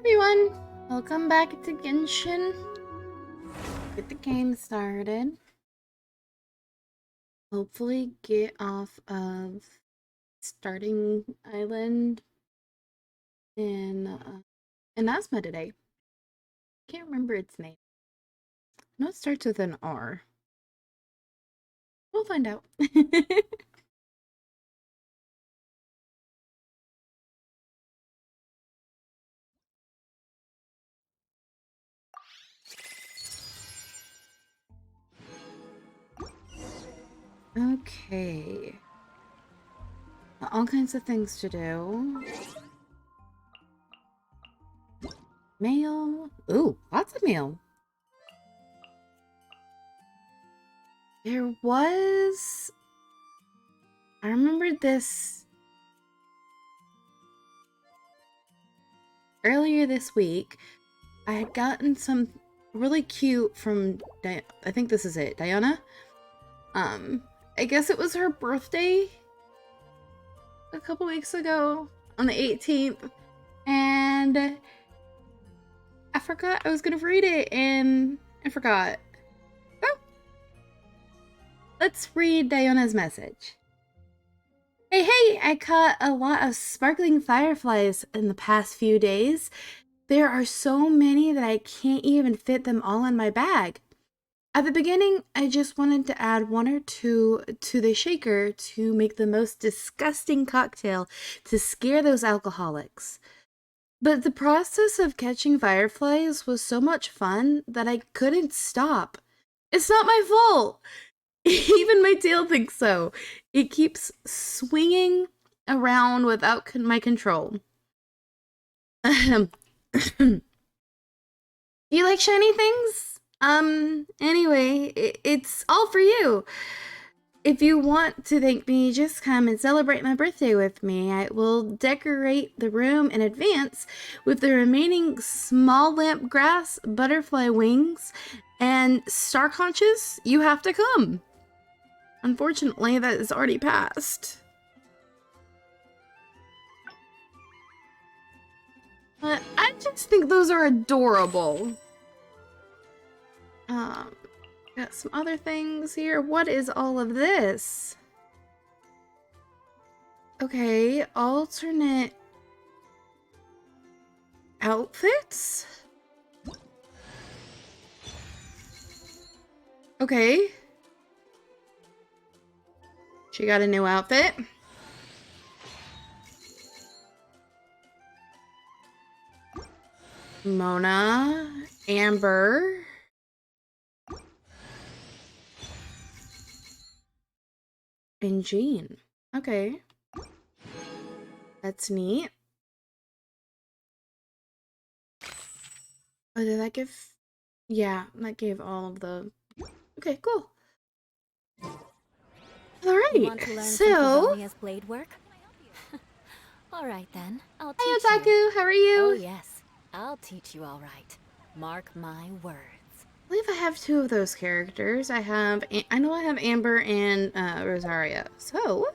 Everyone, welcome back to Genshin. Get the game started. Hopefully get off of starting island in Inazuma today. Can't remember its name. I know it starts with an R. We'll find out. Okay. All kinds of things to do. Mail. Ooh, lots of mail. There was... I remember this earlier this week. I had gotten some really cute from I think this is it, Diana. I guess it was her birthday a couple weeks ago on the 18th, and I forgot I was gonna read it and I forgot. Oh, let's read Diana's message. Hey, I caught a lot of sparkling fireflies in the past few days. There are so many that I can't even fit them all in my bag. At the beginning, I just wanted to add one or two to the shaker to make the most disgusting cocktail to scare those alcoholics. But the process of catching fireflies was so much fun that I couldn't stop. It's not my fault! Even my tail thinks so. It keeps swinging around without my control. Do you like shiny things? Anyway, it's all for you. If you want to thank me, just come and celebrate my birthday with me. I will decorate the room in advance with the remaining small lamp grass, butterfly wings, and star conches. You have to come. Unfortunately, that is already passed. But I just think those are adorable. Got some other things here. What is all of this? Okay, alternate outfits? Okay. She got a new outfit. Mona, Amber. And Jean. Okay. That's neat. Oh, did that give... Yeah, that gave all of the... Okay, cool. Alright, so... blade work? Alright then, I'll teach Hi, Otaku! How are you? Oh yes, I'll teach you alright. Mark my words. I believe I have two of those characters. I know I have Amber and Rosaria. So,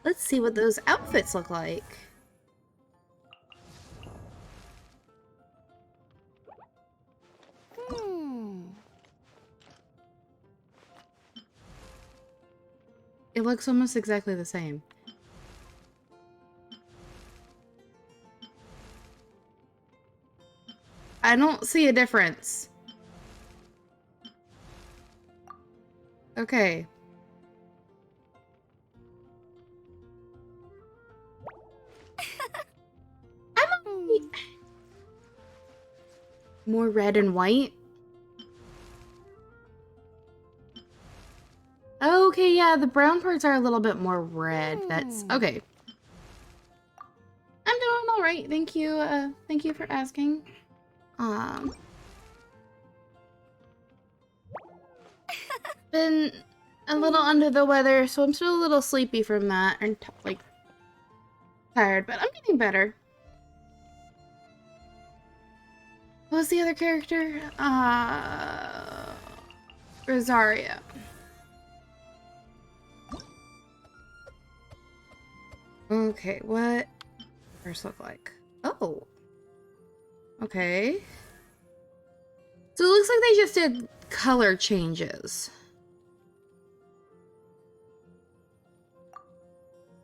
let's see what those outfits look like. It looks almost exactly the same. I don't see a difference. Okay. More red and white? Okay, yeah, the brown parts are a little bit more red. That's okay. I'm doing all right. Thank you for asking. Been a little under the weather, so I'm still a little sleepy from that, and like tired, but I'm getting better. What was the other character? Rosaria. Okay, what does hers look like? Oh. Okay. So it looks like they just did color changes.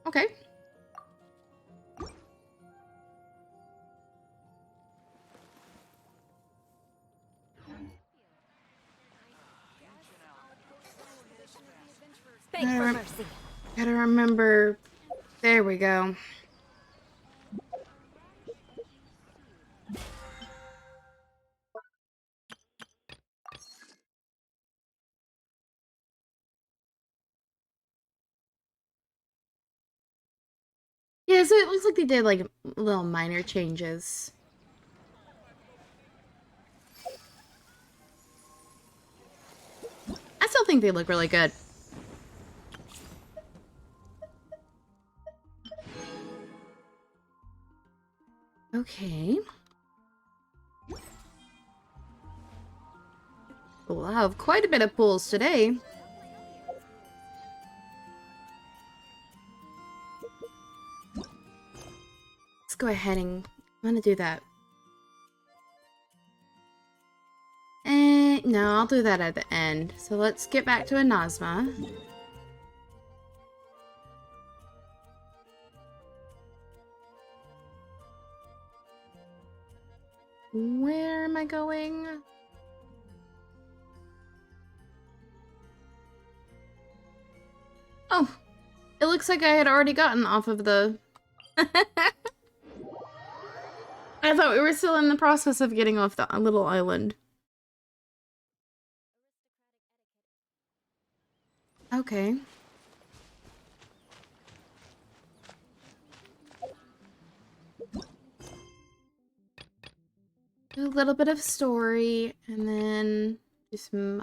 Okay. Beg for mercy. Gotta remember. There we go. Yeah, so it looks like they did like little minor changes. I still think they look really good. Okay. We'll have quite a bit of pools today. Let's go ahead and I'm gonna do that. No, I'll do that at the end. So let's get back to Inazuma. Where am I going? Oh, it looks like I had already gotten off of the... I thought we were still in the process of getting off the little island. Okay. Do a little bit of story, and then do some,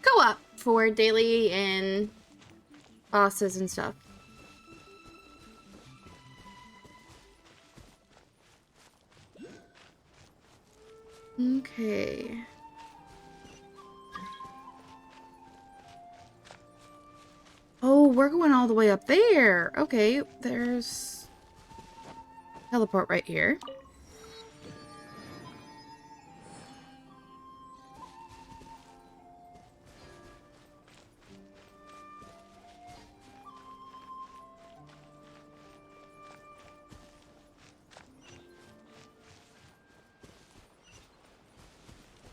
co-op for daily and bosses and stuff. Okay. Oh, we're going all the way up there. Okay, there's teleport right here.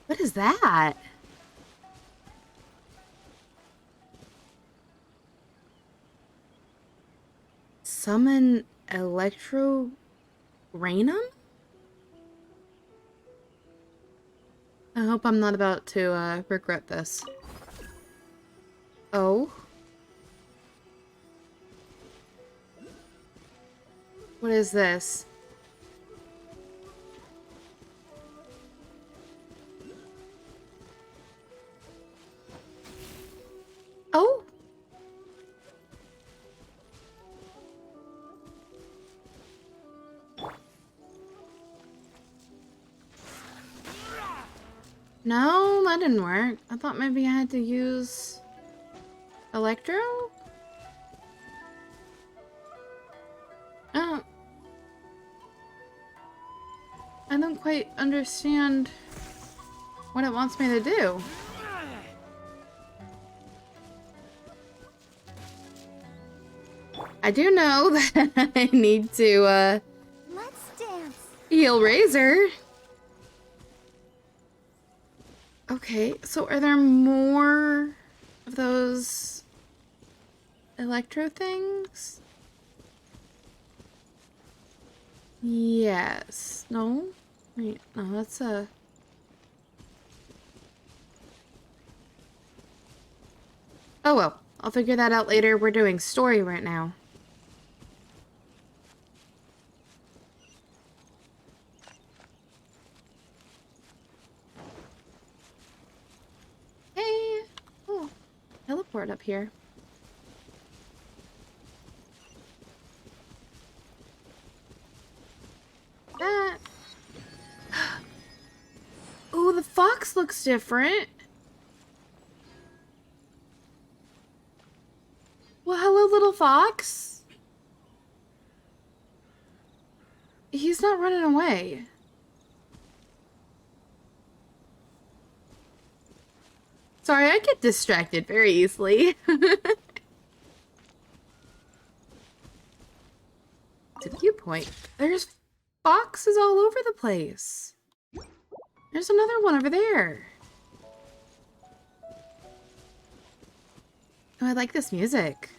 What is that? Summon Electro Rainum? I hope I'm not about to regret this. Oh. What is this? Oh. No, that didn't work. I thought maybe I had to use Electro? Oh. I don't quite understand what it wants me to do. I do know that I need to, Let's dance. heal Razor. Okay, so are there more of those electro things? Yes. No? Wait, no, that's a... Oh well, I'll figure that out later. We're doing story right now. Hey! Oh, teleport up here. That. Oh, the fox looks different. Well, hello, little fox. He's not running away. Sorry, I get distracted very easily. It's a viewpoint. There's boxes all over the place. There's another one over there. Oh, I like this music.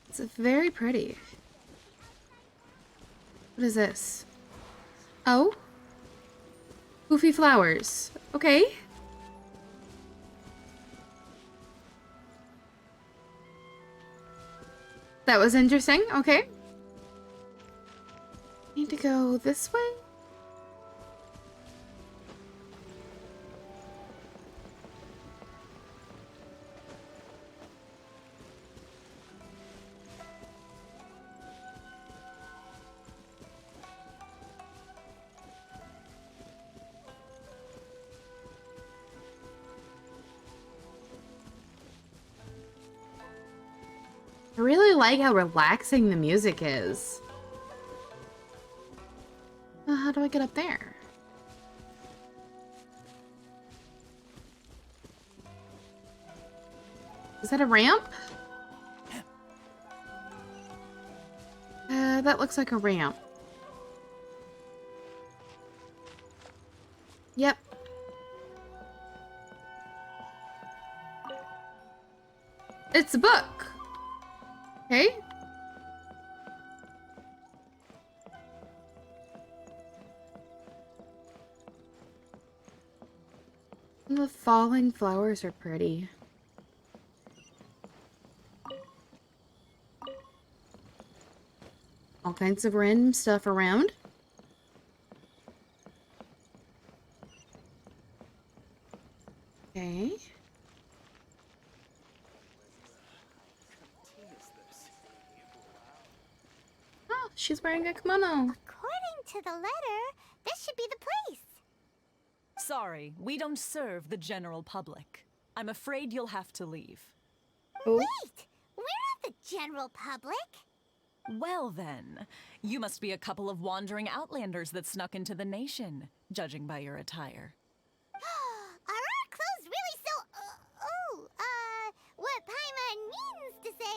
It's very pretty. What is this? Oh? Goofy flowers. Okay. That was interesting. Okay. Need to go this way? I really like how relaxing the music is. How do I get up there? Is that a ramp? That looks like a ramp. Yep. It's a book. Okay. The falling flowers are pretty. All kinds of random stuff around. Okay. Oh, she's wearing a kimono. According to the letter, this should be the place. Sorry, we don't serve the general public. I'm afraid you'll have to leave. Oh. Wait, we're not the general public. Well then, you must be a couple of wandering outlanders that snuck into the nation, judging by your attire. Are our clothes really so... what Paimon means to say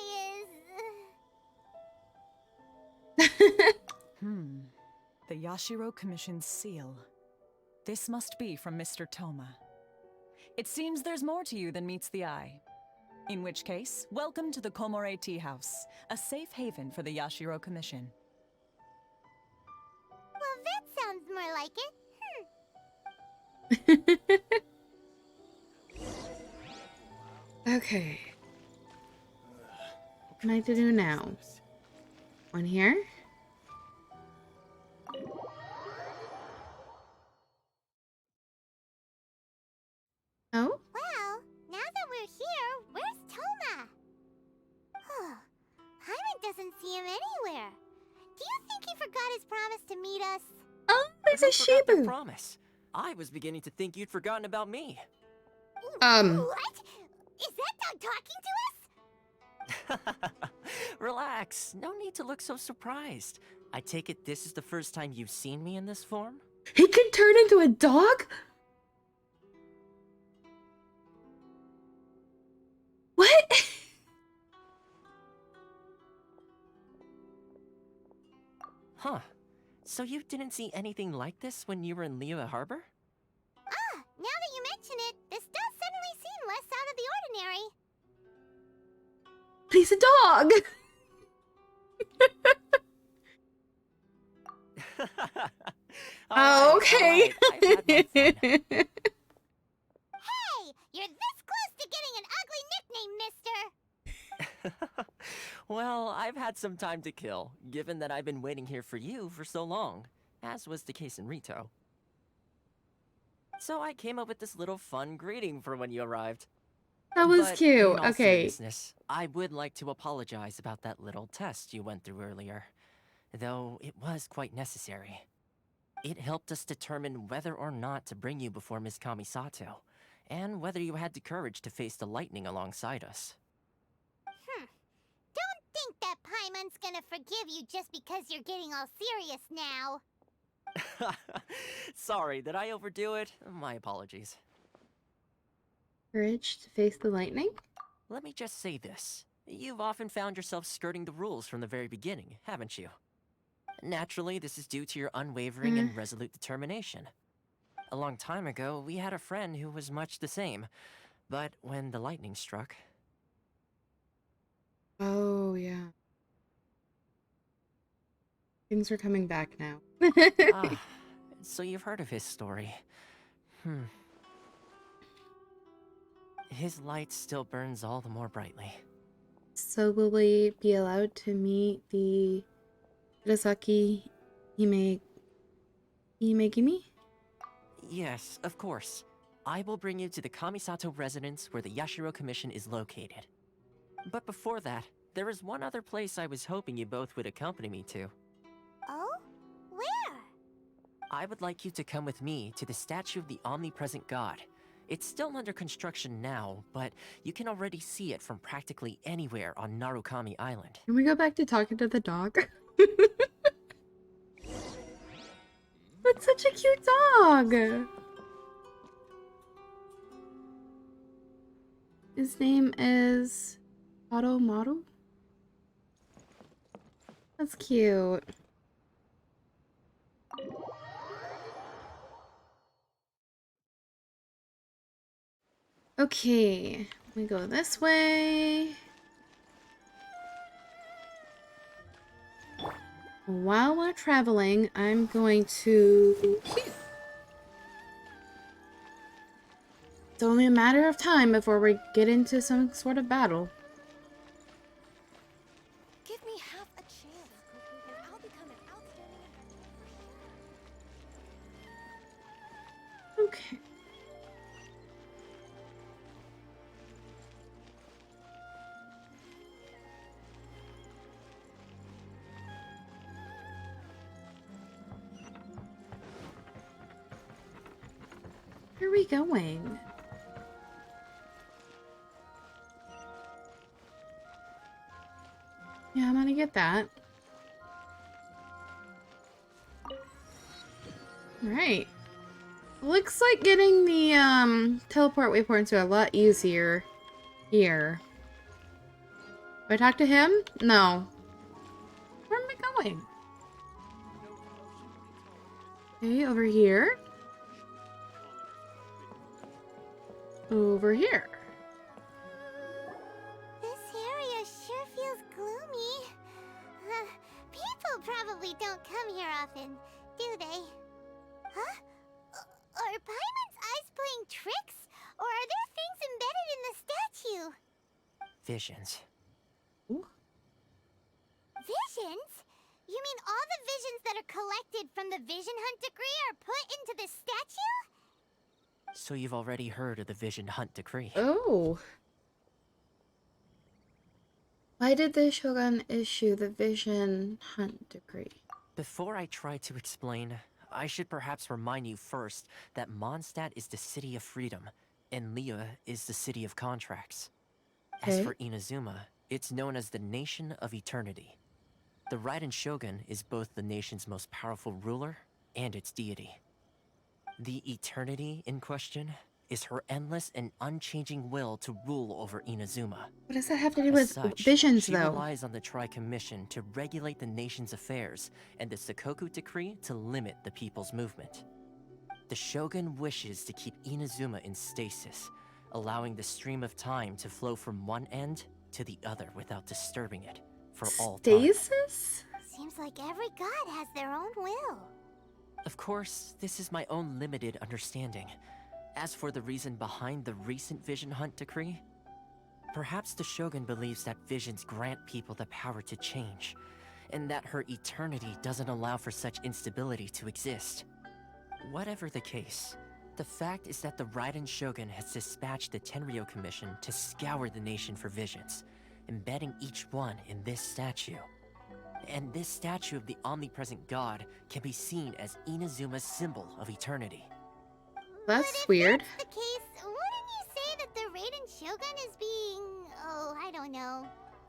is... The Yashiro Commission's seal. This must be from Mr. Toma. It seems there's more to you than meets the eye. In which case, welcome to the Komore Tea House, a safe haven for the Yashiro Commission. Well, that sounds more like it. Okay. What am I to do now? One here? Oh? Well, now that we're here, where's Toma? Paimon doesn't see him anywhere. Do you think he forgot his promise to meet us? Oh, there's a Who forgot their Shibu. promise? I was beginning to think you'd forgotten about me. What? Is that dog talking to us? Relax. No need to look so surprised. I take it this is the first time you've seen me in this form? He can turn into a dog? What? Huh. So you didn't see anything like this when you were in Liyue Harbor? Now that you mention it, this does suddenly seem less out of the ordinary. He's a dog. Oh, okay. I've had my fun. Hey, you're this close to getting an ugly nickname, mister. Well, I've had some time to kill, given that I've been waiting here for you for so long, as was the case in Rito. So I came up with this little fun greeting for when you arrived. That was But cute. in all Okay. seriousness, I would like to apologize about that little test you went through earlier, though it was quite necessary. It helped us determine whether or not to bring you before Miss Kamisato, and whether you had the courage to face the lightning alongside us. Don't think that Paimon one's gonna forgive you just because you're getting all serious now. Sorry, did I overdo it? My apologies. Courage to face the lightning? Let me just say this. You've often found yourself skirting the rules from the very beginning, haven't you? Naturally, this is due to your unwavering and resolute determination. A long time ago, we had a friend who was much the same. But when the lightning struck... Oh, yeah. Things are coming back now. Ah, so you've heard of his story. His light still burns all the more brightly. So will we be allowed to meet the Kurosaki Himegimi? Yes, of course. I will bring you to the Kamisato Residence where the Yashiro Commission is located. But before that, there is one other place I was hoping you both would accompany me to. Oh? Where? I would like you to come with me to the statue of the omnipresent god. It's still under construction now, but you can already see it from practically anywhere on Narukami Island. Can we go back to talking to the dog? That's such a cute dog! His name is Maru? That's cute. Okay, we go this way. While we're traveling, I'm going to... It's only a matter of time before we get into some sort of battle. Give me half a chance, and I'll become an outstanding Okay. Where are we going? Yeah, I'm gonna get that. Alright. Looks like getting the teleport waypoints are a lot easier here. Do I talk to him? No. Where am I going? Okay, over here. Over here. This area sure feels gloomy. People probably don't come here often, do they? Huh? Are Paimon's eyes playing tricks? Or are there things embedded in the statue? Visions. Ooh. Visions? You mean all the visions that are collected from the Vision Hunt decree are put into this statue? So you've already heard of the Vision Hunt decree. Oh. Why did the Shogun issue the Vision Hunt decree? Before I try to explain, I should perhaps remind you first that Mondstadt is the city of freedom, and Liyue is the city of contracts. As Okay. for Inazuma, it's known as the Nation of Eternity. The Ryden Shogun is both the nation's most powerful ruler and its deity. The Eternity in question is her endless and unchanging will to rule over Inazuma. What does that have to do As with such, visions, she though? relies on the Tri-Commission to regulate the nation's affairs, and the Sakoku Decree to limit the people's movement. The Shogun wishes to keep Inazuma in stasis, allowing the stream of time to flow from one end to the other without disturbing it, for all time. Stasis? Seems like every god has their own will. Of course, this is my own limited understanding. As for the reason behind the recent Vision Hunt decree, perhaps the Shogun believes that visions grant people the power to change, and that her eternity doesn't allow for such instability to exist. Whatever the case, the fact is that the Ryden Shogun has dispatched the Tenryou Commission to scour the nation for visions, embedding each one in this statue. And this statue of the omnipresent god can be seen as Inazuma's symbol of eternity. But That's if weird. that's the case, wouldn't you say that the Raiden Shogun is being, oh, I don't know,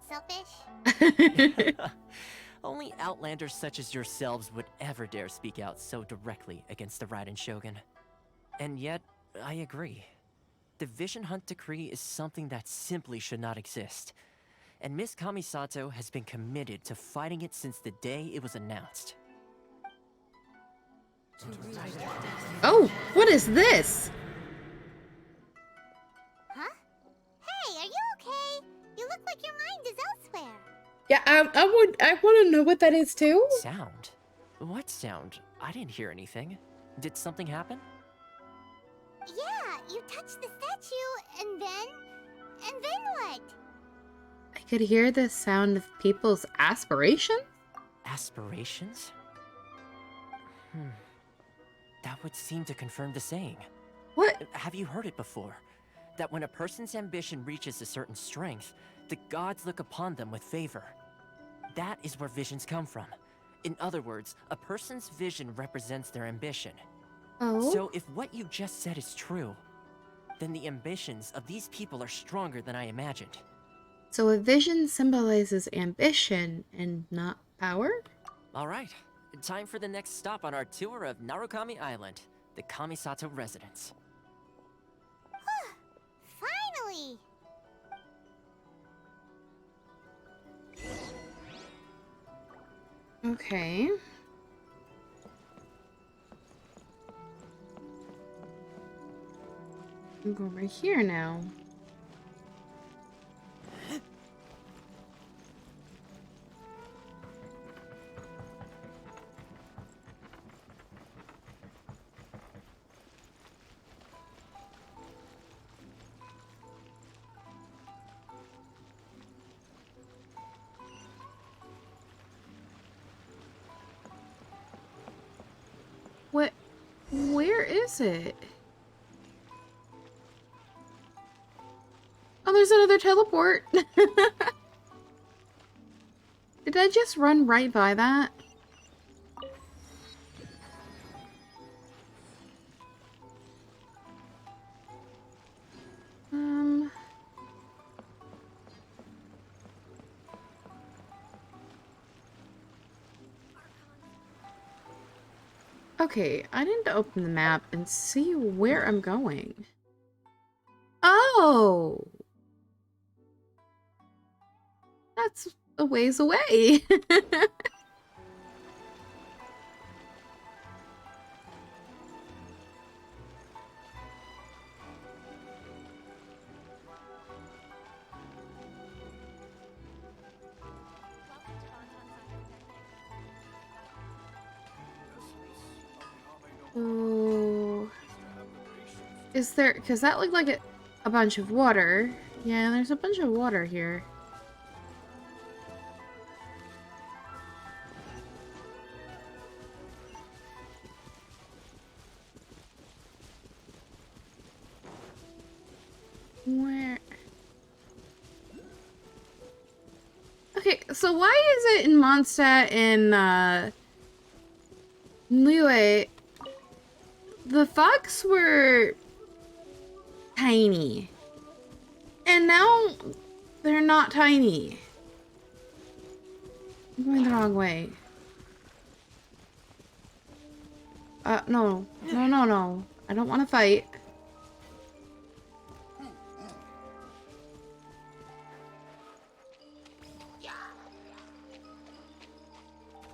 selfish? Only outlanders such as yourselves would ever dare speak out so directly against the Ryden Shogun. And yet, I agree. The Vision Hunt Decree is something that simply should not exist. And Miss Kamisato has been committed to fighting it since the day it was announced. Oh, what is this? Huh? Hey, are you okay? You look like your mind is elsewhere. Yeah, I want to know what that is too. Sound? What sound? I didn't hear anything. Did something happen? Yeah, you touched the statue, and then what? I could hear the sound of people's aspirations. Aspirations? That would seem to confirm the saying. What? Have you heard it before? That when a person's ambition reaches a certain strength, the gods look upon them with favor. That is where visions come from. In other words, a person's vision represents their ambition. Oh. So if what you just said is true, then the ambitions of these people are stronger than I imagined. So a vision symbolizes ambition and not power? All right, time for the next stop on our tour of Narukami Island, the Kamisato Residence. Finally! Okay. I'm going right here now. What? Where is it? Oh, there's another teleport. Did I just run right by that? Okay, I need to open the map and see where I'm going. Oh! That's a ways away. Oh. Is there, because that looked like a bunch of water. Yeah, there's a bunch of water here. Where? Okay, so why is it in Mondstadt and Liyue, the fox were tiny, and now they're not tiny? I'm going the wrong way. No. I don't want to fight.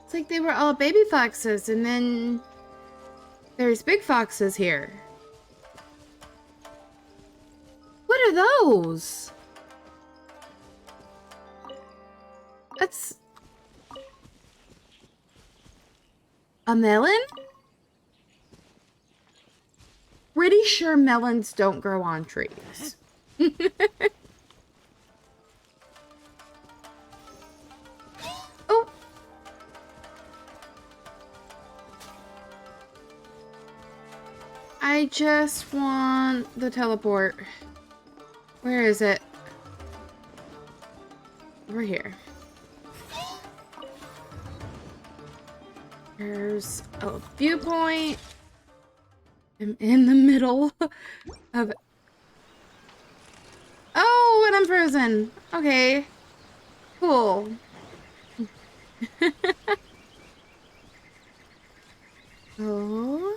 It's like they were all baby foxes, and then there's big foxes here. What are those? That's a melon? Pretty sure melons don't grow on trees. Oh. I just want the teleport. Where is it? Over here. There's a viewpoint. I'm in the middle of it. Oh, and I'm frozen. Okay. Cool. Oh.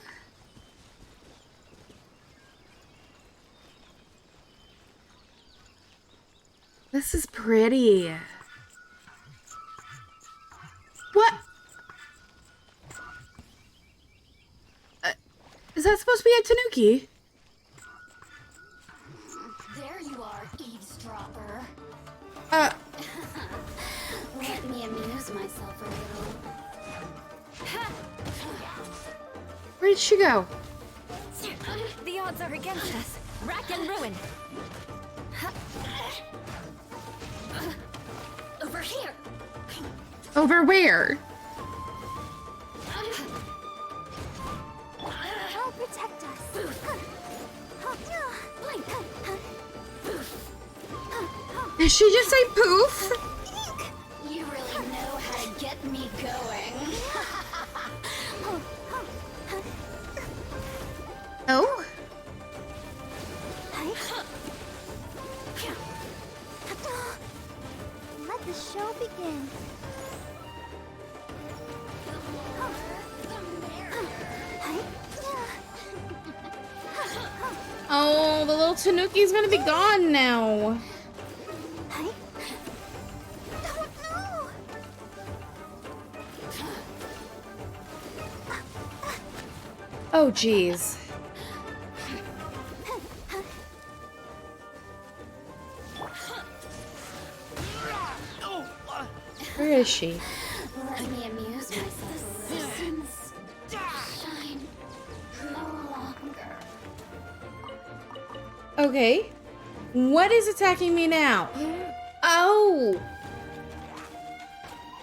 This is pretty. What? Is that supposed to be a tanuki? There you are, eavesdropper. Uh, Let me amuse myself a little. where did she go? The odds are against us. Rack and ruin. Over here. Over where? I'll protect us. Blink. Did she just say poof? You really know how to get me going. Oh? Let the show begin. Oh, the little tanuki's gonna be gone now. Don't know. Oh, jeez. Where is she? Let me amuse myself. The seasons shine no longer. Okay. What is attacking me now? Oh.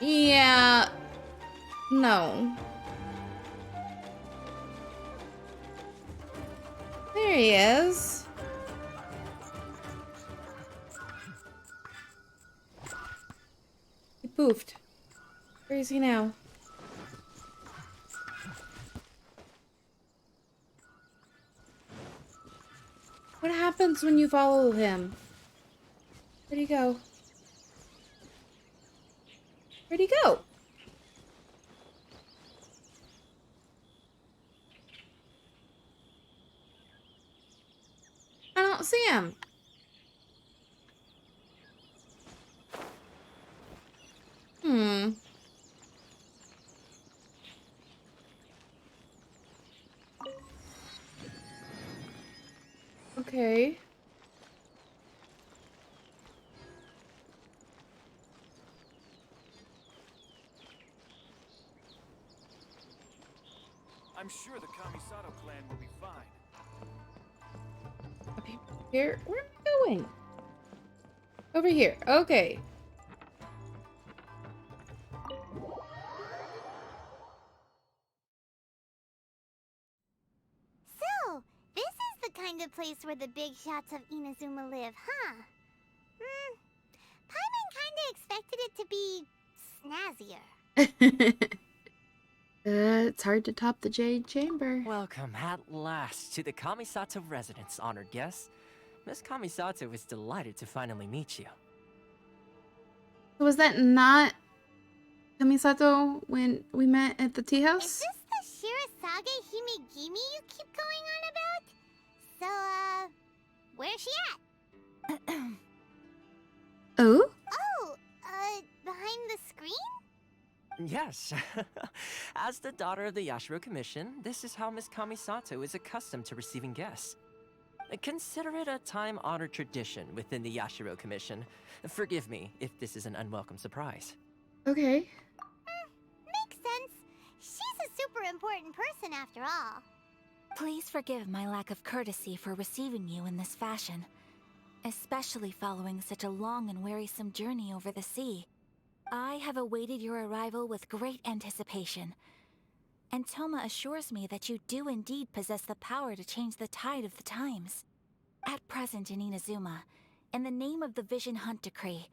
Yeah. No. There he is. He poofed. Where is he now? What happens when you follow him? Where'd he go? Where'd he go? I don't see him. Okay. I'm sure the Kamisato clan will be fine. Up here? Where am I going? Over here. Okay. So, this is the kind of place where the big shots of Inazuma live, huh? Paimon kinda expected it to be snazzier. It's hard to top the Jade Chamber. Welcome at last to the Kamisato Residence, honored guests. Miss Kamisato is delighted to finally meet you. Was that not Kamisato when we met at the tea Is house? this the Shirazage Himegimi you keep going on about? So, where's she at? Oh? Oh, behind the screen? Yes. As the daughter of the Yashiro Commission, this is how Miss Kamisato is accustomed to receiving guests. Consider it a time-honored tradition within the Yashiro Commission. Forgive me if this is an unwelcome surprise. Okay. Makes sense. She's a super important person after all. Please forgive my lack of courtesy for receiving you in this fashion, especially following such a long and wearisome journey over the sea. I have awaited your arrival with great anticipation, and Toma assures me that you do indeed possess the power to change the tide of the times. At present in Inazuma, in the name of the Vision Hunt Decree,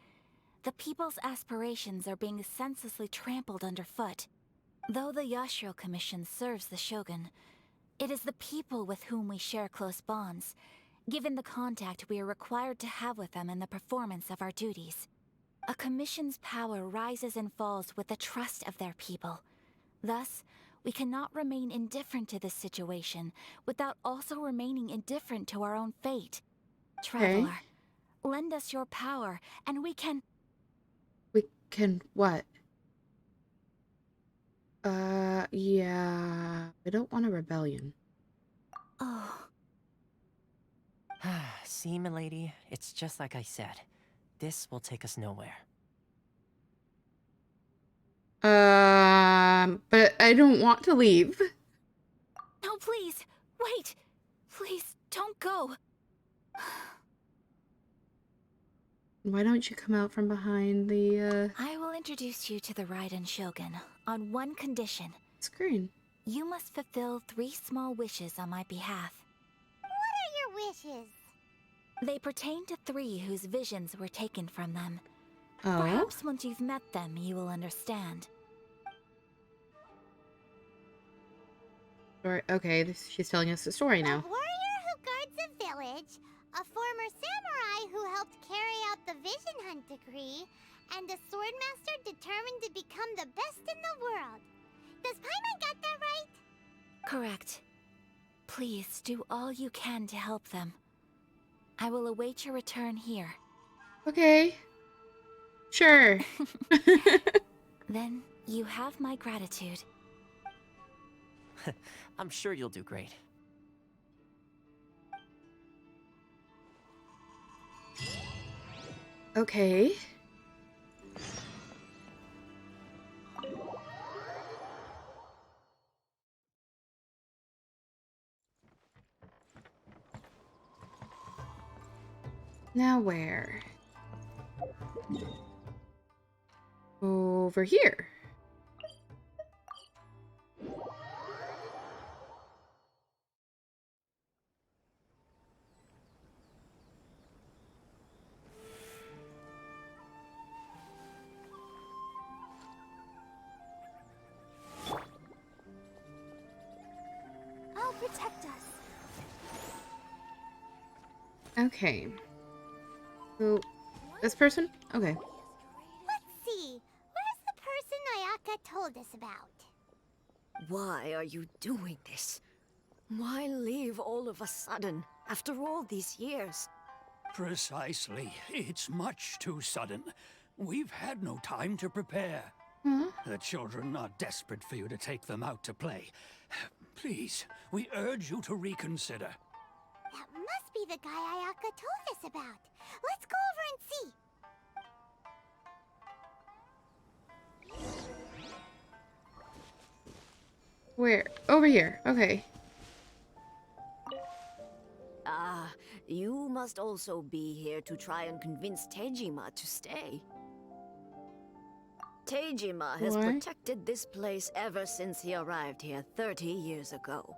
the people's aspirations are being senselessly trampled underfoot. Though the Yashiro Commission serves the Shogun, it is the people with whom we share close bonds, given the contact we are required to have with them in the performance of our duties. A commission's power rises and falls with the trust of their people. Thus, we cannot remain indifferent to this situation without also remaining indifferent to our own fate. Traveler, lend us your power, and we can... We can what? Yeah. I don't want a rebellion. Oh, See, milady, it's just like I said. This will take us nowhere. But I don't want to leave. no, please, wait! Please, don't go! Why don't you come out from behind the, I will introduce you to the Ryden Shogun on one condition. screen? You must fulfill 3 small wishes on my behalf. What are your wishes? They pertain to 3 whose visions were taken from them. Oh? Perhaps once you've met them, you will understand. Or, okay, she's telling us the story A now. warrior who guards a village, a former samurai who helped carry out the Vision Hunt decree, and a swordmaster determined to become the best in the world. Does Paimon got that right? Correct. Please do all you can to help them. I will await your return here. Okay. Sure. Then you have my gratitude. I'm sure you'll do great. Okay. Now where? Over here. I'll protect us. Okay. So, this person? Okay. Let's see. Where's the person Ayaka told us about? Why are you doing this? Why leave all of a sudden, after all these years? Precisely. It's much too sudden. We've had no time to prepare. Huh? The children are desperate for you to take them out to play. Please, we urge you to reconsider. That must be the guy Ayaka told us about. Let's go over and see. Where? Over here. Okay. Ah, you must also be here to try and convince Tejima to stay. Tejima has What? protected this place ever since he arrived here 30 years ago.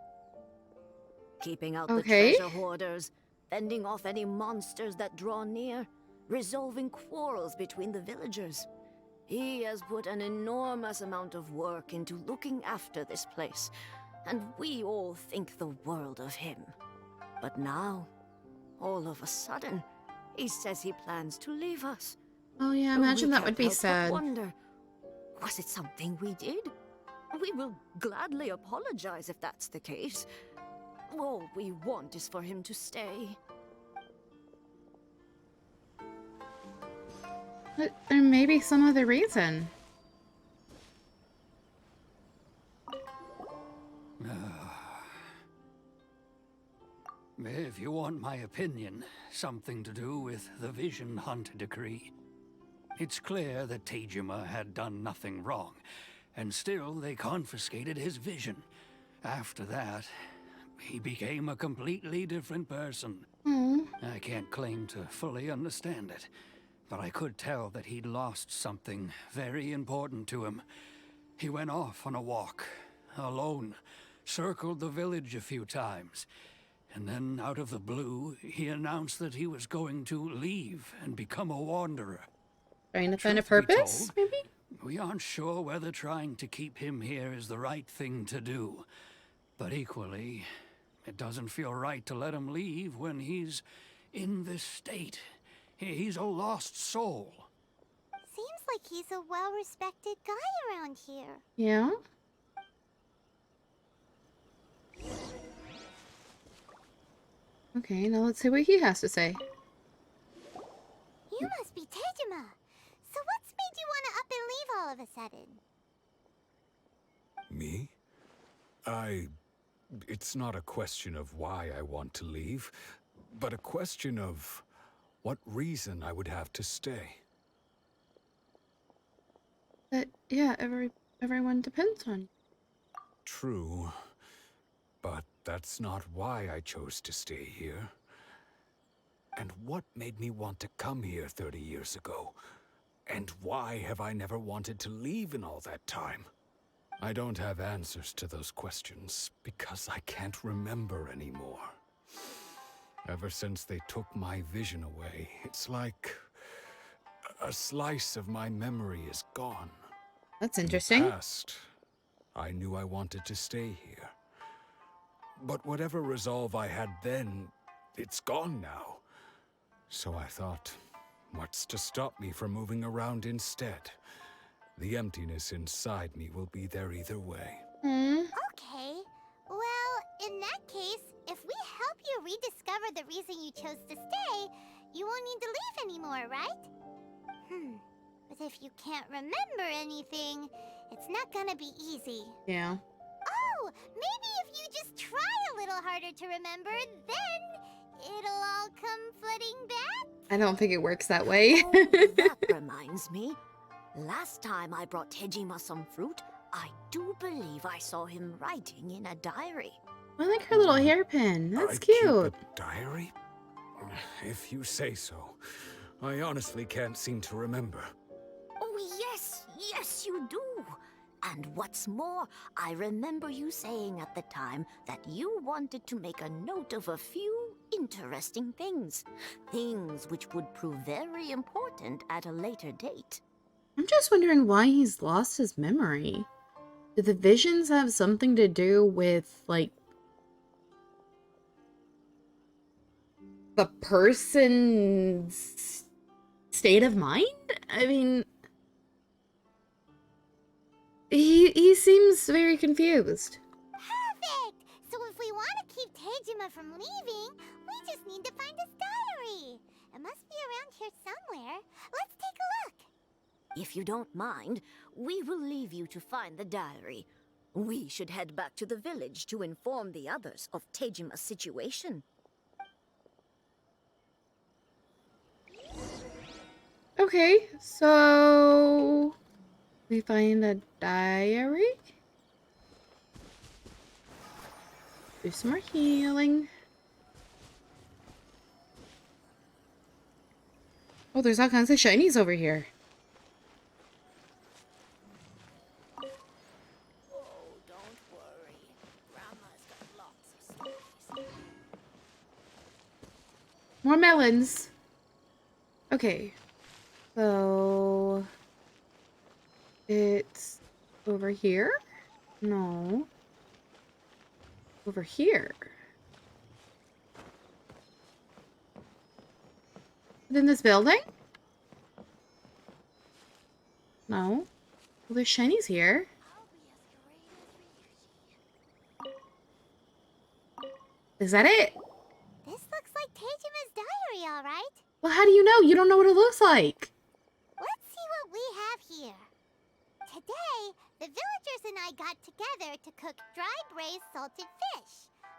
Keeping out Okay. the treasure hoarders, fending off any monsters that draw near, resolving quarrels between the villagers. He has put an enormous amount of work into looking after this place, and we all think the world of him. But now, all of a sudden, he says he plans to leave us. Oh yeah, We imagine that can't would be help but sad. wonder, was it something we did? We will gladly apologize if that's the case. All we want is for him to stay. But there may be some other reason. If you want my opinion, something to do with the Vision Hunt decree. It's clear that Tejima had done nothing wrong, and still they confiscated his vision. After that, he became a completely different person. Oh. I can't claim to fully understand it, but I could tell that he'd lost something very important to him. He went off on a walk, alone, circled the village a few times, and then out of the blue, he announced that he was going to leave and become a wanderer. Trying to find a Truth be purpose, told, maybe? We aren't sure whether trying to keep him here is the right thing to do. But equally, it doesn't feel right to let him leave when he's in this state. He's a lost soul. like he's a well-respected guy around here. Yeah? Okay, now let's see what he has to say. You must be Tejima. So what's made you want to up and leave all of a sudden? Me? It's not a question of why I want to leave, but a question of what reason I would have to stay. But yeah, everyone depends on you. True, but that's not why I chose to stay here. And what made me want to come here 30 years ago? And why have I never wanted to leave in all that time? I don't have answers to those questions because I can't remember anymore. Ever since they took my vision away, it's like a slice of my memory is gone. That's In the interesting. past, I knew I wanted to stay here. But whatever resolve I had then, it's gone now. So I thought, what's to stop me from moving around instead? The emptiness inside me will be there either way. Okay. Well, in that case, if we help you rediscover the reason you chose to stay, you won't need to leave anymore, right? But if you can't remember anything, it's not gonna be easy. Yeah. Oh, maybe if you just try a little harder to remember, then it'll all come flooding back? I don't think it works that way. Oh, that reminds me. Last time I brought Tejima some fruit, I do believe I saw him writing in a diary. I like her little hairpin. That's I keep cute. a diary? If you say so. I honestly can't seem to remember. Oh, yes, you do. And what's more, I remember you saying at the time that you wanted to make a note of a few interesting things. Things which would prove very important at a later date. I'm just wondering why he's lost his memory. Do the visions have something to do with, like, the person's state of mind? I mean, he seems very confused. Perfect! So if we want to keep Tejima from leaving, we just need to find his diary. It must be around here somewhere. Let's take a look. If you don't mind, we will leave you to find the diary. We should head back to the village to inform the others of Tejima's situation. Okay, so we find a diary. Do some more healing. Oh, there's all kinds of shinies over here. Oh, don't worry. Grandma's got lots of stories. More melons. Okay. So it's over here? No. Over here. Is it in this building? No. Well, there's shinies here. Is that it? This looks like Tejima's diary, all right. Well, how do you know? You don't know what it looks like. Let's see what we have here. Today, the villagers and I got together to cook dry braised salted fish.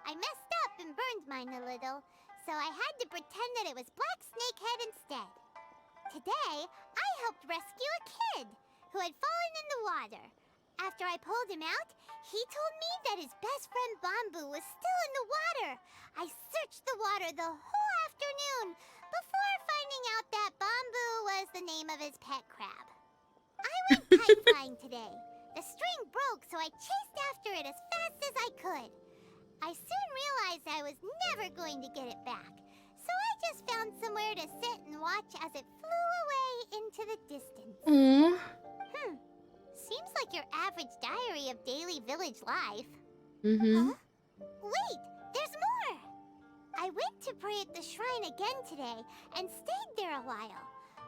I messed up and burned mine a little, so I had to pretend that it was black snakehead instead. Today, I helped rescue a kid who had fallen in the water. After I pulled him out, he told me that his best friend Bamboo was still in the water. I searched the water the whole afternoon before finding out that Bamboo was the name of his pet crab. I went kite flying today. The string broke, so I chased after it as fast as I could. I soon realized I was never going to get it back, so I just found somewhere to sit and watch as it flew away into the distance. Aww. Seems like your average diary of daily village life. Mm-hmm. Huh? Wait, there's more! I went to pray at the shrine again today and stayed there a while.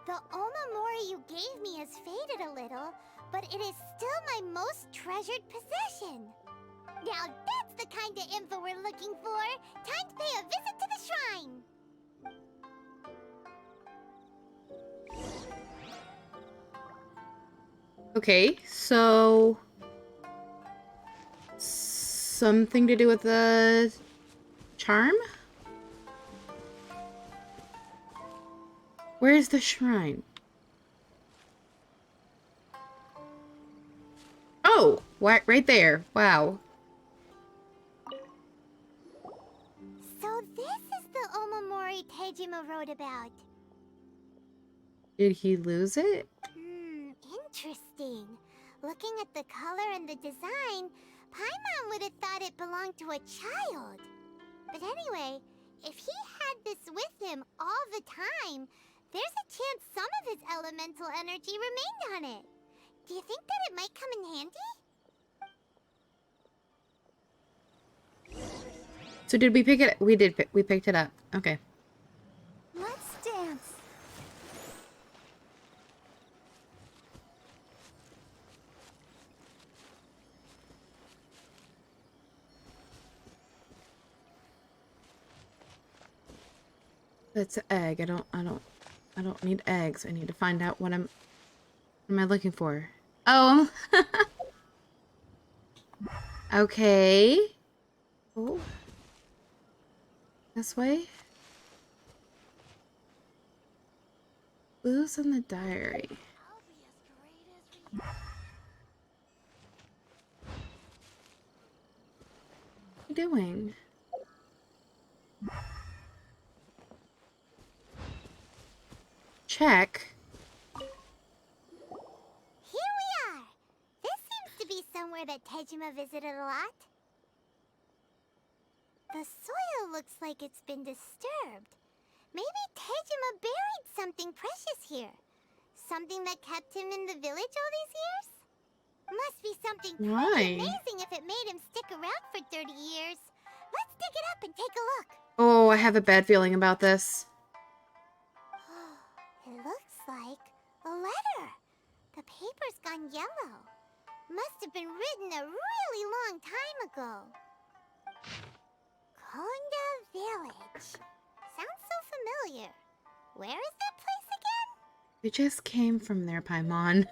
The Omamori you gave me has faded a little, but it is still my most treasured possession. Now that's the kind of info we're looking for. Time to pay a visit to the shrine. Okay, so something to do with the charm? Where's the shrine? Oh, right there. Wow. So this is the Omamori Tejima wrote about. Did he lose it? Interesting. Looking at the color and the design, Paimon would have thought it belonged to a child. But anyway, if he had this with him all the time, there's a chance some of his elemental energy remained on it. Do you think that it might come in handy? So did we pick it? We did. We picked it up. Okay. Let's dance. That's an egg. I don't need eggs. I need to find out what am I looking for? Oh. Okay. Oh. This way? Clues in the diary. What are you doing? Check. Here we are. This seems to be somewhere that Tejima visited a lot. The soil looks like it's been disturbed. Maybe Tejima buried something precious here. Something that kept him in the village all these years? Must be something pretty Why? amazing if it made him stick around for 30 years. Let's dig it up and take a look. Oh, I have a bad feeling about this. It looks like a letter. The paper's gone yellow. Must have been written a really long time ago. Konda Village. Sounds so familiar. Where is that place again? We just came from there, Paimon.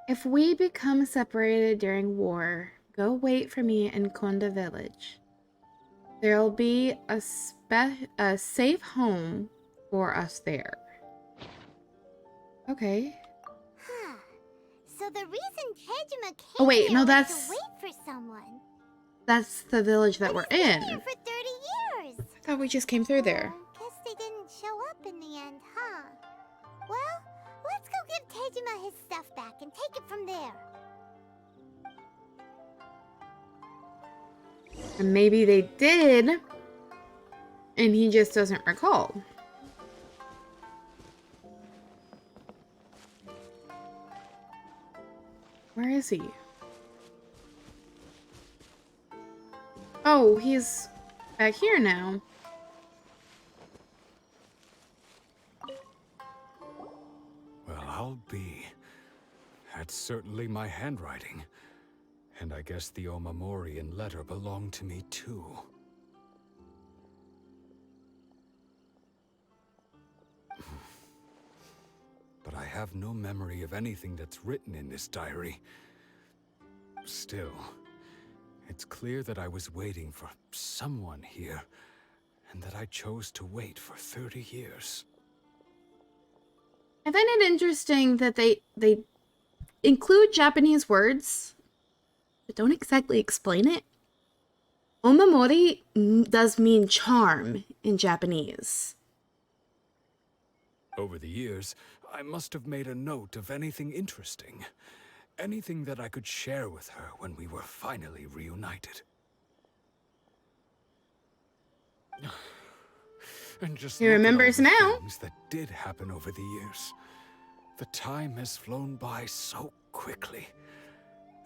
If we become separated during war, go wait for me in Konda Village. There'll be a safe home for us there. Okay. Huh. So the reason Tejima came Oh, wait, here no, was that's- to wait for someone. That's the village that we're But he's been in. here for 30 years. I thought we just came through there. Guess they didn't show up in the end, huh? Well, let's go give Tejima his stuff back and take it from there. And maybe they did, and he just doesn't recall. Where is he? Oh, he's back here now. Well, I'll be. That's certainly my handwriting. And I guess the Omamori and letter belong to me too. But I have no memory of anything that's written in this diary. Still, it's clear that I was waiting for someone here, and that I chose to wait for 30 years. I find it interesting that they include Japanese words, but don't exactly explain it. Omamori does mean charm in Japanese. Over the years, I must have made a note of anything interesting. Anything that I could share with her when we were finally reunited. And just He look at all remembers the now. things that did happen over the years. The time has flown by so quickly.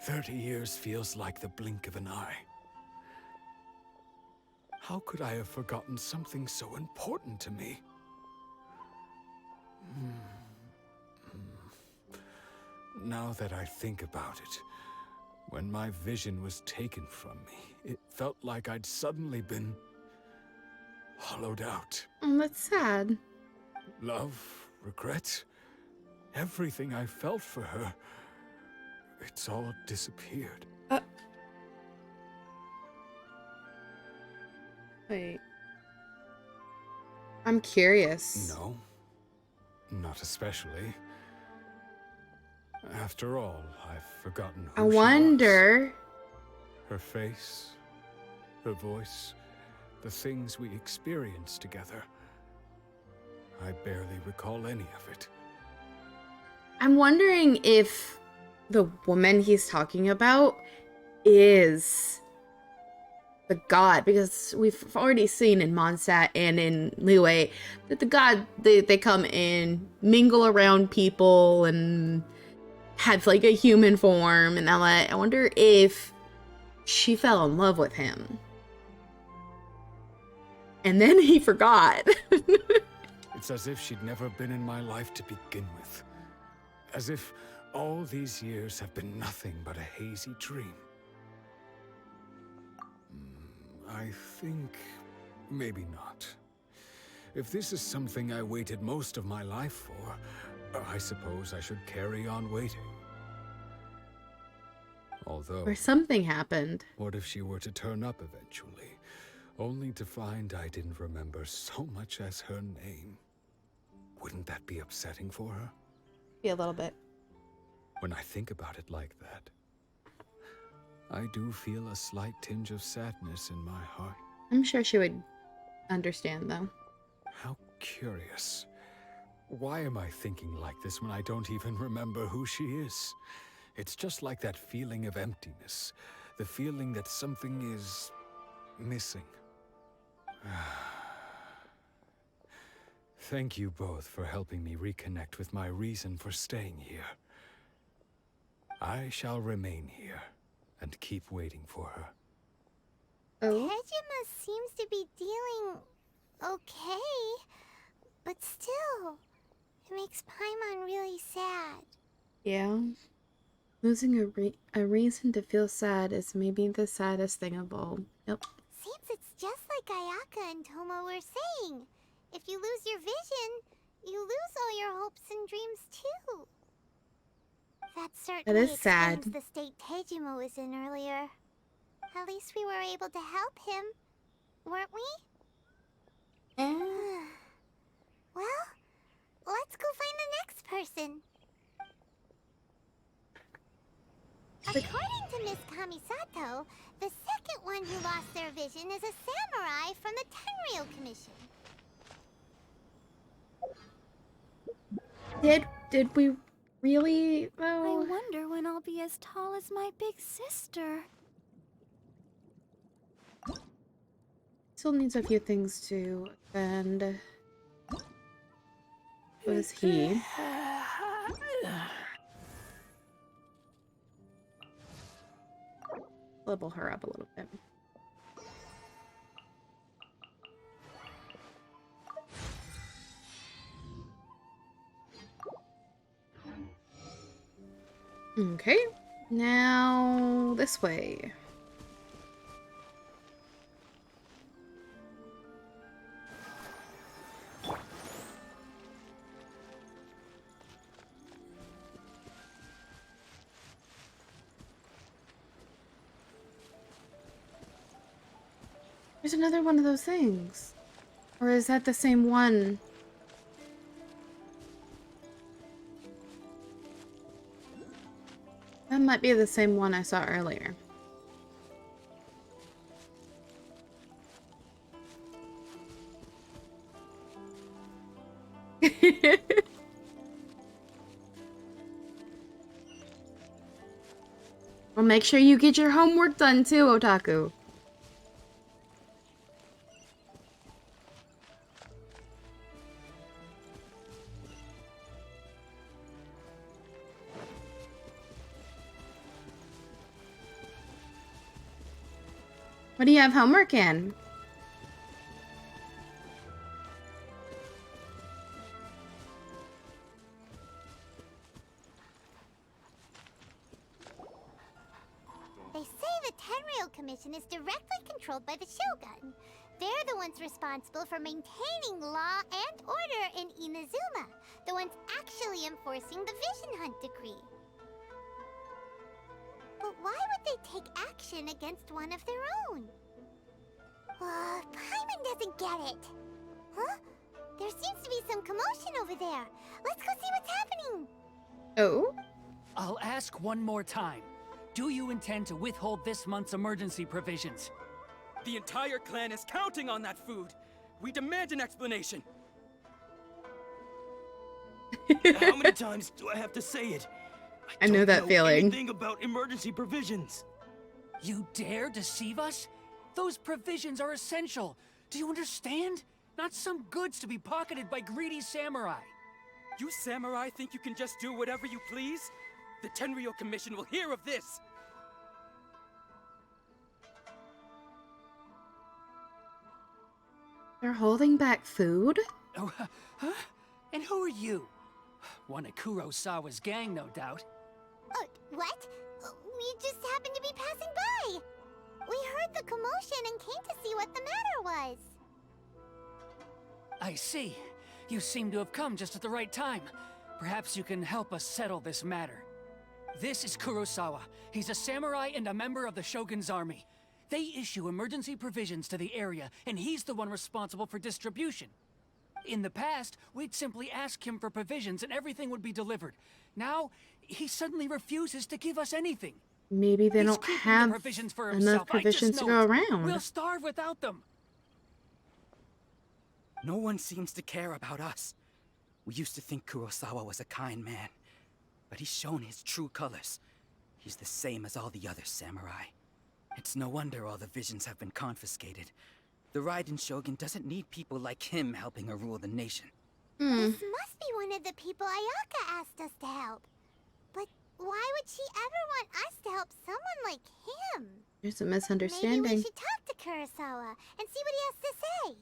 30 years feels like the blink of an eye. How could I have forgotten something so important to me? now that I think about it, when my vision was taken from me, it felt like I'd suddenly been hollowed out. Oh, that's sad. Love, regret, everything I felt for her, it's all disappeared. Wait. I'm curious. No, not especially. After all, I've forgotten who I she was. wonder. Her face, her voice, the things we experienced together. I barely recall any of it. I'm wondering if the woman he's talking about is the god, because we've already seen in Mondstadt and in Liyue that the god, they come in, mingle around people, and have like a human form and all that. I wonder if she fell in love with him. And then he forgot. It's as if she'd never been in my life to begin with. As if all these years have been nothing but a hazy dream. I think maybe not. If this is something I waited most of my life for, I suppose I should carry on waiting. Although, Or something happened. what if she were to turn up eventually, only to find I didn't remember so much as her name? Wouldn't that be upsetting for her? Yeah, a little bit. When I think about it like that, I do feel a slight tinge of sadness in my heart. I'm sure she would understand, though. How curious. Why am I thinking like this when I don't even remember who she is? It's just like that feeling of emptiness. The feeling that something is missing. Thank you both for helping me reconnect with my reason for staying here. I shall remain here and keep waiting for her. Oh? Tejima seems to be dealing okay, but still, it makes Paimon really sad. Yeah. Losing a reason to feel sad is maybe the saddest thing of all. Yep. Seems it's just like Ayaka and Tomo were saying. If you lose your vision, you lose all your hopes and dreams too. That certainly is sad. explains the state Tejima was in earlier. At least we were able to help him, weren't we? Well, let's go find the next person. According to Miss Kamisato, the second one who lost their vision is a samurai from the Tenryou Commission. Did we really, I though? wonder when I'll be as tall as my big sister. Still needs a few things to offend. What is he? Level her up a little bit. Okay, now this way. There's another one of those things. Or is that the same one? That might be the same one I saw earlier. Well, make sure you get your homework done too, Otaku. What do you have homework in? Imperial Commission is directly controlled by the Shogun. They're the ones responsible for maintaining law and order in Inazuma, the ones actually enforcing the Vision Hunt decree. But why would they take action against one of their own? Paimon doesn't get it. Huh? There seems to be some commotion over there. Let's go see what's happening. Oh? I'll ask one more time. Do you intend to withhold this month's emergency provisions? The entire clan is counting on that food. We demand an explanation. How many times do I have to say it? I know that feeling. Anything about emergency provisions? You dare deceive us? Those provisions are essential. Do you understand? Not some goods to be pocketed by greedy samurai. You samurai think you can just do whatever you please? The Tenryou Commission will hear of this. They're holding back food? Oh, huh? And who are you? One of Kurosawa's gang, no doubt. What? We just happened to be passing by. We heard the commotion and came to see what the matter was. I see. You seem to have come just at the right time. Perhaps you can help us settle this matter. This is Kurosawa. He's a samurai and a member of the Shogun's army. They issue emergency provisions to the area, and he's the one responsible for distribution. In the past, we'd simply ask him for provisions and everything would be delivered. Now, he suddenly refuses to give us anything. Maybe they don't have provisions for enough himself. provisions to go around. We'll starve without them. No one seems to care about us. We used to think Kurosawa was a kind man, but he's shown his true colors. He's the same as all the other samurai. It's no wonder all the visions have been confiscated. The Ryden Shogun doesn't need people like him helping her rule the nation. This must be one of the people Ayaka asked us to help. But why would she ever want us to help someone like him? There's a misunderstanding. Maybe we should talk to Kurosawa and see what he has to say.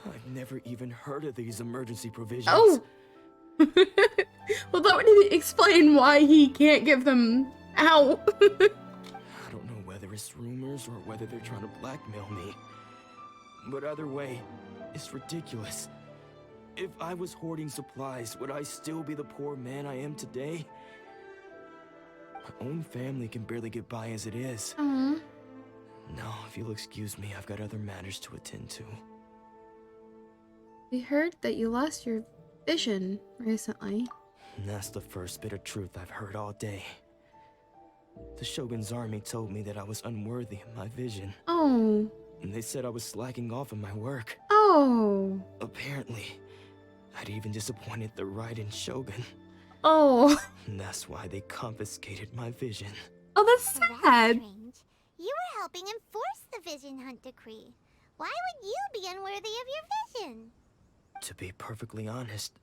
I've never even heard of these emergency provisions. Oh! Well, that would explain why he can't give them out. I don't know whether it's rumors or whether they're trying to blackmail me. But either way, it's ridiculous. If I was hoarding supplies, would I still be the poor man I am today? My own family can barely get by as it is. Aww. No, if you'll excuse me, I've got other matters to attend to. We heard that you lost your vision recently. And that's the first bit of truth I've heard all day. The Shogun's army told me that I was unworthy of my vision. Oh. And they said I was slacking off in my work. Oh. Apparently, I'd even disappointed the Ryden Shogun. Oh. And that's why they confiscated my vision. Oh, that's So sad. that's strange. You were helping enforce the Vision Hunt decree. Why would you be unworthy of your vision? To be perfectly honest,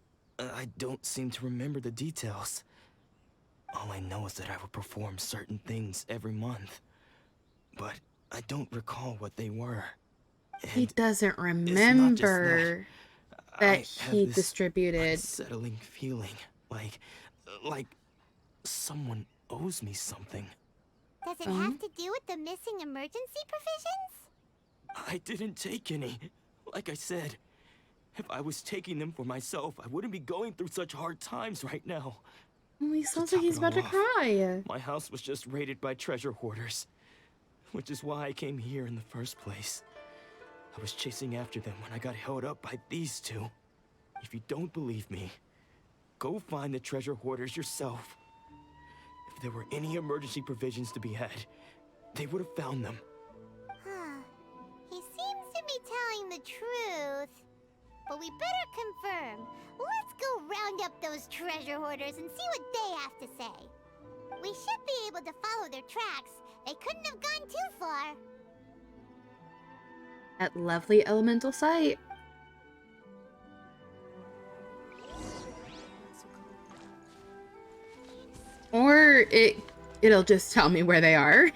I don't seem to remember the details. All I know is that I would perform certain things every month. But I don't recall what they were. He And doesn't it's not just remember I that have he this distributed. unsettling feeling, like someone owes me something. Does it have to do with the missing emergency provisions? I didn't take any. Like I said, if I was taking them for myself, I wouldn't be going through such hard times right now. Oh, he sounds To like he's top about it to all off, cry. My house was just raided by treasure hoarders, which is why I came here in the first place. I was chasing after them when I got held up by these two. If you don't believe me, go find the treasure hoarders yourself. If there were any emergency provisions to be had, they would have found them. Huh. He seems to be telling the truth. But we better confirm. Let's go round up those treasure hoarders and see what they have to say. We should be able to follow their tracks. They couldn't have gone too far. That lovely elemental sight. Or it'll just tell me where they are.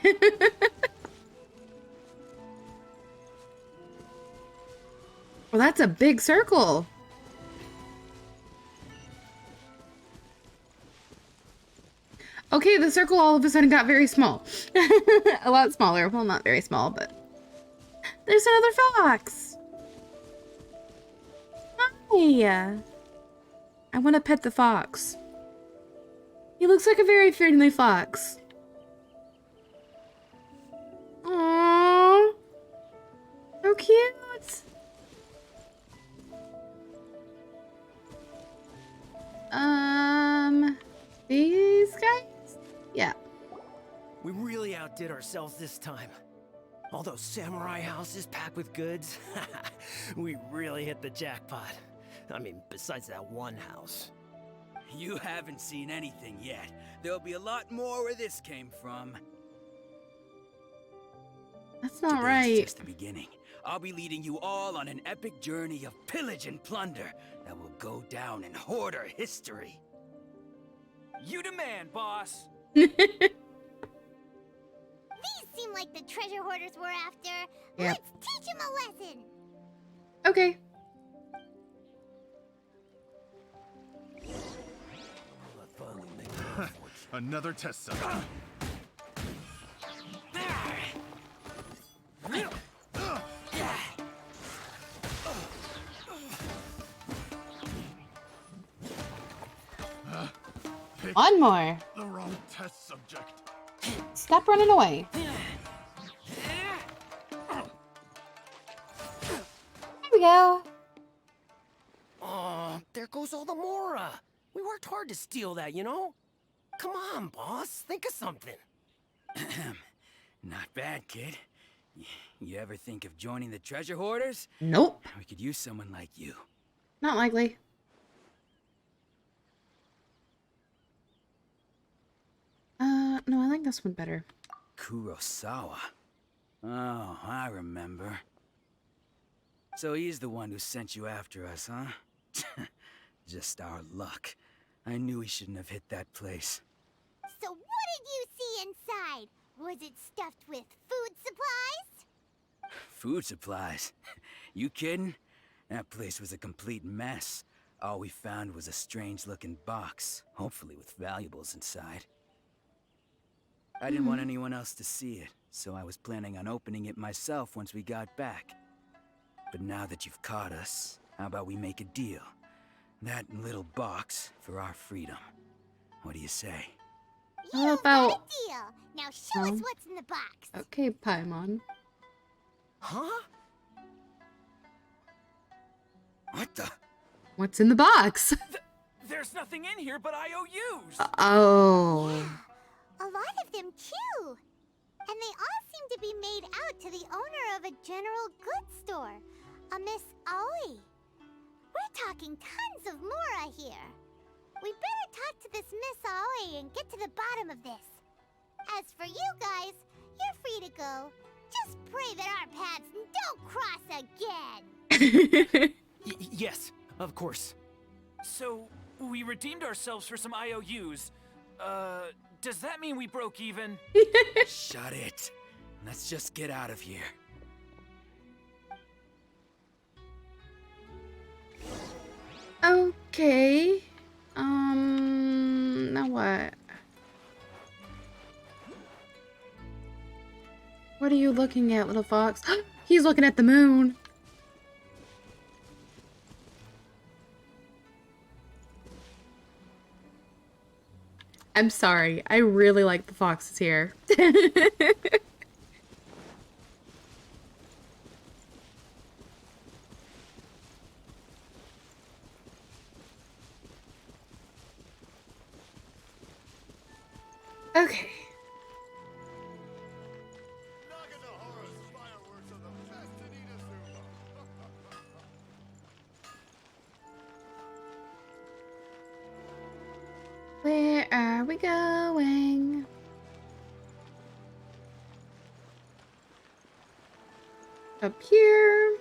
Well, that's a big circle. Okay, the circle all of a sudden got very small. A lot smaller. Well, not very small, but... There's another fox! Hi! I want to pet the fox. He looks like a very friendly fox. Aww! So cute! These guys? Yeah. We really outdid ourselves this time. All those samurai houses packed with goods. We really hit the jackpot. I mean, besides that one house. You haven't seen anything yet. There'll be a lot more where this came from. That's not Today's right. just the beginning. I'll be leading you all on an epic journey of pillage and plunder that will go down in Hoarder history. You demand, boss. These seem like the treasure hoarders we're after. Yep. Let's teach them a lesson. Okay. Another test subject. One more. The wrong test subject. Stop running away. There we go. Oh, there goes all the Mora. We worked hard to steal that, you know? Come on, boss. Think of something. Not bad, kid. You ever think of joining the treasure hoarders? Nope. We could use someone like you. Not likely. No, I like this one better. Kurosawa. Oh, I remember. So he's the one who sent you after us, huh? Just our luck. I knew he shouldn't have hit that place. So what did you see inside? Was it stuffed with food supplies? Food supplies? You kidding? That place was a complete mess. All we found was a strange-looking box, hopefully with valuables inside. I didn't want anyone else to see it, so I was planning on opening it myself once we got back. But now that you've caught us, how about we make a deal? That little box for our freedom. What do you say? How about... Got a deal. Now show us what's in the box. Okay, Paimon. Huh? What the? What's in the box? There's nothing in here but IOUs. Oh. A lot of them too. And they all seem to be made out to the owner of a general goods store, a Miss Aoi. We're talking tons of Mora here. We better talk to this Miss Aoi and get to the bottom of this. As for you guys, you're free to go. Just pray that our paths don't cross again. Yes, of course. So, we redeemed ourselves for some IOUs. Does that mean we broke even? Shut it. Let's just get out of here. Okay. Now what? What are you looking at, little fox? He's looking at the moon. I'm sorry. I really like the foxes here. Okay. Where are we going? Up here.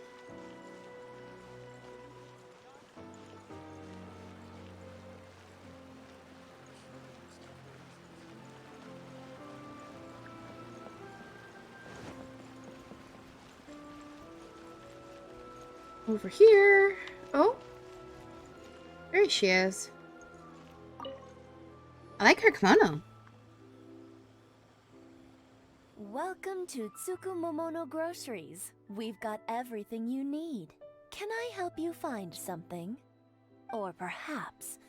Over here. Oh. There she is. I like her kimono. Welcome to Tsukumomono Groceries. We've got everything you need. Can I help you find something? Or perhaps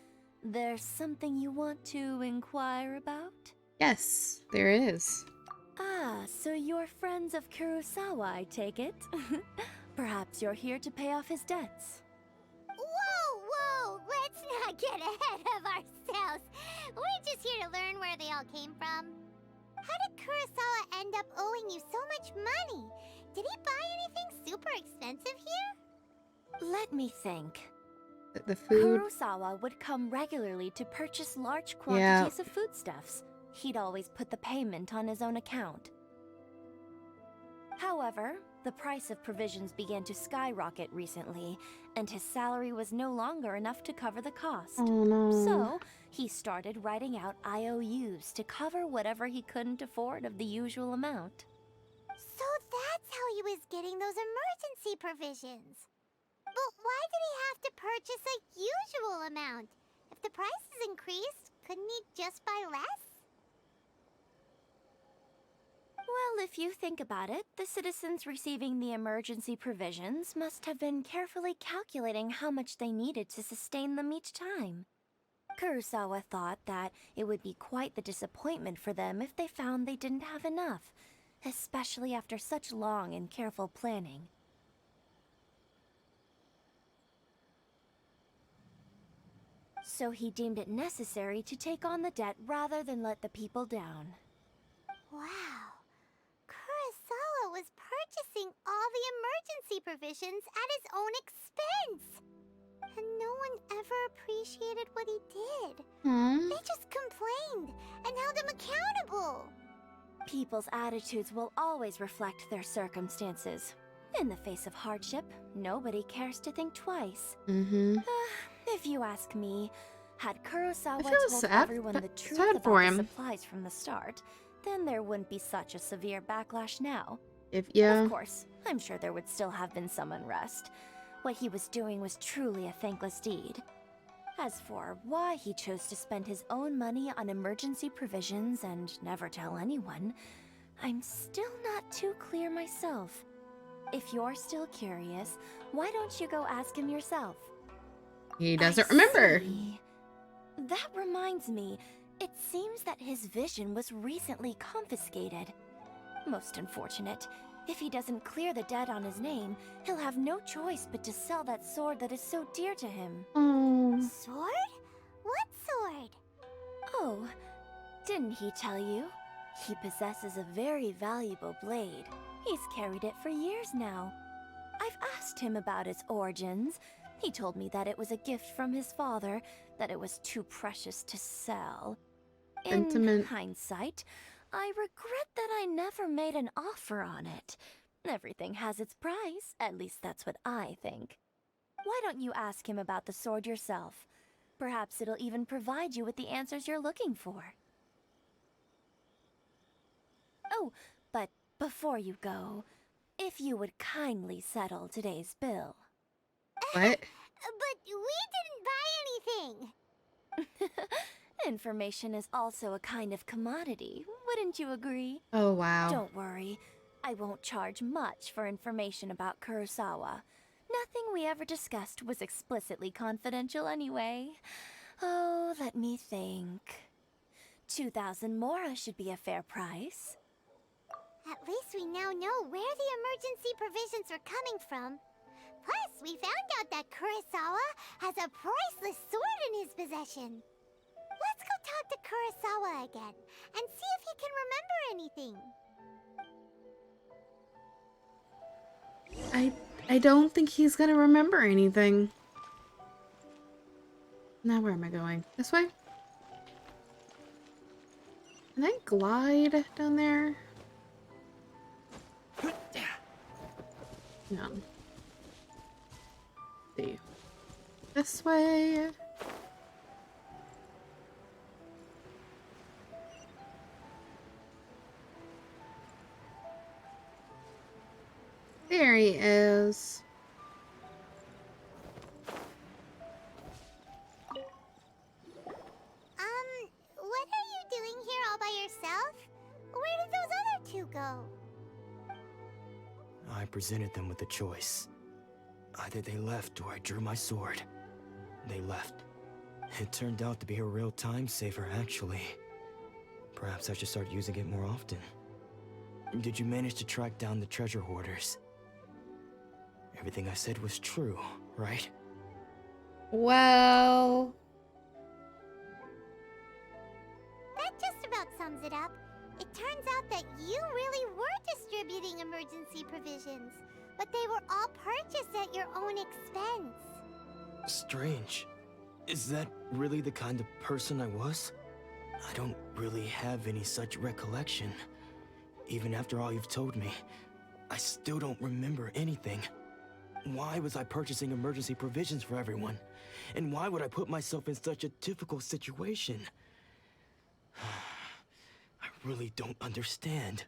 there's something you want to inquire about? Yes, there is. Ah, so you're friends of Kurosawa, I take it? Perhaps you're here to pay off his debts. Whoa! Let's not get ahead of ourselves. We're just here to learn where they all came from. How did Kurosawa end up owing you so much money? Did he buy anything super expensive here? Let me think. The food. Kurosawa would come regularly to purchase large quantities of foodstuffs. He'd always put the payment on his own account. However, the price of provisions began to skyrocket recently, and his salary was no longer enough to cover the cost. Oh no. So, he started writing out IOUs to cover whatever he couldn't afford of the usual amount. So that's how he was getting those emergency provisions. But why did he have to purchase a usual amount? If the prices increased, couldn't he just buy less? Well, if you think about it, the citizens receiving the emergency provisions must have been carefully calculating how much they needed to sustain them each time. Kurosawa thought that it would be quite the disappointment for them if they found they didn't have enough, especially after such long and careful planning. So he deemed it necessary to take on the debt rather than let the people down. Wow. Kurosawa was purchasing all the emergency provisions at his own expense. And no one ever appreciated what he did. They just complained and held him accountable. People's attitudes will always reflect their circumstances. In the face of hardship, nobody cares to think twice. If you ask me, had Kurosawa told everyone the truth about the supplies from the start, then there wouldn't be such a severe backlash now. Of course, I'm sure there would still have been some unrest. What he was doing was truly a thankless deed. As for why he chose to spend his own money on emergency provisions and never tell anyone, I'm still not too clear myself. If you're still curious, why don't you go ask him yourself? He doesn't remember. See. That reminds me, it seems that his vision was recently confiscated. Most unfortunate. If he doesn't clear the debt on his name, he'll have no choice but to sell that sword that is so dear to him. Sword? What sword? Oh, didn't he tell you? He possesses a very valuable blade. He's carried it for years now. I've asked him about its origins. He told me that it was a gift from his father, that it was too precious to sell. In hindsight, I regret that I never made an offer on it. Everything has its price, at least that's what I think. Why don't you ask him about the sword yourself? Perhaps it'll even provide you with the answers you're looking for. Oh, but before you go, if you would kindly settle today's bill. What? But we didn't buy anything. Information is also a kind of commodity, wouldn't you agree? Oh, wow. Don't worry. I won't charge much for information about Kurosawa. Nothing we ever discussed was explicitly confidential anyway. Oh, let me think. 2,000 mora should be a fair price. At least we now know where the emergency provisions are coming from. Plus, we found out that Kurosawa has a priceless sword in his possession. Let's go talk to Kurosawa again and see if he can remember anything. I don't think he's gonna remember anything. Now where am I going? This way? Can I glide down there? No. See. This way. There he is. though? I presented them with a choice. Either they left or I drew my sword. They left. It turned out to be a real time saver, actually. Perhaps I should start using it more often. Did you manage to track down the treasure hoarders? Everything I said was true, right? Well... That just about sums it up. It turns out that you really were distributing emergency provisions, but they were all purchased at your own expense. Strange. Is that really the kind of person I was? I don't really have any such recollection. Even after all you've told me, I still don't remember anything. Why was I purchasing emergency provisions for everyone? And why would I put myself in such a difficult situation? I really don't understand.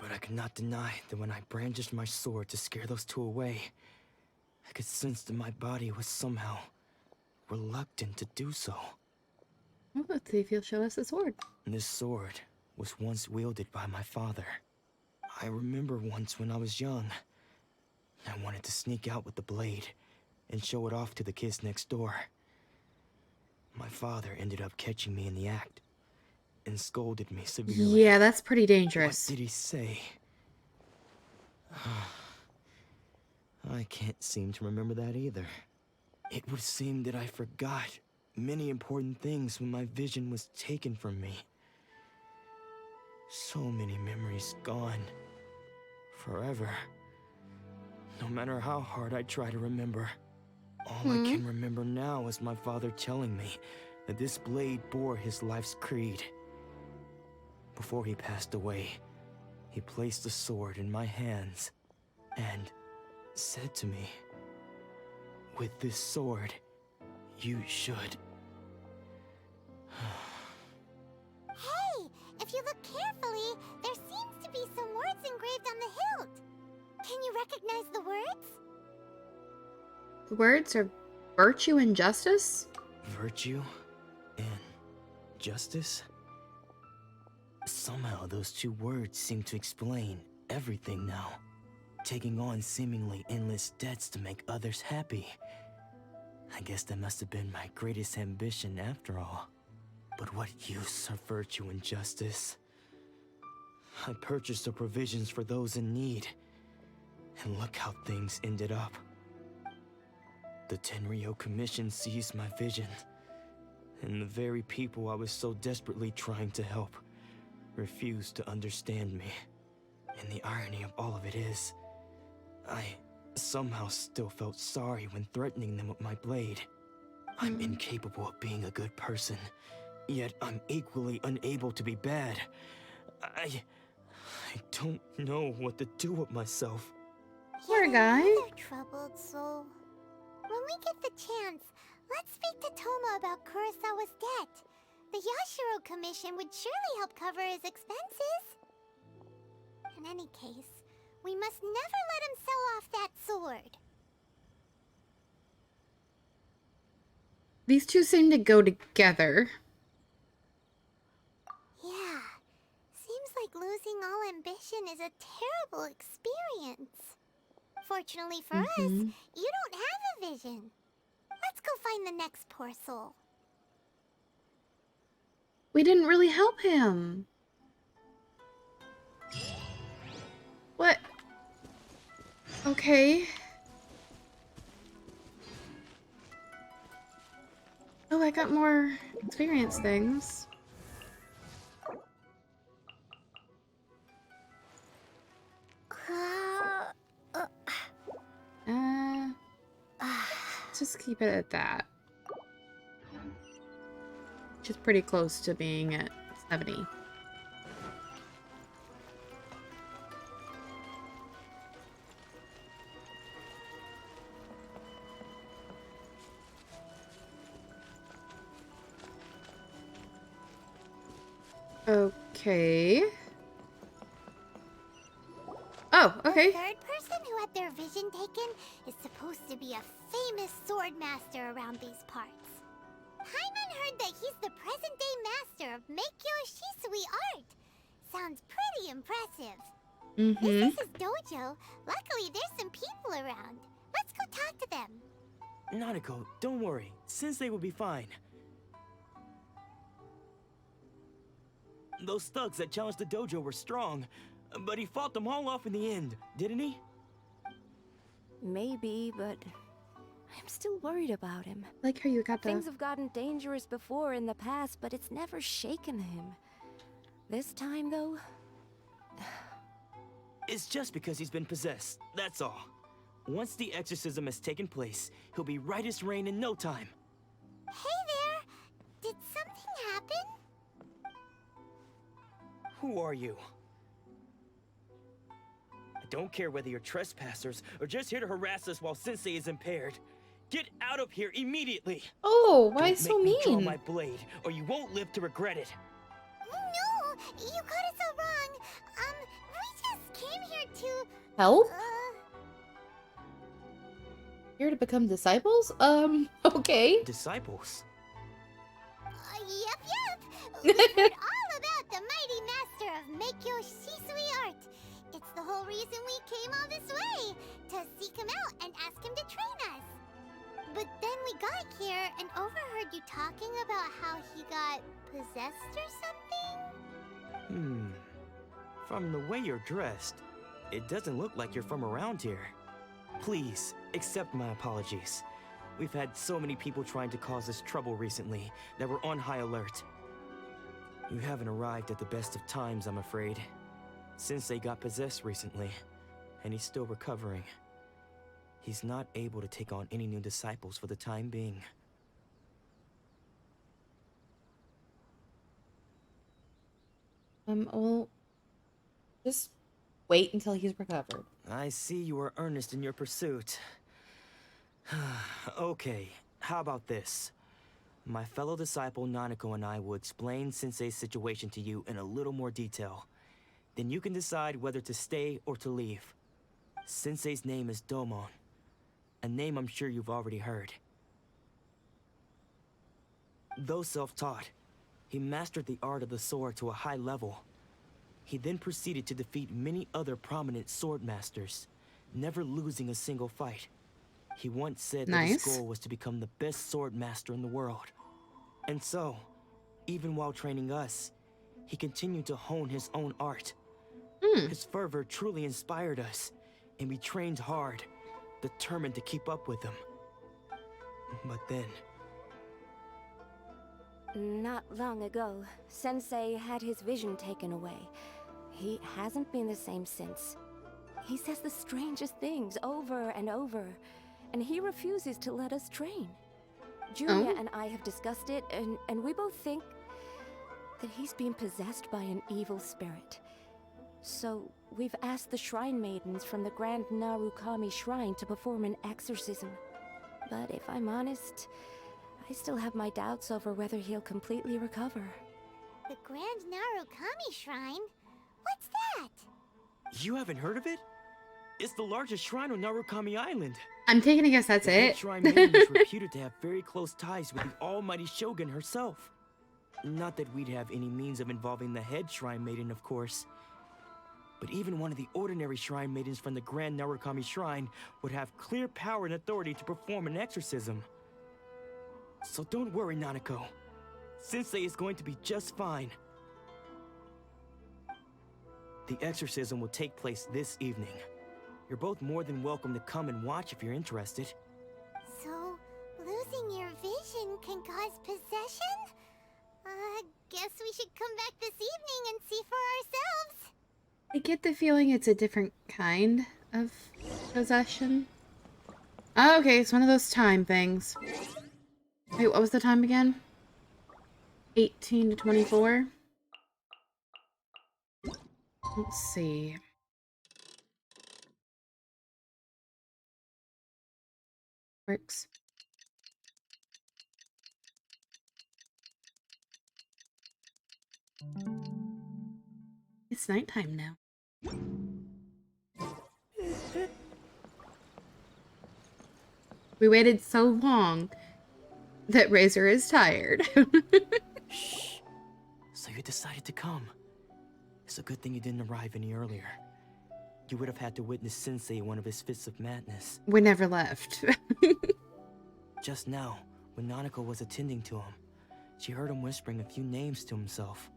But I cannot deny that when I brandished my sword to scare those two away, I could sense that my body was somehow reluctant to do so. Well, let's see if he'll show us the sword. This sword was once wielded by my father. I remember once when I was young, I wanted to sneak out with the blade and show it off to the kids next door. My father ended up catching me in the act and scolded me severely. Yeah, that's pretty dangerous. What did he say? I can't seem to remember that either. It would seem that I forgot many important things when my vision was taken from me. So many memories gone. Forever. No matter how hard I try to remember, all I can remember now is my father telling me that this blade bore his life's creed. Before he passed away, he placed the sword in my hands and said to me, "With this sword, you should..." Hey, if you look carefully, there seems to be some words engraved on the hilt. Can you recognize the words? The words are virtue and justice? Virtue and justice? Somehow those two words seem to explain everything now. Taking on seemingly endless debts to make others happy. I guess that must have been my greatest ambition after all. But what use are virtue and justice? I purchased the provisions for those in need. And look how things ended up. The Tenryo Commission seized my vision. And the very people I was so desperately trying to help refused to understand me. And the irony of all of it is, I somehow still felt sorry when threatening them with my blade. I'm incapable of being a good person, yet I'm equally unable to be bad. I don't know what to do with myself. Poor guy. Another troubled soul. When we get the chance, let's speak to Toma about Kurosawa's debt. The Yashiro Commission would surely help cover his expenses. In any case, we must never let him sell off that sword. These two seem to go together. Yeah, seems like losing all ambition is a terrible experience. Fortunately for us, you don't have a vision. Let's go find the next poor soul. We didn't really help him. What? Okay. Oh, I got more experience things. Let's just keep it at that. Which is pretty close to being at 70. Okay. Oh, okay. The third person who had their vision taken is supposed to be a famous sword master around these parts. Paimon heard that he's the present-day master of Meikyo Shisui art. Sounds pretty impressive. This is his dojo. Luckily, there's some people around. Let's go talk to them. Nanako, don't worry. Sensei will be fine. Those thugs that challenged the dojo were strong, but he fought them all off in the end, didn't he? Maybe, but I'm still worried about him. Like how you got Things have gotten dangerous before in the past, but it's never shaken him. This time, though... It's just because he's been possessed, that's all. Once the exorcism has taken place, he'll be right as rain in no time. Hey there! Did something happen? Who are you? I don't care whether you're trespassers or just here to harass us while Sensei is impaired. Get out of here immediately! Oh, why Don't so make me draw mean? my blade, or you won't live to regret it. No! You got it so wrong. We just came here to... Help? Here to become disciples? Okay. Disciples? Yep. We heard all about the mighty master of Meikyo Shisui art. It's the whole reason we came all this way, to seek him out and ask him to train us. But then we got here and overheard you talking about how he got possessed or something? From the way you're dressed, it doesn't look like you're from around here. Please, accept my apologies. We've had so many people trying to cause us trouble recently that we're on high alert. You haven't arrived at the best of times, I'm afraid. Sensei got possessed recently, and he's still recovering. He's not able to take on any new disciples for the time being. Well, just wait until he's recovered. I see you are earnest in your pursuit. Okay, how about this? My fellow disciple Nanako and I will explain Sensei's situation to you in a little more detail. Then you can decide whether to stay or to leave. Sensei's name is Domon, a name I'm sure you've already heard. Though self-taught, he mastered the art of the sword to a high level. He then proceeded to defeat many other prominent sword masters, never losing a single fight. He once said that his goal was to become the best sword master in the world. And so, even while training us, he continued to hone his own art. His fervor truly inspired us, and we trained hard, determined to keep up with him. But then... Not long ago, Sensei had his vision taken away. He hasn't been the same since. He says the strangest things over and over, and he refuses to let us train. Julia and I have discussed it, and we both think that he's being possessed by an evil spirit. So, we've asked the shrine maidens from the Grand Narukami Shrine to perform an exorcism. But if I'm honest, I still have my doubts over whether he'll completely recover. The Grand Narukami Shrine? What's that? You haven't heard of it? It's the largest shrine on Narukami Island. I'm taking a guess that's The head it. shrine maiden is reputed to have very close ties with the almighty Shogun herself. Not that we'd have any means of involving the head shrine maiden, of course. But even one of the ordinary shrine maidens from the Grand Narukami Shrine would have clear power and authority to perform an exorcism. So don't worry, Nanako. Sensei is going to be just fine. The exorcism will take place this evening. You're both more than welcome to come and watch if you're interested. So, losing your vision can cause possession? Guess we should come back this evening and see for ourselves. I get the feeling it's a different kind of possession. Oh, okay, it's one of those time things. Wait, what was the time again? 18 to 24? Let's see. Works. It's nighttime now. We waited so long that Razor is tired. Shh. So you decided to come. It's a good thing you didn't arrive any earlier. you would have had to witness Sensei in one of his fits of madness. We never left. Just now, when Nanako was attending to him, she heard him whispering a few names to himself.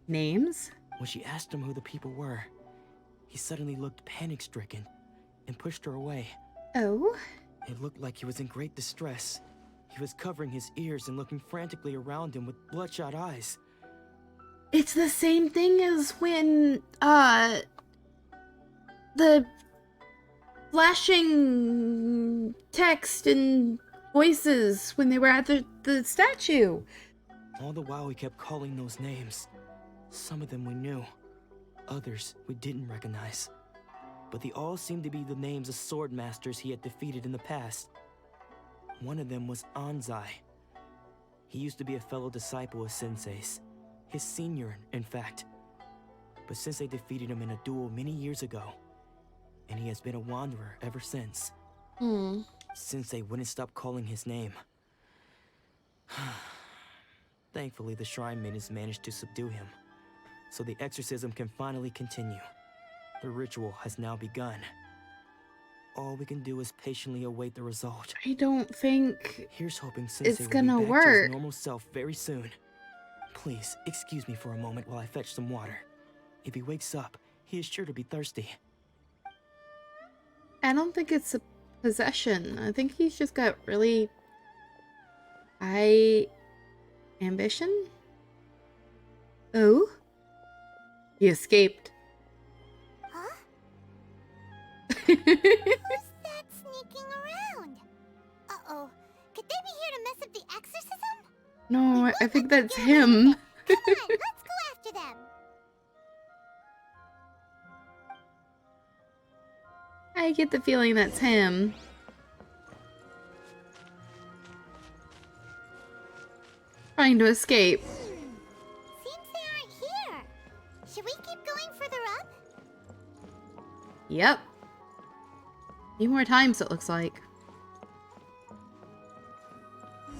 Names? When she asked him who the people were, he suddenly looked panic-stricken and pushed her away. Oh? It looked like he was in great distress. He was covering his ears and looking frantically around him with bloodshot eyes. It's the same thing as when, the flashing text and voices when they were at the statue. All the while he kept calling those names. Some of them we knew, others we didn't recognize. But they all seemed to be the names of sword masters he had defeated in the past. One of them was Anzai. He used to be a fellow disciple of Sensei's. His senior, in fact. But Sensei defeated him in a duel many years ago. And he has been a wanderer ever since. Sensei wouldn't stop calling his name. Thankfully, the shrine maidens managed to subdue him. So the exorcism can finally continue. The ritual has now begun. All we can do is patiently await the result. I don't think Here's hoping Sensei it's will gonna be back to work. his normal self very soon. Please, excuse me for a moment while I fetch some water. If he wakes up, he is sure to be thirsty. I don't think it's a possession. I think he's just got really high ambition. Oh? He escaped. Huh? Who's that sneaking around? Uh-oh. Could they be here to mess up the exorcism? No, I think that's him. Come on, let's go after them. I get the feeling that's him. Trying to escape. Seems they aren't here. Should we keep going further up? Yep. Few more times, it looks like. Is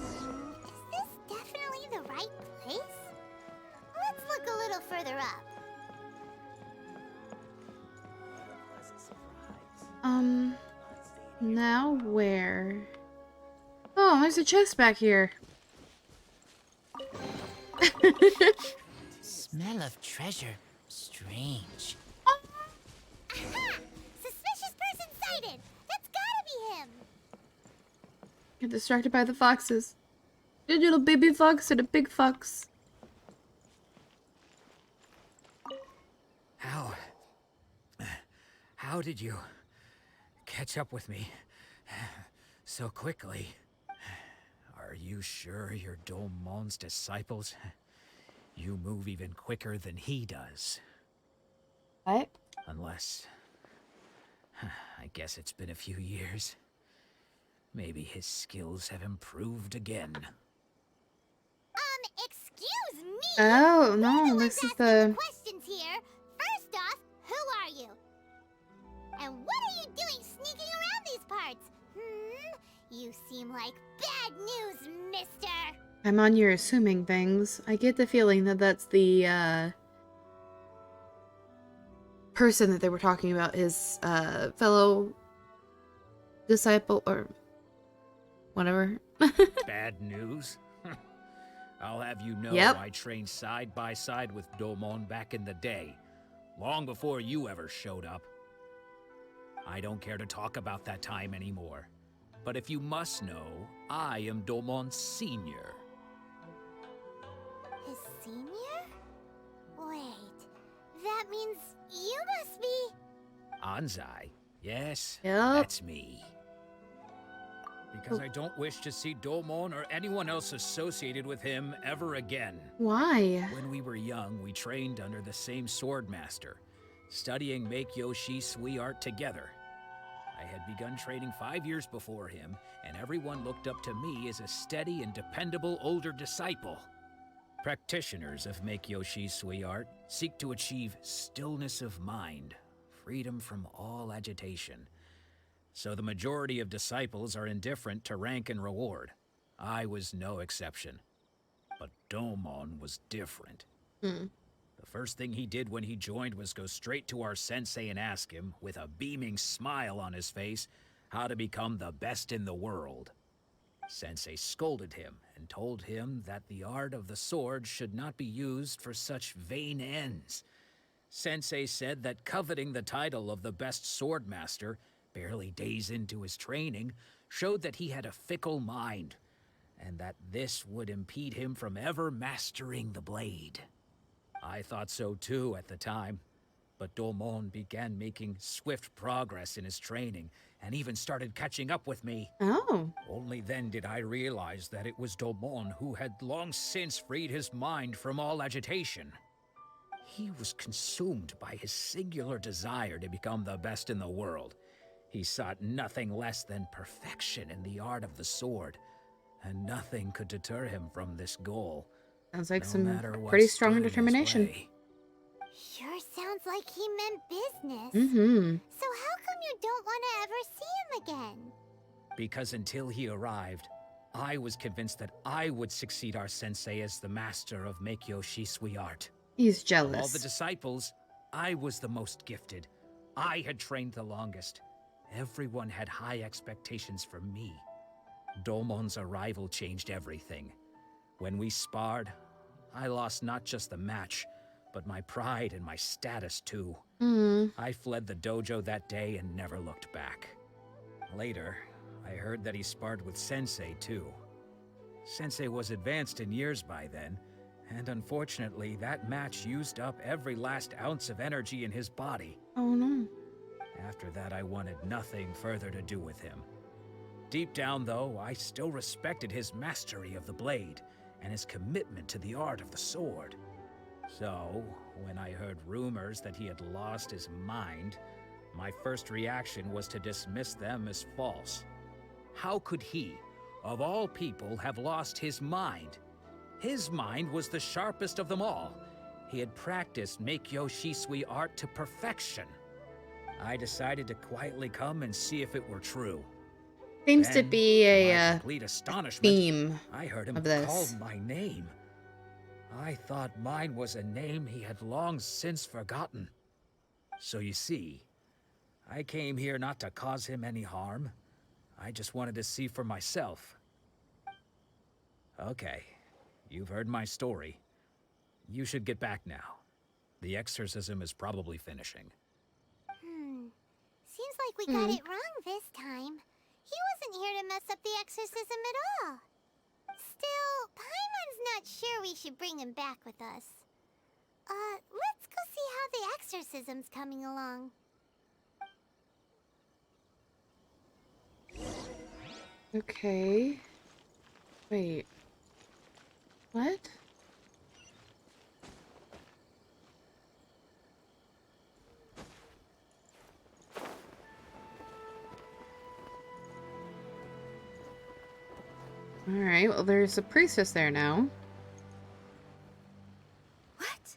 this definitely the right place? Let's look a little further up. Now where? Oh, there's a chest back here. Smell of treasure. Strange. Aha! Suspicious person sighted! That's gotta be him! Get distracted by the foxes. A little baby fox and a big fox. How did you catch up with me so quickly? Are you sure you're Domon's disciples? You move even quicker than he does. What? Unless... I guess it's been a few years. Maybe his skills have improved again. Excuse me! Oh, no, this is the... Questions here. First off, who are you? And what are you doing sneaking around these parts? You seem like bad news, mister! I'm on your assuming things. I get the feeling that that's the, person that they were talking about, his, fellow disciple, or whatever. Bad news? I'll have you know Yep. I trained side by side with Domon back in the day, long before you ever showed up. I don't care to talk about that time anymore. But if you must know, I am Domon's senior. His senior? Wait, that means you must be... Anzai? Yes, Yep. that's me. Because I don't wish to see Domon or anyone else associated with him ever again. Why? When we were young, we trained under the same sword master, studying Make-Yoshi Sui art together. I had begun training 5 years before him, and everyone looked up to me as a steady and dependable older disciple. Practitioners of Make-Yoshi Sui art seek to achieve stillness of mind, freedom from all agitation. So the majority of disciples are indifferent to rank and reward. I was no exception. But Domon was different. The The first thing he did when he joined was go straight to our sensei and ask him, with a beaming smile on his face, how to become the best in the world. Sensei scolded him and told him that the art of the sword should not be used for such vain ends. Sensei said that coveting the title of the best sword master, barely days into his training, showed that he had a fickle mind, and that this would impede him from ever mastering the blade. I thought so too at the time, but Domon began making swift progress in his training, and even started catching up with me. Oh. Only then did I realize that it was Domon who had long since freed his mind from all agitation. He was consumed by his singular desire to become the best in the world. He sought nothing less than perfection in the art of the sword, and nothing could deter him from this goal. Sounds like no some matter what pretty strong stood in his determination. way. Sure sounds like he meant business. Mm-hmm. So how come you don't want to ever see him again? Because until he arrived, I was convinced that I would succeed our sensei as the master of Meikyo Shisui art. He's Of jealous. all the disciples, I was the most gifted. I had trained the longest. Everyone had high expectations for me. Domon's arrival changed everything. When we sparred, I lost not just the match, but my pride and my status too. I fled the dojo that day and never looked back. Later, I heard that he sparred with Sensei too. Sensei was advanced in years by then, and unfortunately that match used up every last ounce of energy in his body. Oh no. After that, I wanted nothing further to do with him. Deep down, though, I still respected his mastery of the blade and his commitment to the art of the sword. So, when I heard rumors that he had lost his mind, my first reaction was to dismiss them as false. How could he, of all people, have lost his mind? His mind was the sharpest of them all. He had practiced Meikyo Shisui art to perfection. I decided to quietly come and see if it were true. Seems to Then, be to my a complete astonishment, theme I heard him of this. call my name. I thought mine was a name he had long since forgotten. So you see, I came here not to cause him any harm. I just wanted to see for myself. Okay, you've heard my story. You should get back now. The exorcism is probably finishing. Seems like we got it wrong this time. He wasn't here to mess up the exorcism at all. Still, Paimon's not sure we should bring him back with us. Let's go see how the exorcism's coming along. Okay. Wait. What? Alright, well there's a priestess there now. What?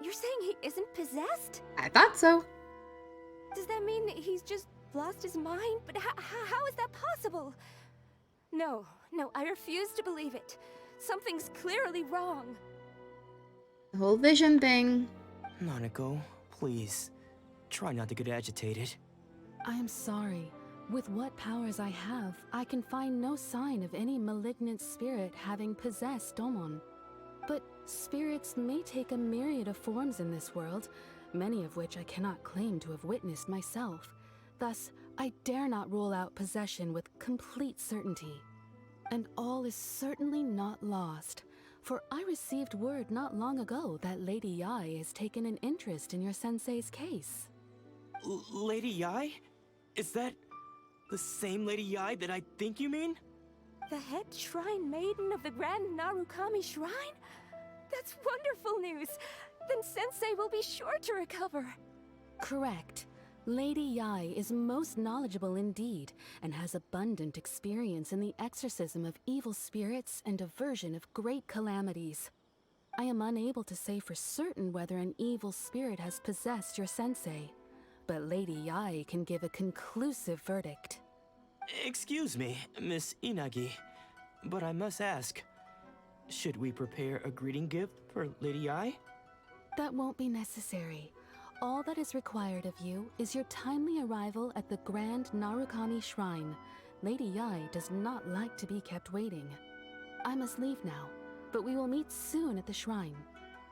You're saying he isn't possessed? I thought so. Does that mean he's just lost his mind? But how is that possible? No, I refuse to believe it. Something's clearly wrong. The whole vision thing. Nanako, please. Try not to get agitated. I am sorry. With what powers I have, I can find no sign of any malignant spirit having possessed Domon. But spirits may take a myriad of forms in this world, many of which I cannot claim to have witnessed myself. Thus, I dare not rule out possession with complete certainty. And all is certainly not lost, for I received word not long ago that Lady Yai has taken an interest in your sensei's case. Lady Yai? Is that the same Lady Yai that I think you mean? The head shrine maiden of the Grand Narukami Shrine? That's wonderful news! Then Sensei will be sure to recover. Correct. Lady Yai is most knowledgeable indeed, and has abundant experience in the exorcism of evil spirits and aversion of great calamities. I am unable to say for certain whether an evil spirit has possessed your sensei, but Lady Yai can give a conclusive verdict. Excuse me, Miss Inagi, but I must ask, should we prepare a greeting gift for Lady Yai? That won't be necessary. All that is required of you is your timely arrival at the Grand Narukami Shrine. Lady Yai does not like to be kept waiting. I must leave now, but we will meet soon at the shrine.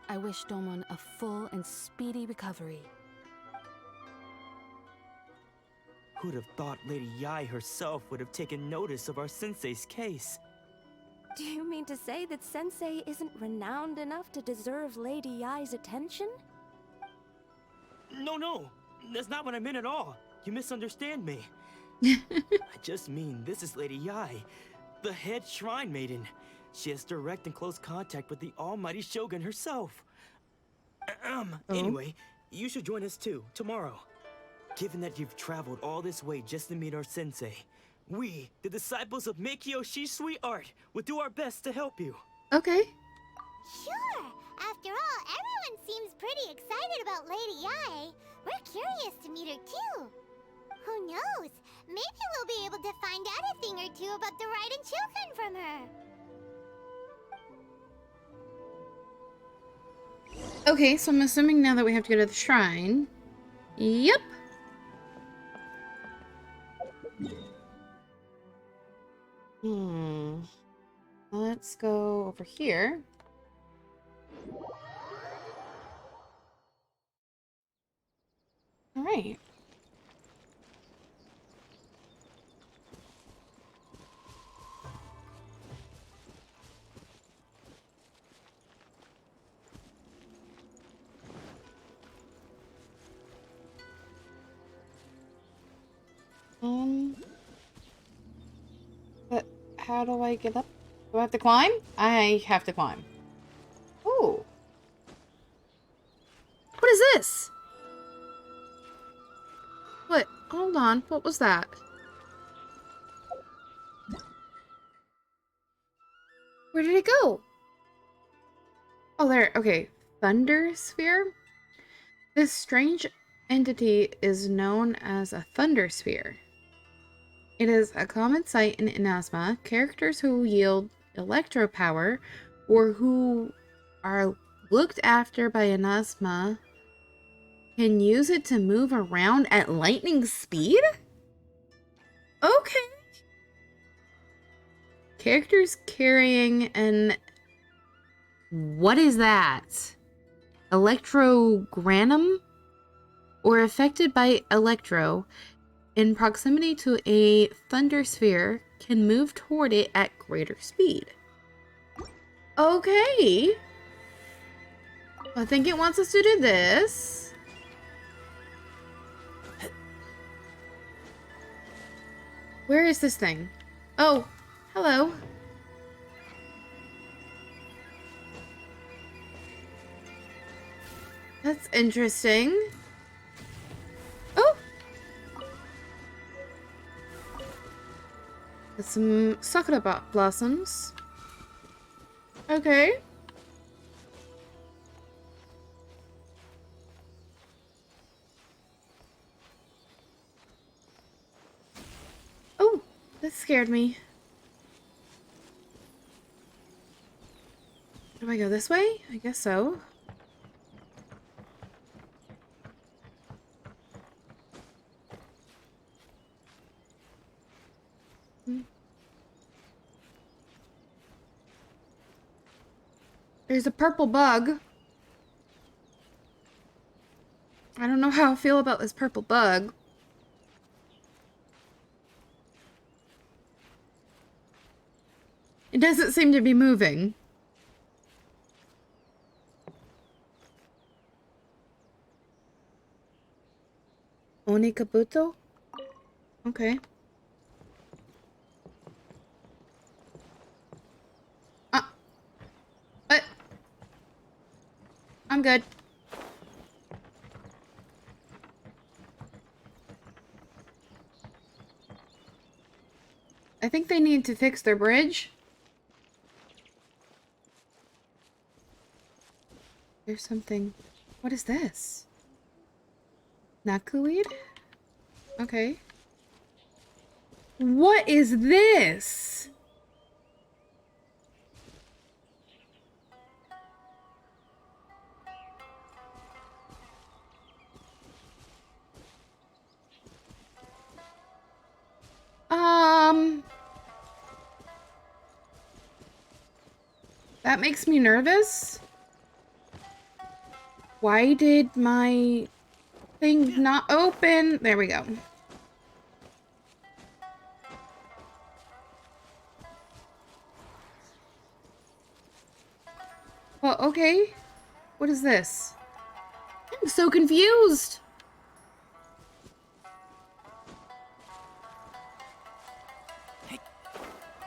I wish Domon a full and speedy recovery. Who'd have thought Lady Yai herself would have taken notice of our sensei's case? Do you mean to say that Sensei isn't renowned enough to deserve Lady Yai's attention? No, that's not what I meant at all. You misunderstand me. I just mean this is Lady Yai, the head shrine maiden. She has direct and close contact with the almighty Shogun herself. Anyway, you should join us too, tomorrow. Given that you've traveled all this way just to meet our sensei, we, the disciples of Meikyo Shisui Art, will do our best to help you. Okay. Sure. After all, everyone seems pretty excited about Lady Yai. We're curious to meet her too. Who knows? Maybe we'll be able to find out a thing or two about the Ryden Shogun from her. Okay, so I'm assuming now that we have to go to the shrine. Yep. Let's go over here. All right. But how do I get up? Do I have to climb? I have to climb. Ooh. What is this? What? Hold on. What was that? Where did it go? Oh, there. Okay. Thunder sphere? This strange entity is known as a thunder sphere. It is a common sight in Inazuma. Characters who yield electro power or who are looked after by Inazuma can use it to move around at lightning speed? Okay. Characters carrying an... What is that? Electrogranum? Or affected by electro in proximity to a thunder sphere can move toward it at greater speed. Okay. I think it wants us to do this. Where is this thing? Oh, hello. That's interesting. Oh! There's some sakura blossoms. Okay. Oh, that scared me. Do I go this way? I guess so. There's a purple bug. I don't know how I feel about this purple bug. It doesn't seem to be moving. Onikabuto? Okay. I'm good. I think they need to fix their bridge. There's something. What is this? Nakuweed? Okay. What is this? That makes me nervous. Why did my thing not open? There we go. Well, okay. What is this? I'm so confused.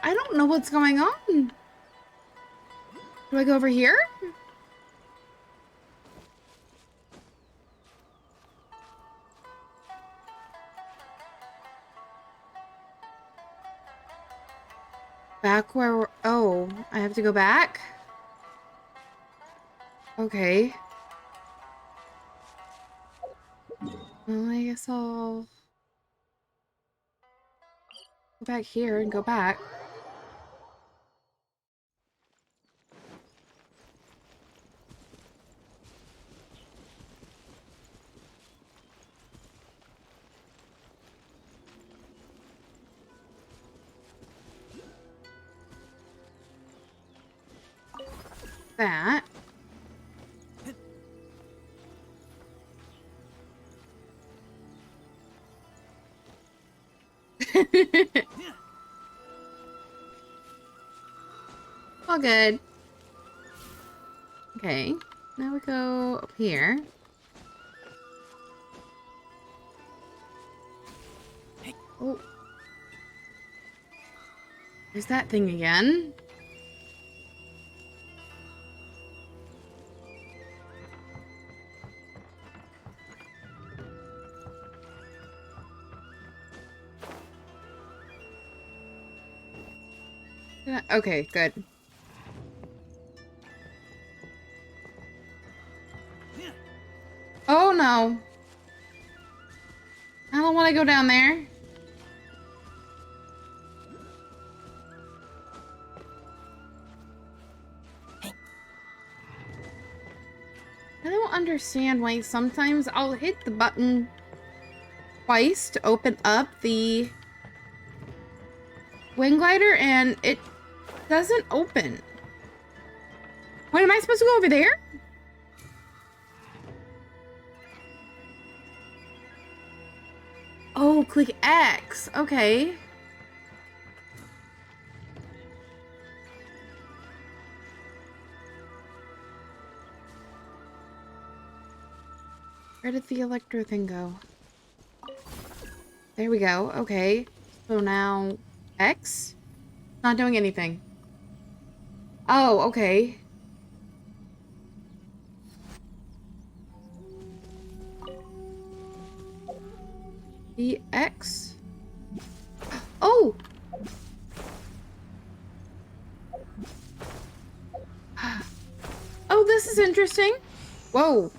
I don't know what's going on. Do I go over here? Back where we're... Oh, I have to go back? Okay. Well, I guess I'll go back here and go back. That. All good. Okay, now we go up here. Oh. There's that thing again. Okay, good. Oh no. I don't want to go down there. I don't understand why sometimes I'll hit the button twice to open up the wing glider and it doesn't open. What, am I supposed to go over there? Oh, click X. Okay. Where did the electro thing go? There we go. Okay. So now X? Not doing anything. Oh, okay. The X? Oh! Oh, this is interesting. Whoa.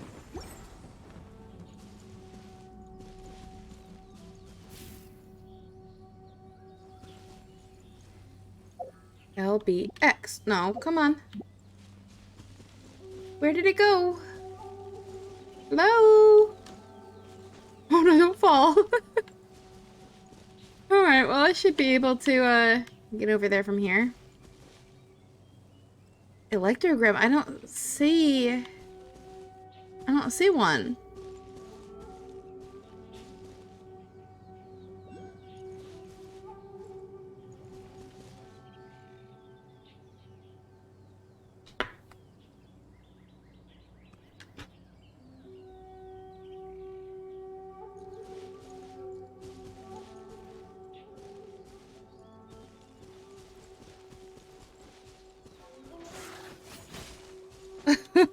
LBX. No, come on. Where did it go? Hello? Oh no, don't fall. Alright, well I should be able to get over there from here. Electrogram, I don't see one.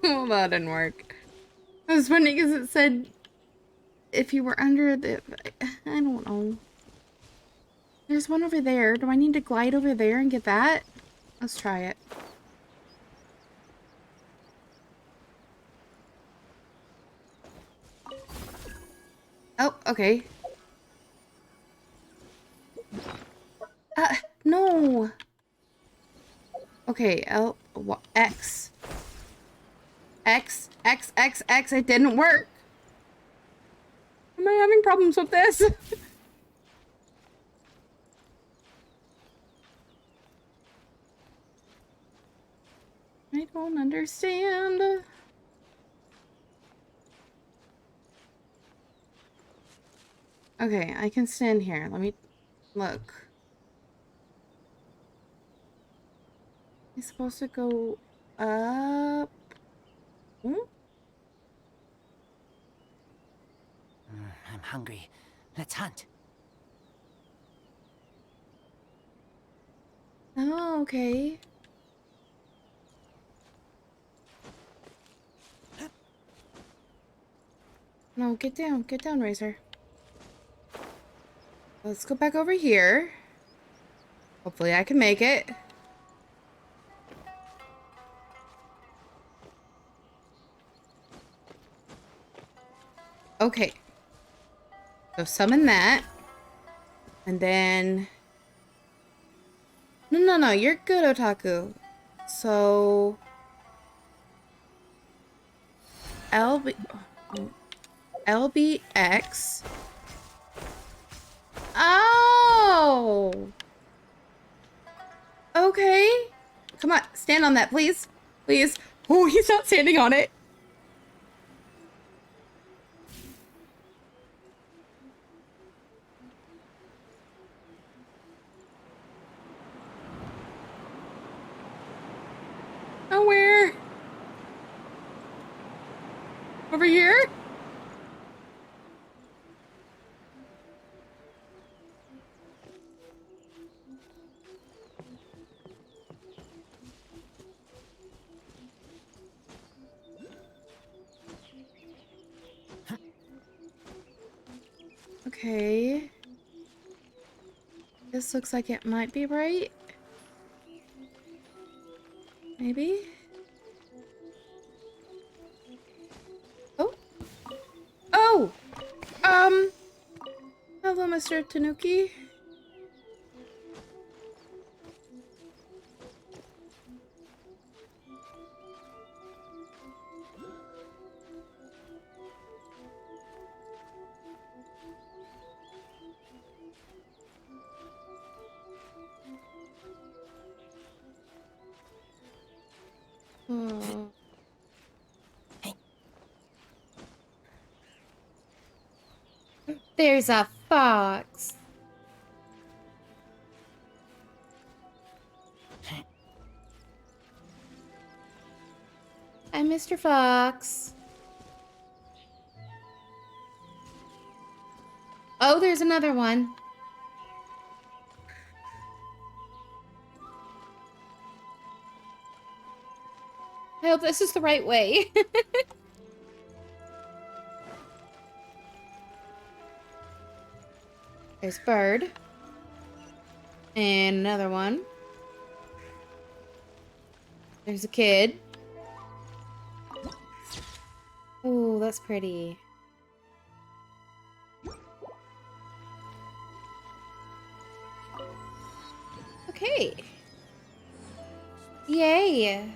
Well, that didn't work. It was funny because it said if you were under the... I don't know. There's one over there. Do I need to glide over there and get that? Let's try it. Oh, okay. No. Okay, X. X, X, X, X, it didn't work. Am I having problems with this? don't understand. Okay, I can stand here. Let me look. Am I supposed to go up? Hmm? I'm hungry. Let's hunt. Oh, okay. No, get down, Razor. Let's go back over here. Hopefully I can make it. Okay. So summon that. And then... No, you're good, Otaku. So... LBX. Oh! Okay. Come on, stand on that, please. Please. Oh, he's not standing on it. Oh, where? Over here? Okay. This looks like it might be right. Maybe? Oh. Oh! Hello, Mr. Tanuki. Oh. There's a fox. Hi, Mr. Fox. Oh, there's another one. I hope this is the right way. There's bird. And another one. There's a kid. Oh, that's pretty. Okay. Yay.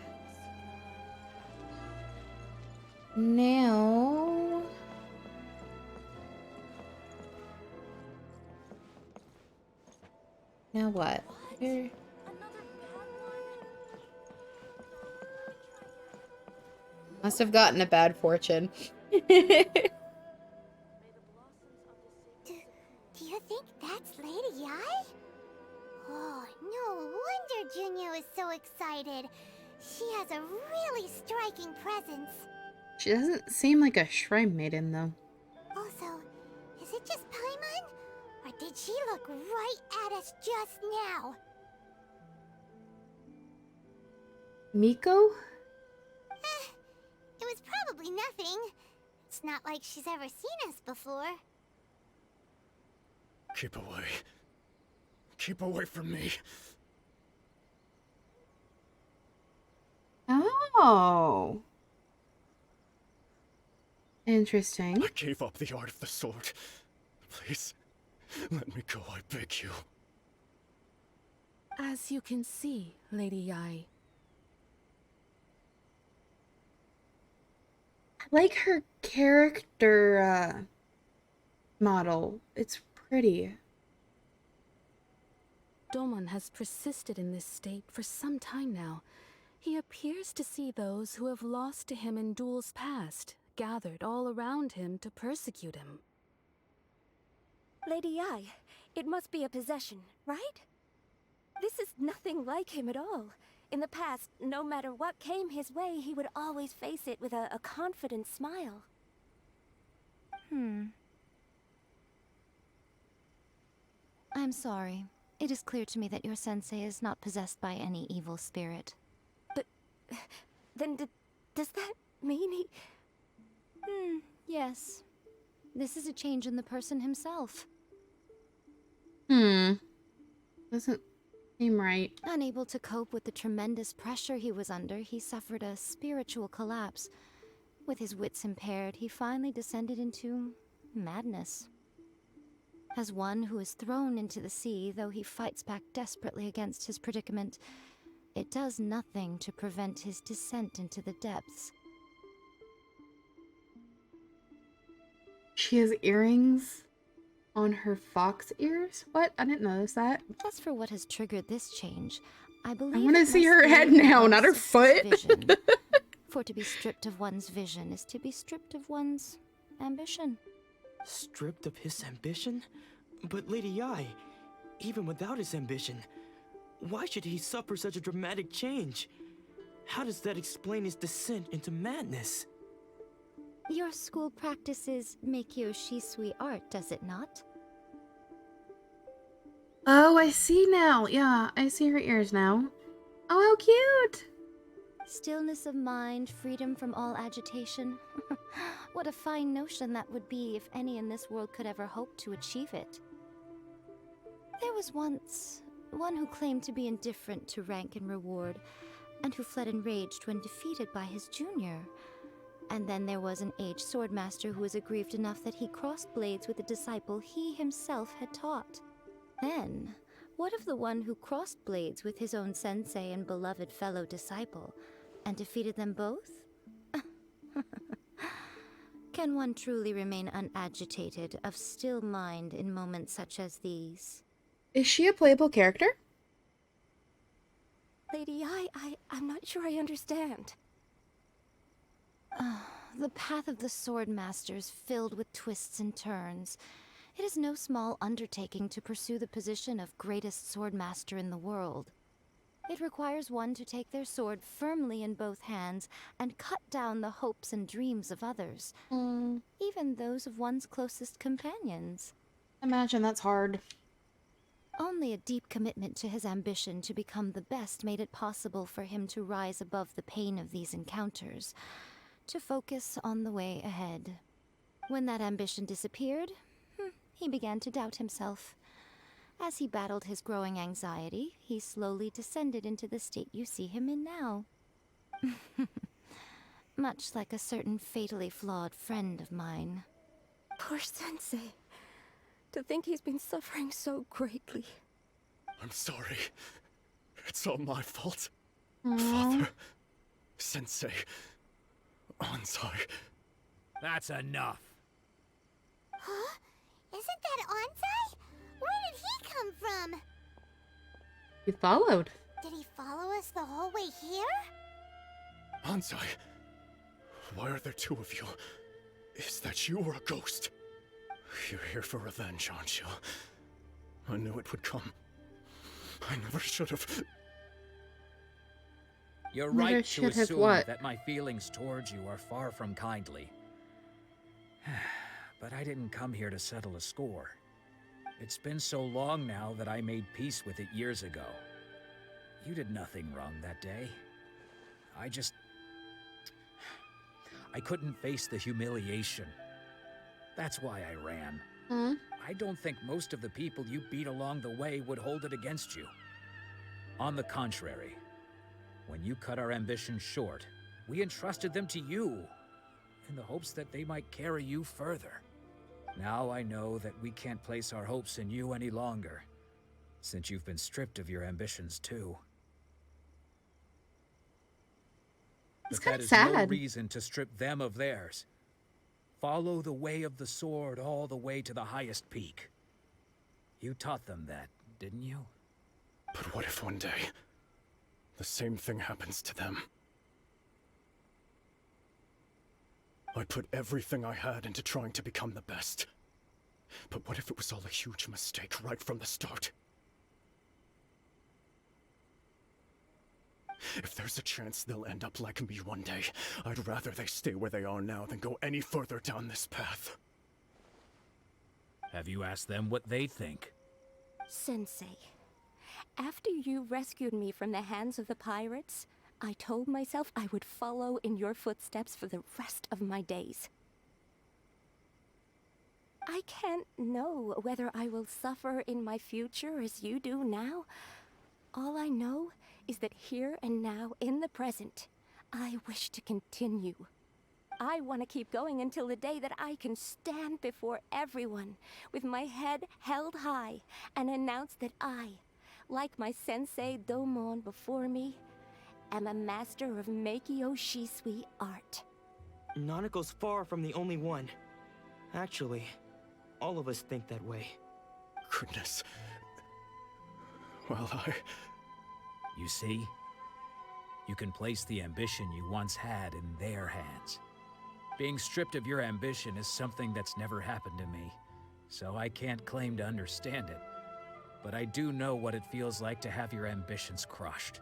Now... Now what? Here. Must have gotten a bad fortune. Do you think that's Lady Yai? Oh, no wonder Junyo is so excited. She has a really striking presence. She doesn't seem like a shrine maiden, though. Also, is it just Paimon? Or did she look right at us just now? Miko? It was probably nothing. It's not like she's ever seen us before. Keep away. Keep away from me. Oh. Interesting. I gave up the art of the sword. Please, let me go, I beg you. As you can see, Lady Yai, I like her character model. It's pretty. Domon has persisted in this state for some time now, He appears to see those who have lost to him in duels past, gathered all around him to persecute him. Lady Ai, it must be a possession, right? This is nothing like him at all. In the past, no matter what came his way, he would always face it with a confident smile. I'm sorry. It is clear to me that your sensei is not possessed by any evil spirit. But then does that mean he... Yes. This is a change in the person himself. Doesn't seem right. Unable to cope with the tremendous pressure he was under, he suffered a spiritual collapse. With his wits impaired, he finally descended into madness. As one who is thrown into the sea, though he fights back desperately against his predicament, it does nothing to prevent his descent into the depths. She has earrings on her fox ears? What? I didn't notice that. As for what has triggered this change, I believe I want to it see must her be head now, one's not her foot. vision. For to be stripped of one's vision is to be stripped of one's ambition. Stripped of his ambition? But Lady Ai, even without his ambition, why should he suffer such a dramatic change? How does that explain his descent into madness? Your school practices Meikyo Shisui art, does it not? Oh, I see now. Yeah, I see her ears now. Oh, how cute. Stillness of mind, freedom from all agitation. What a fine notion that would be if any in this world could ever hope to achieve it. There was once one who claimed to be indifferent to rank and reward, and who fled enraged when defeated by his junior. And then there was an aged swordmaster who was aggrieved enough that he crossed blades with a disciple he himself had taught. Then, what of the one who crossed blades with his own sensei and beloved fellow disciple, and defeated them both? Can one truly remain unagitated, of still mind in moments such as these? Is she a playable character? Lady Ai, I'm not sure I understand. The path of the swordmaster is filled with twists and turns. It is no small undertaking to pursue the position of greatest swordmaster in the world. It requires one to take their sword firmly in both hands and cut down the hopes and dreams of others, even those of one's closest companions. Imagine that's hard. Only a deep commitment to his ambition to become the best made it possible for him to rise above the pain of these encounters, to focus on the way ahead. When that ambition disappeared, he began to doubt himself. As he battled his growing anxiety, he slowly descended into the state you see him in now. Much like a certain fatally flawed friend of mine. Poor sensei. To think he's been suffering so greatly. I'm sorry. It's all my fault. Aww. Father, Sensei, Ansai. That's enough. Huh? Isn't that Ansai? Where did he come from? You followed. Did he follow us the whole way here? Ansai, why are there two of you? Is that you or a ghost? You're here for revenge, aren't you? I knew it would come. I never should have. You're Never right to should have assume what? that my feelings towards you are far from kindly. But I didn't come here to settle a score. It's been so long now that I made peace with it years ago. You did nothing wrong that day. I couldn't face the humiliation. That's why I ran. I don't think most of the people you beat along the way would hold it against you. On the contrary, when you cut our ambitions short, we entrusted them to you, in the hopes that they might carry you further. Now I know that we can't place our hopes in you any longer, since you've been stripped of your ambitions too. It's But kind that of is no sad. reason to strip them of theirs. Follow the way of the sword all the way to the highest peak. You taught them that, didn't you? But what if one day the same thing happens to them. I put everything I had into trying to become the best. But what if it was all a huge mistake right from the start? If there's a chance they'll end up like me one day, I'd rather they stay where they are now than go any further down this path. Have you asked them what they think? Sensei, after you rescued me from the hands of the pirates, I told myself I would follow in your footsteps for the rest of my days. I can't know whether I will suffer in my future as you do now. All I know is that here and now, in the present, I wish to continue. I want to keep going until the day that I can stand before everyone with my head held high and announce that I, like my sensei Domon before me, am a master of Meikyo Shisui art. Nanako's far from the only one. Actually, all of us think that way. Goodness. Well, You see? You can place the ambition you once had in their hands. Being stripped of your ambition is something that's never happened to me, so I can't claim to understand it. But I do know what it feels like to have your ambitions crushed.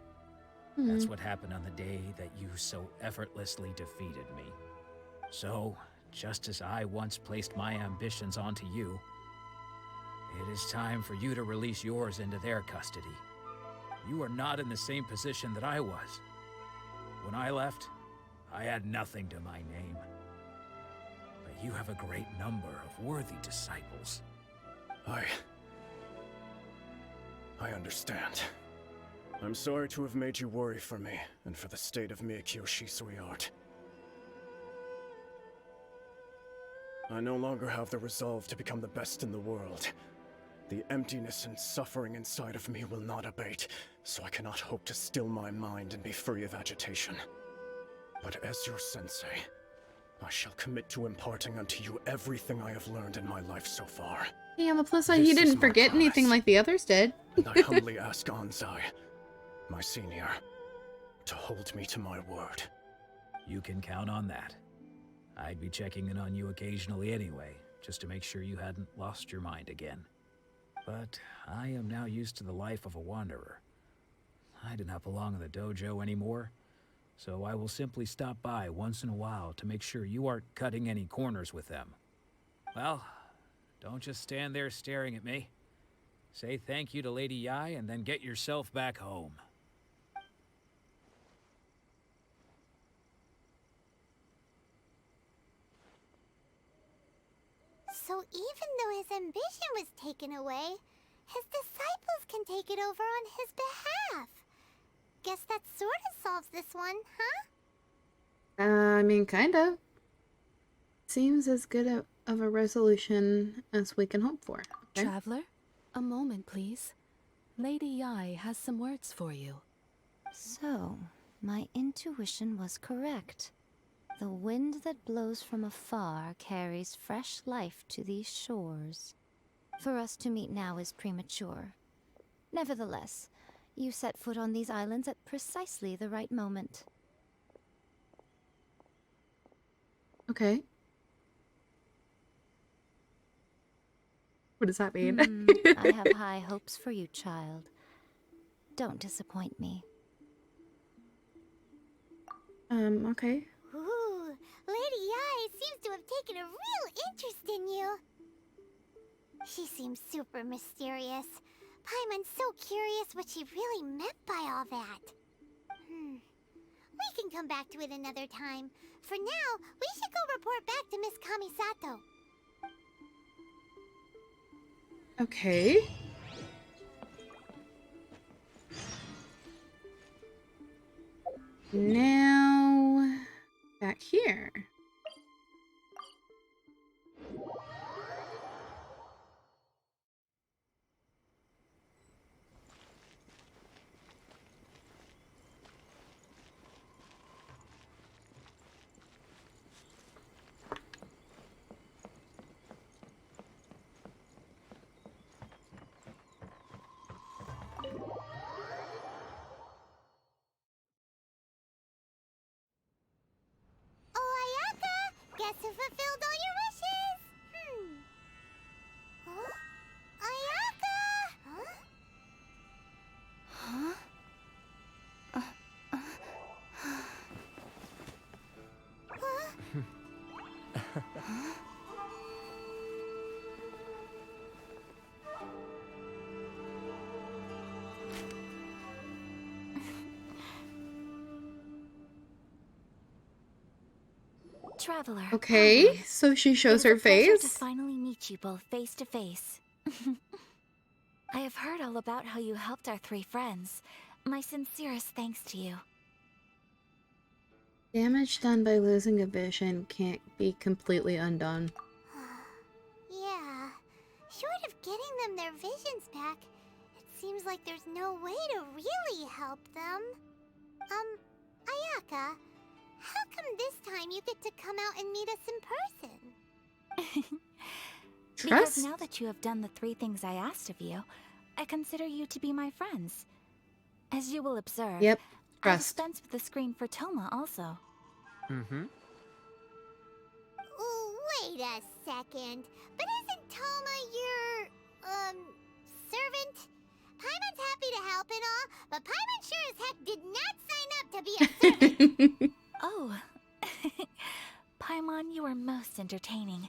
That's what happened on the day that you so effortlessly defeated me. So, just as I once placed my ambitions onto you, it is time for you to release yours into their custody. You are not in the same position that I was. When I left, I had nothing to my name. But you have a great number of worthy disciples. I understand. I'm sorry to have made you worry for me, and for the state of Meikyo Shisui art. I no longer have the resolve to become the best in the world. The emptiness and suffering inside of me will not abate, so I cannot hope to still my mind and be free of agitation. But as your sensei, I shall commit to imparting unto you everything I have learned in my life so far. Yeah, on the plus side, he didn't forget anything like the others did. And I humbly ask Anzai, my senior, to hold me to my word. You can count on that. I'd be checking in on you occasionally anyway, just to make sure you hadn't lost your mind again. But I am now used to the life of a wanderer. I do not belong in the dojo anymore, so I will simply stop by once in a while to make sure you aren't cutting any corners with them. Well, don't just stand there staring at me. Say thank you to Lady Yai and then get yourself back home. So even though his ambition was taken away, his disciples can take it over on his behalf. Guess that sort of solves this one, huh? I mean, kind of. Seems as good of a resolution as we can hope for. Okay. Traveler, a moment, please. Lady Yai has some words for you. So, my intuition was correct. The wind that blows from afar carries fresh life to these shores. For us to meet now is premature. Nevertheless, you set foot on these islands at precisely the right moment. Okay. What does that mean? I have high hopes for you, child. Don't disappoint me. Okay. Ooh, Lady Yai seems to have taken a real interest in you. She seems super mysterious. Paimon's so curious what she really meant by all that. We can come back to it another time. For now, we should go report back to Miss Kamisato. Okay. Now, back here. fulfilled all your wishes. Huh? Ayaka! Huh? Traveler. Okay, Paimon. so she It shows is her a pleasure to face. finally meet you both face to face. I have heard all about how you helped our 3 friends. My sincerest thanks to you. Damage done by losing a vision can't be completely undone. Yeah. Short of getting them their visions back, it seems like there's no way to really help them. Ayaka, how come this time you get to come out and meet us in person? Because now that you have done the 3 things I asked of you, I consider you to be my friends. As you will observe, Yep, I trust. dispensed with the screen for Toma also. Mm-hmm. Wait a second. But isn't Toma your, servant? Paimon's happy to help and all, but Paimon sure as heck did not sign up to be a servant. Oh. Paimon, you are most entertaining.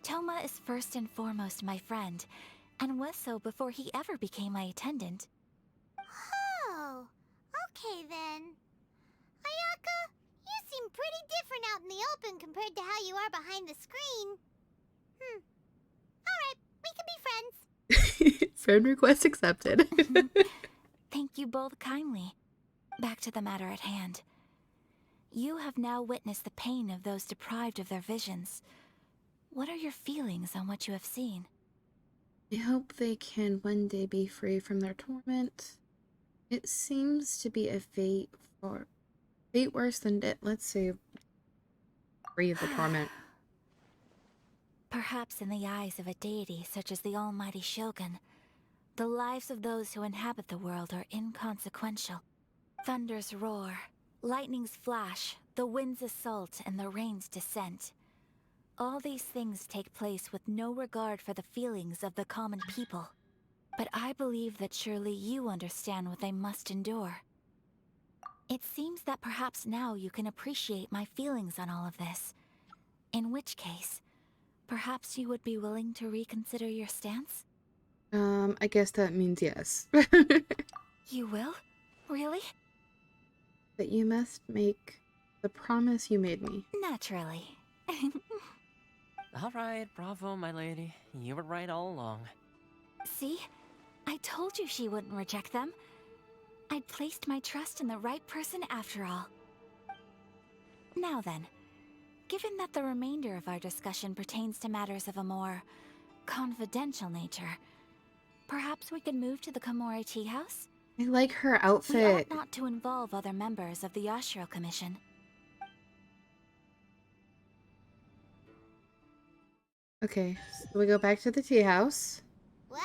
Toma is first and foremost my friend, and was so before he ever became my attendant. Oh, okay then. Ayaka, you seem pretty different out in the open compared to how you are behind the screen. Alright, we can be friends. Friend request accepted. Thank you both kindly. Back to the matter at hand. You have now witnessed the pain of those deprived of their visions. What are your feelings on what you have seen? I hope they can one day be free from their torment. It seems to be a fate worse than death. Let's say free of the torment. Perhaps in the eyes of a deity such as the almighty Shogun, the lives of those who inhabit the world are inconsequential. Thunders roar, lightnings flash, the winds assault, and the rains descent. All these things take place with no regard for the feelings of the common people. But I believe that surely you understand what they must endure. It seems that perhaps now you can appreciate my feelings on all of this. In which case, perhaps you would be willing to reconsider your stance? I guess that means yes. You will? Really? But you must make the promise you made me. Naturally. Alright, bravo, my lady. You were right all along. See? I told you she wouldn't reject them. I'd placed my trust in the right person after all. Now then, given that the remainder of our discussion pertains to matters of a more confidential nature, perhaps we could move to the Komori Tea House? I like her We outfit. ought not to involve other members of the Yashiro Commission. Okay, so we go back to the tea house. Well,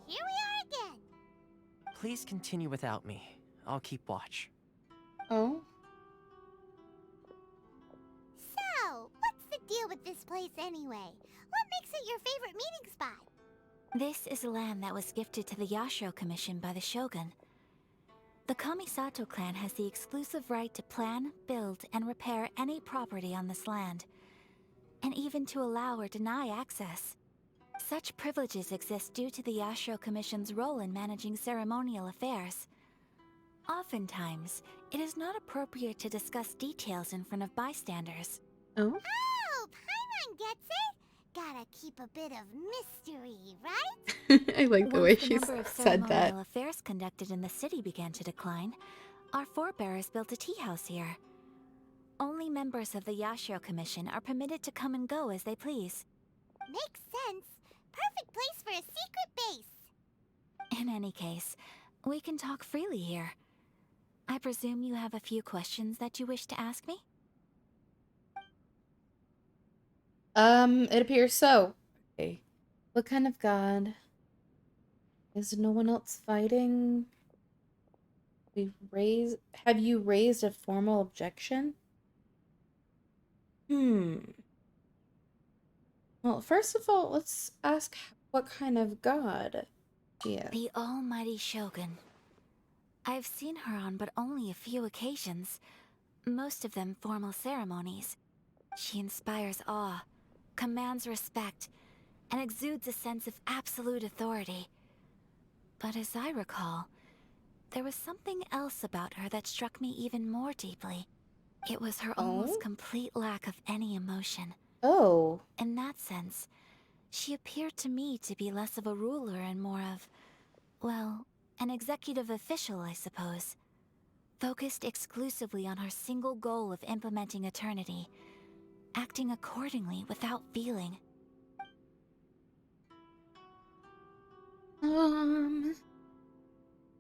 here we are again. Please continue without me. I'll keep watch. Oh? So, what's the deal with this place anyway? What makes it your favorite meeting spot? This is land that was gifted to the Yashiro Commission by the Shogun. The Kamisato clan has the exclusive right to plan, build, and repair any property on this land, and even to allow or deny access. Such privileges exist due to the Yashiro Commission's role in managing ceremonial affairs. Oftentimes, it is not appropriate to discuss details in front of bystanders. Oh? Oh, Paimon gets it. Gotta keep a bit of mystery, right? I like the way she Once the number of said that. ceremonial affairs conducted in the city began to decline, our forebears built a tea house here. Only members of the Yashiro Commission are permitted to come and go as they please. Makes sense. Perfect place for a secret base. In any case, we can talk freely here. I presume you have a few questions that you wish to ask me? It appears so. Okay. What kind of god? Is no one else fighting? Have you raised a formal objection? Well, first of all, let's ask what kind of god she is. The almighty Shogun. I've seen her on but only a few occasions, most of them formal ceremonies. She inspires awe, commands respect, and exudes a sense of absolute authority. But as I recall, there was something else about her that struck me even more deeply. It was her almost complete lack of any emotion. Oh. In that sense, she appeared to me to be less of a ruler and more of, well, an executive official, I suppose. Focused exclusively on her single goal of implementing eternity, acting accordingly without feeling.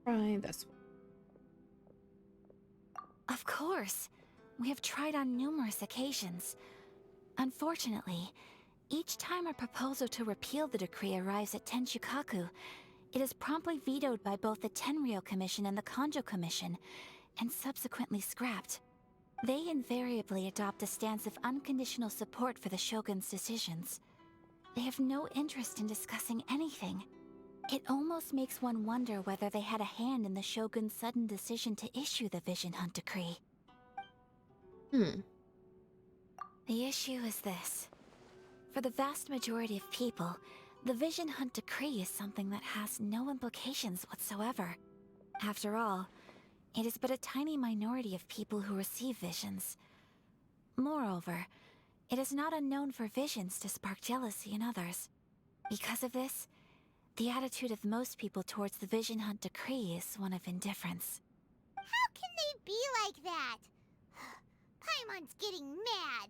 Try this one. Of course. We have tried on numerous occasions. Unfortunately, each time a proposal to repeal the decree arrives at Tenshukaku, it is promptly vetoed by both the Tenryou Commission and the Kanjo Commission, and subsequently scrapped. They invariably adopt a stance of unconditional support for the Shogun's decisions. They have no interest in discussing anything. It almost makes one wonder whether they had a hand in the Shogun's sudden decision to issue the Vision Hunt decree. The issue is this. For the vast majority of people, the Vision Hunt decree is something that has no implications whatsoever. After all, it is but a tiny minority of people who receive visions. Moreover, it is not unknown for visions to spark jealousy in others. Because of this, the attitude of most people towards the Vision Hunt decree is one of indifference. How can they be like that? Paimon's getting mad.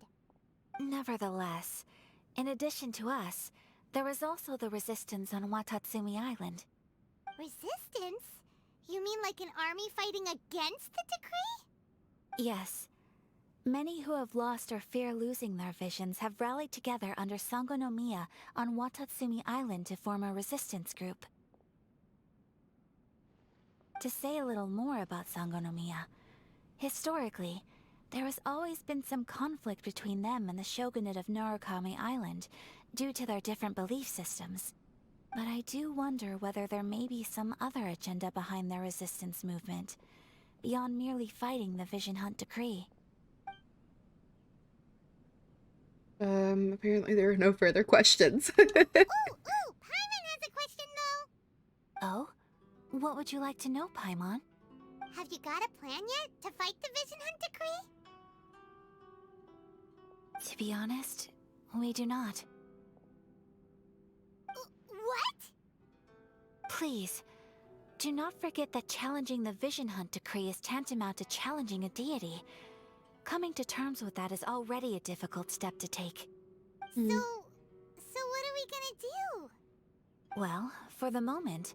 Nevertheless, in addition to us, there is also the resistance on Watatsumi Island. Resistance? You mean like an army fighting against the decree? Yes. Many who have lost or fear losing their visions have rallied together under Sangonomiya on Watatsumi Island to form a resistance group. To say a little more about Sangonomiya, historically, there has always been some conflict between them and the shogunate of Narukami Island due to their different belief systems. But I do wonder whether there may be some other agenda behind their resistance movement, beyond merely fighting the Vision Hunt decree. Apparently there are no further questions. Ooh, Paimon has a question though. Oh? What would you like to know, Paimon? Have you got a plan yet to fight the Vision Hunt decree? To be honest, we do not. What? Please, do not forget that challenging the Vision Hunt decree is tantamount to challenging a deity. Coming to terms with that is already a difficult step to take. So what are we gonna do? Well, for the moment,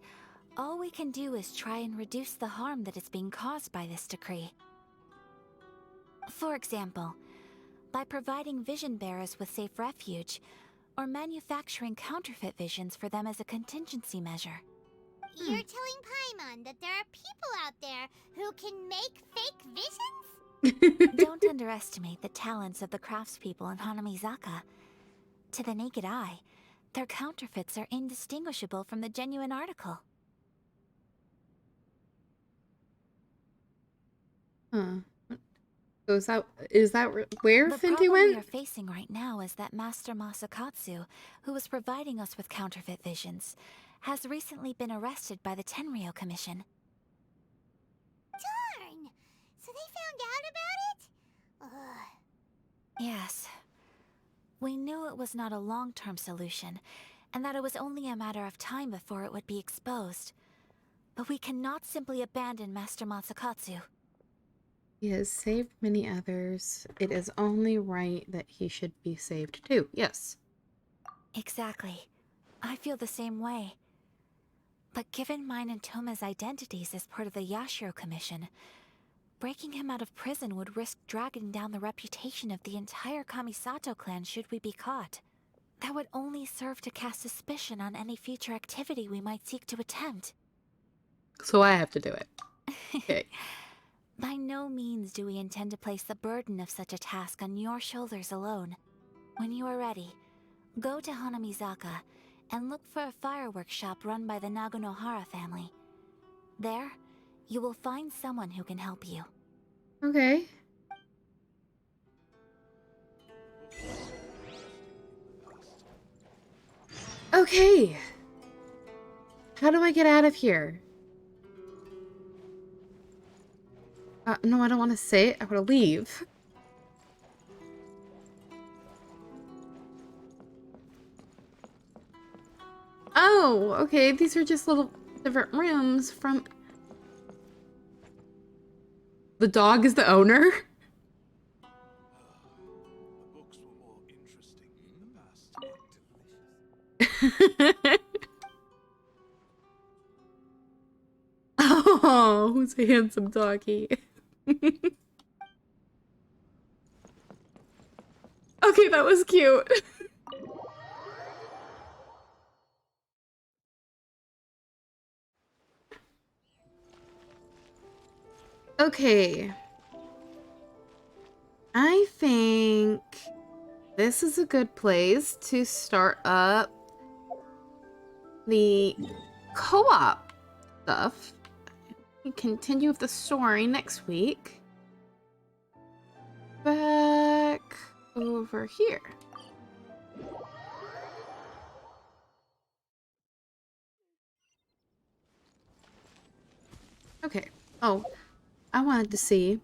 all we can do is try and reduce the harm that is being caused by this decree. For example, by providing vision bearers with safe refuge, or manufacturing counterfeit visions for them as a contingency measure. You're telling Paimon that there are people out there who can make fake visions? Don't underestimate the talents of the craftspeople in Hanamizaka. To the naked eye, their counterfeits are indistinguishable from the genuine article. So is that where The Fenty problem went? we are facing right now is that Master Masakatsu, who was providing us with counterfeit visions, has recently been arrested by the Tenryou Commission. Darn! So they found out about it? Ugh. Yes. We knew it was not a long-term solution, and that it was only a matter of time before it would be exposed. But we cannot simply abandon Master Masakatsu. He has saved many others. It is only right that he should be saved too. Yes. Exactly. I feel the same way. But given mine and Toma's identities as part of the Yashiro Commission, breaking him out of prison would risk dragging down the reputation of the entire Kamisato clan should we be caught. That would only serve to cast suspicion on any future activity we might seek to attempt. So I have to do it. Okay. By no means do we intend to place the burden of such a task on your shoulders alone. When you are ready, Go to Hanamizaka and look for a fireworks shop run by the Naganohara family. There, you will find someone who can help you. Okay. Okay. How do I get out of here? No, I don't want to say it. I want to leave. Oh, okay. These are just little different rooms from... The dog is the owner? Oh, who's a handsome doggy? Okay, that was cute. Okay. I think this is a good place to start up the co-op stuff. We continue with the story next week. Back over here. Okay. Oh, I wanted to see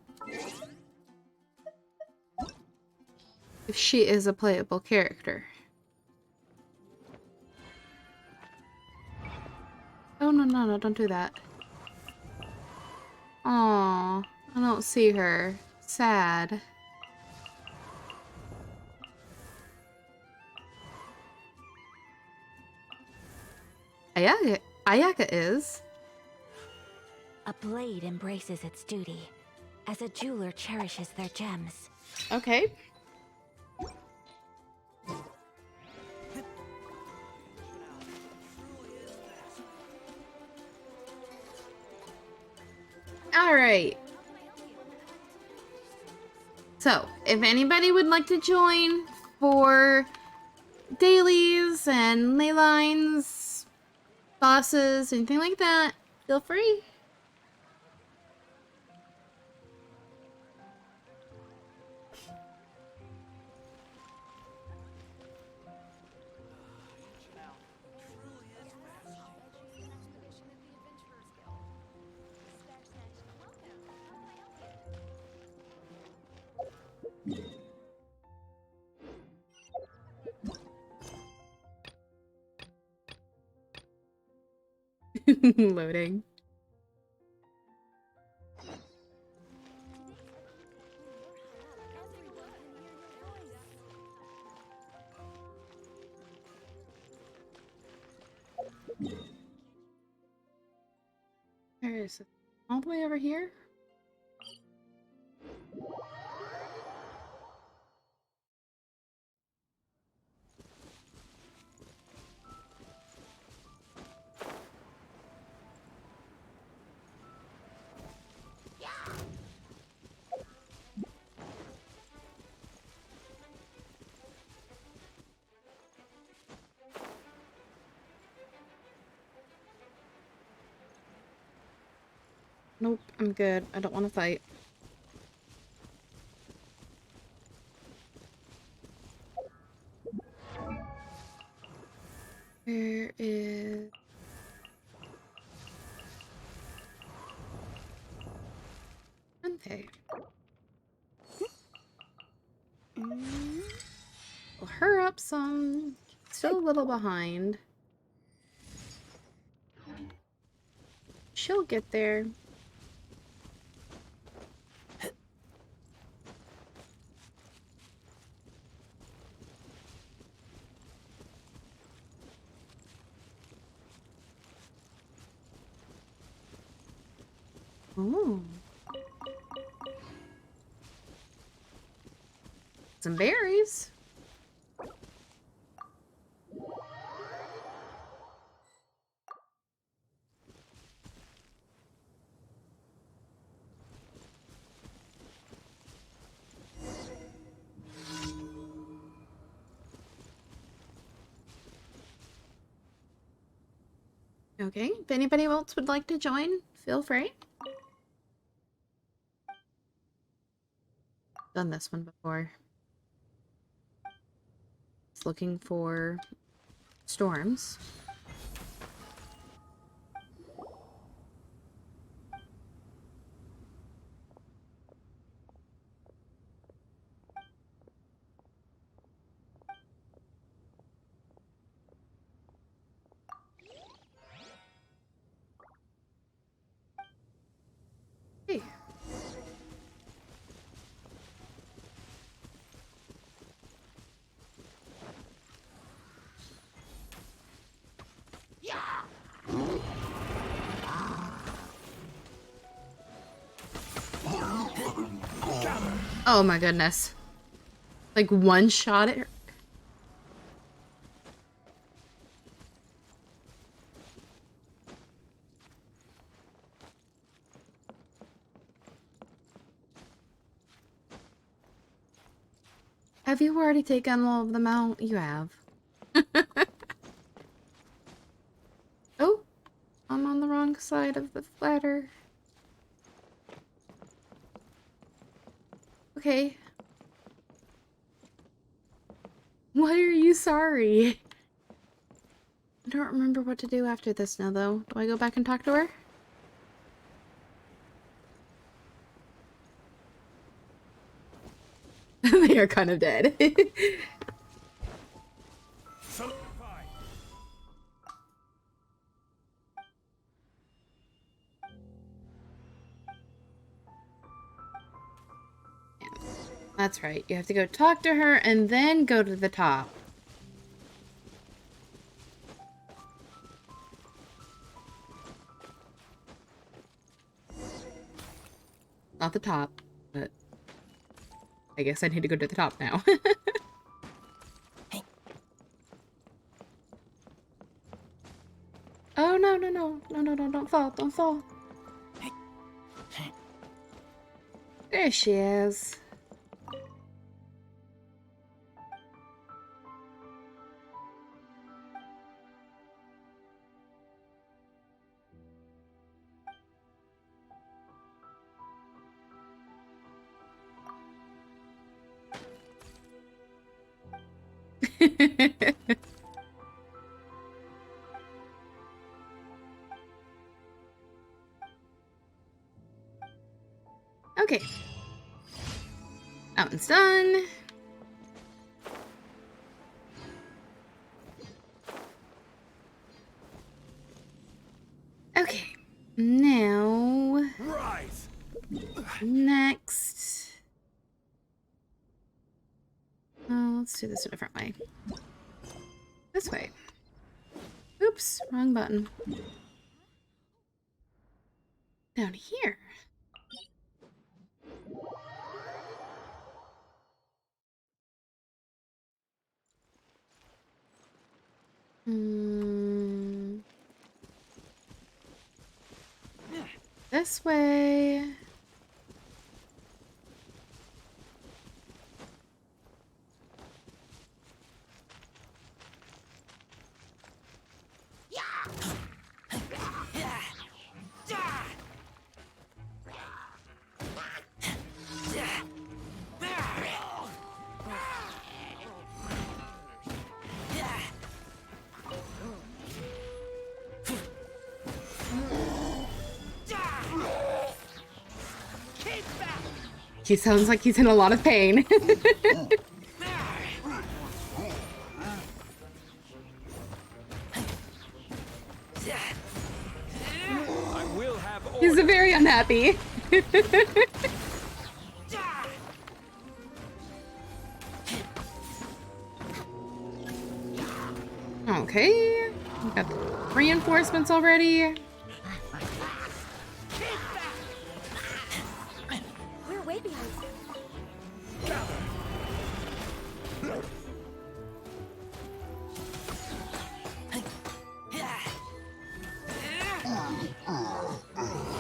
if she is a playable character. Oh, no, no, no, don't do that. Aw, I don't see her. Sad. Ayaka is. A blade embraces its duty, as a jeweler cherishes their gems. Okay. Alright. So, if anybody would like to join for dailies and ley lines, bosses, anything like that, feel free. Loading. Where is it? All the way over here? Nope, I'm good. I don't want to fight. Where is... Okay. Pull her up some. Still a little behind. She'll get there. Ooh. Some berries. Okay, if anybody else would like to join, feel free. Done this one before. It's looking for storms. Hey. Oh my goodness. Like one shot at her. Have you already taken all of them out? You have. Oh, I'm on the wrong side of the ladder. Okay. Why are you sorry? I don't remember what to do after this now, though. Do I go back and talk to her? They are kind of dead. That's right. You have to go talk to her and then go to the top. Not the top, but I guess I need to go to the top now. Oh, no, no, no. No, no, no, don't fall. Don't fall. There she is. Okay. That one's done. Okay. Now... Rise. Next... Oh, let's do this a different way. This way. Oops, wrong button. Down here. This way. He sounds like he's in a lot of pain. He's very unhappy. Okay, we got reinforcements already. We're way behind.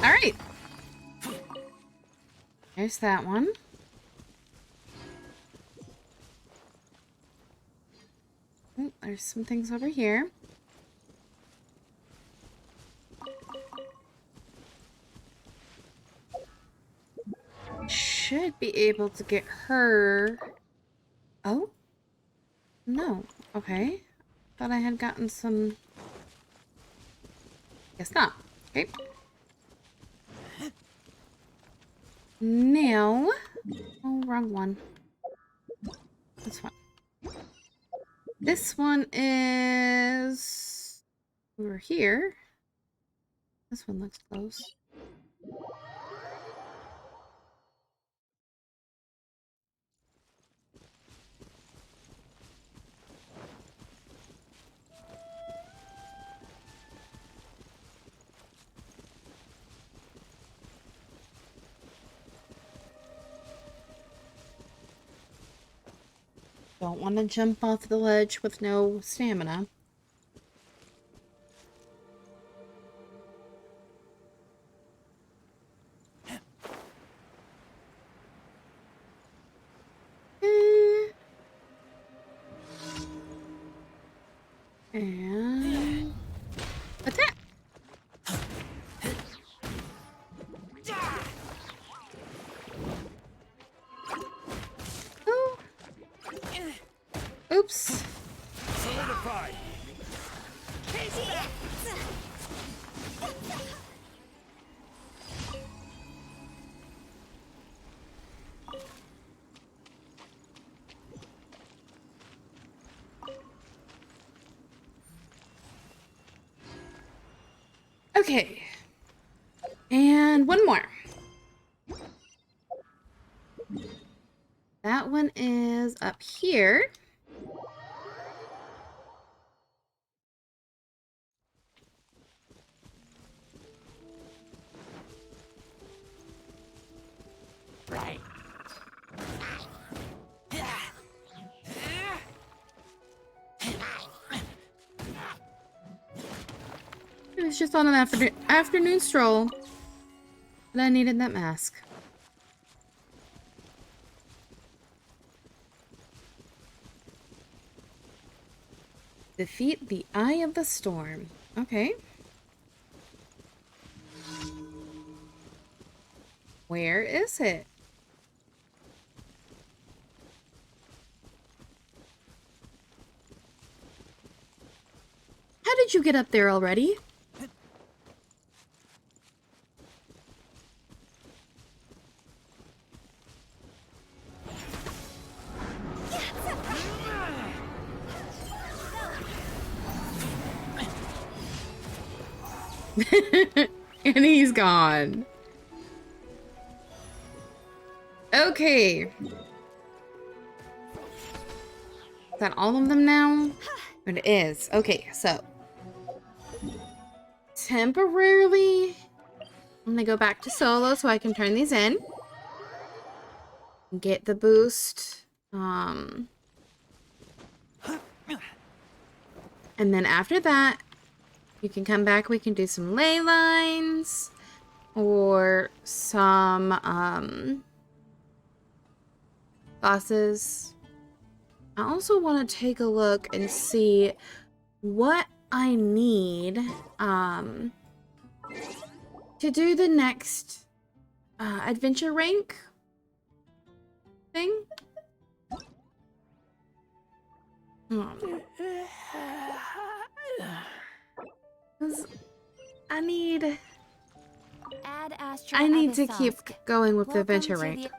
All right. There's that one. Oh, there's some things over here. should be able to get her. Oh? No. Okay. Thought I had gotten some. Guess not. Okay. Now. Oh, wrong one. This one. This one is over here. This one looks close. Don't want to jump off the ledge with no stamina. And attack. Oh. Oops. Solidified. Okay. And one more. That one is up here. Right. It was just on an afternoon stroll. And I needed that mask. Defeat the Eye of the Storm. Okay. Where is it? How did you get up there already? And he's gone. Okay. Is that all of them now? It is. Okay, so. Temporarily, I'm gonna go back to solo so I can turn these in. Get the boost. And then after that, you can come back. We can do some ley lines or some bosses. I also want to take a look and see what I need to do the next adventure rank thing. 'Cause I need to keep going with the adventure rank.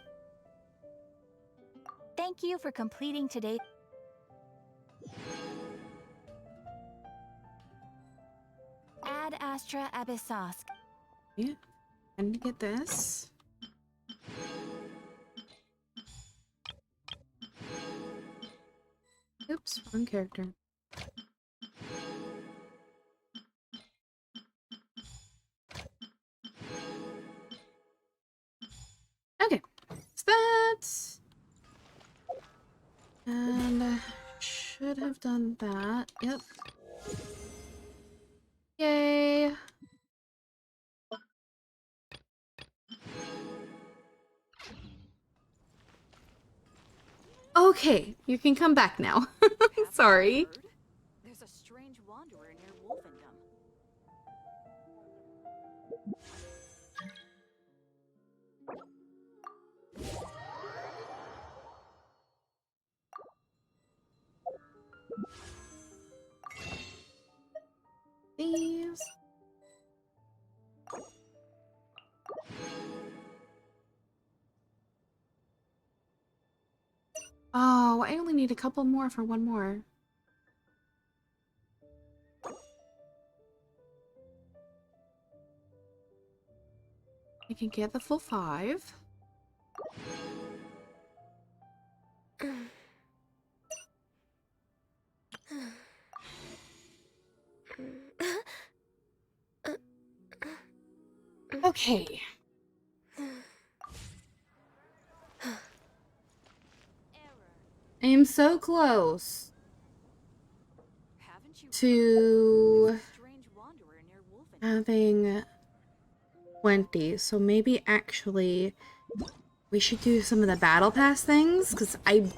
Thank you for completing today. Ad Astra Abyssosk. Yeah, I need to get this. Oops, wrong character. Okay, so that's... And I should have done that. Yep. Yay. Okay, you can come back now. Sorry. There's a strange wanderer near Wolfendom. these. Oh, I only need a couple more for one more. I can get the full 5. Okay. I am so close to having 20, so maybe actually we should do some of the battle pass things, because I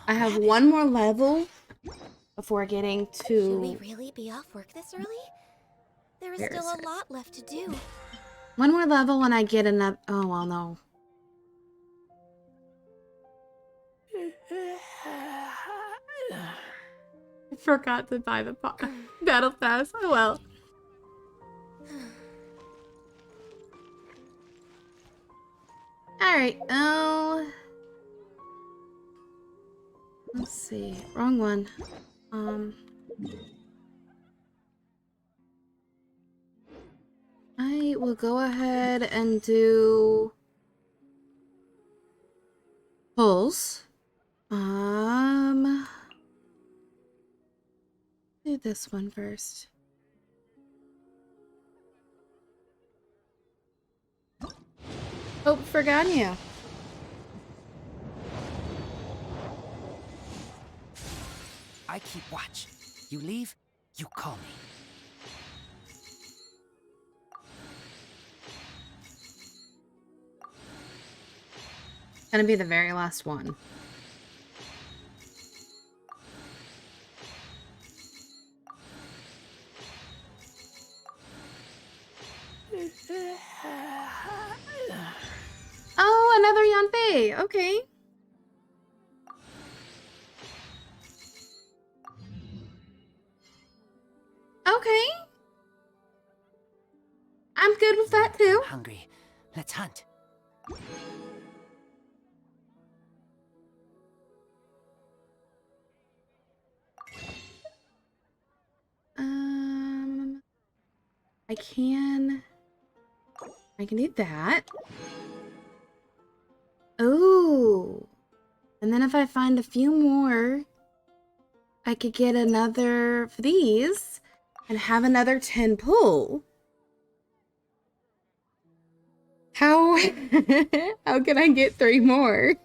have one more level before getting to... Should we really be off work this early? There is Where still is a it? lot left to do. One more level when I get enough... Oh, well, no. I forgot to buy the battle pass. Oh, well. Alright, let's see. Wrong one. I will go ahead and do pulls. Do this one first. Oh, forgot you. I keep watch. You leave, you call me. Gonna be the very last one. Oh, another Yanbei. Okay. Okay. I'm good with that too. Hungry. Let's hunt. I can do that. Oh. And then if I find a few more, I could get another of these and have another 10 pull. How how can I get 3 more?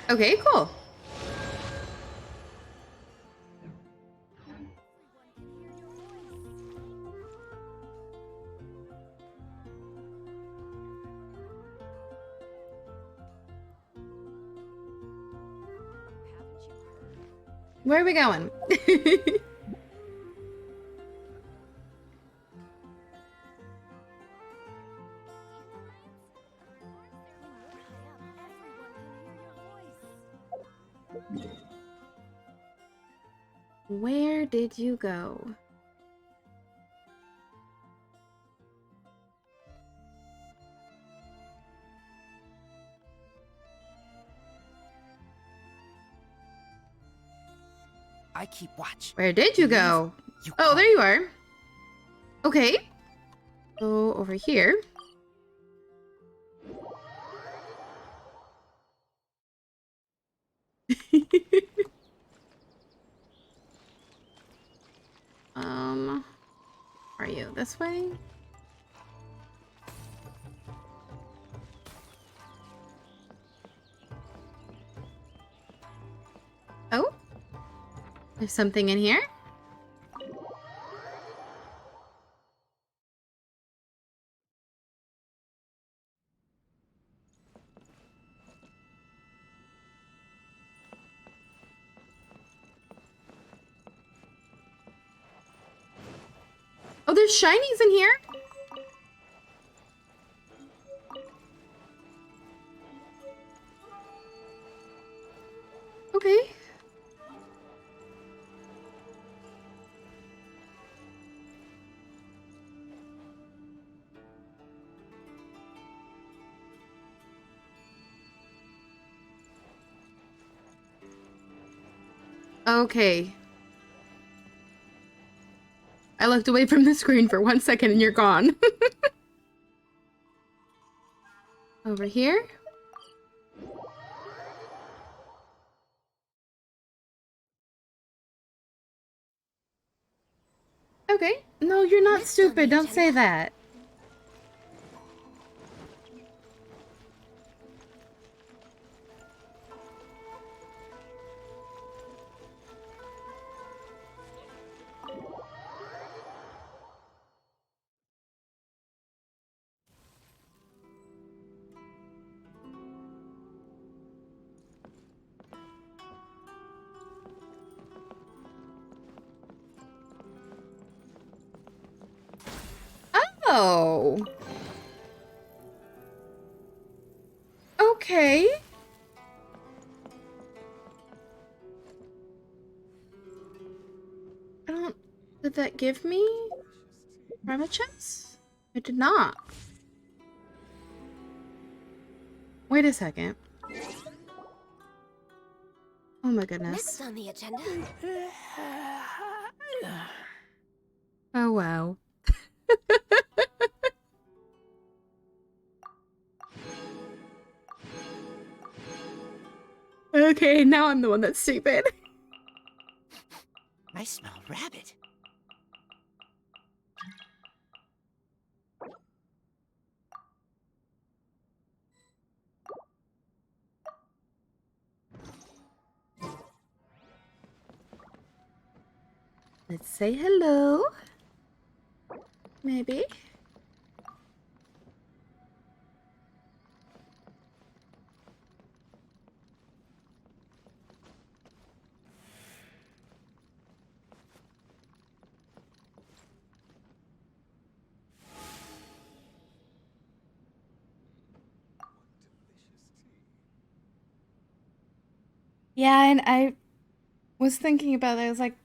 Okay, cool. Where are we going? Where did you go? I keep watch. Where did you go? Oh, there you are. Okay. Go over here. Are you this way? Oh, there's something in here. Oh, there's shinies in here. Okay. Okay. I looked away from the screen for 1 second and you're gone. Over here. Okay. No, you're not stupid. Don't say that. Oh. Okay. I don't... Did that give me Ramachips? It did not. Wait a second. Oh my goodness. Next on the agenda. Oh wow. Okay, now I'm the one that's stupid. I smell rabbit. Let's say hello. Maybe. Yeah, and I was thinking about it. I was like,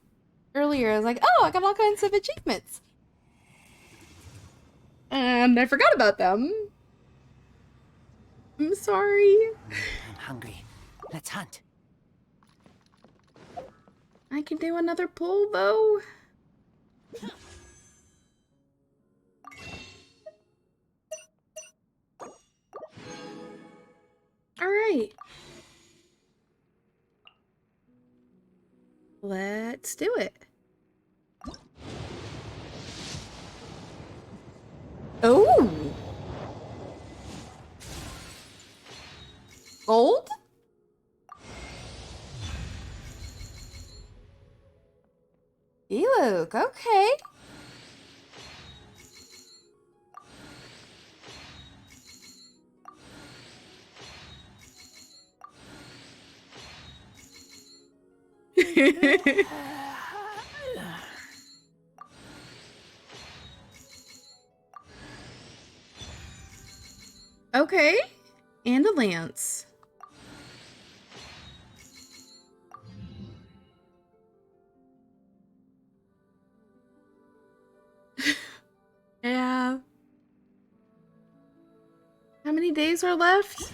earlier, I was like, oh, I got all kinds of achievements. And I forgot about them. I'm sorry. I'm hungry. Let's hunt. I can do another pull, though. All right. Let's do it. Oh! Gold? Look, okay. Okay. And a lance. Yeah. How many days are left?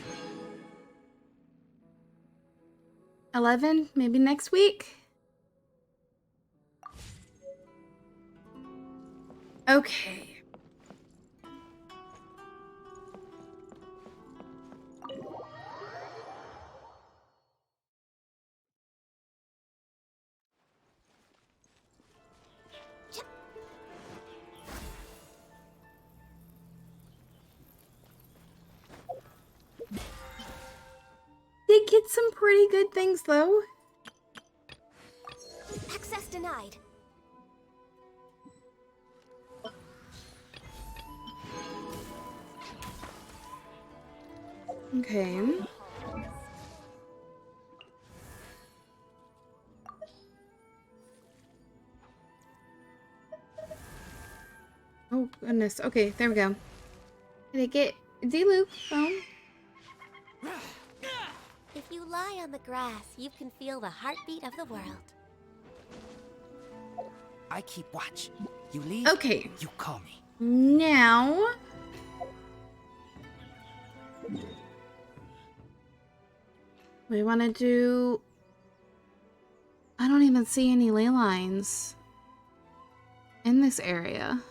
11? Maybe next week? Okay. Did get some pretty good things though. Access denied. Okay. Oh goodness. Okay, there we go. Did I get D-Loop phone? If you lie on the grass, you can feel the heartbeat of the world. I keep watch. You leave, Okay. you call me. Now... we want to do... I don't even see any ley lines in this area.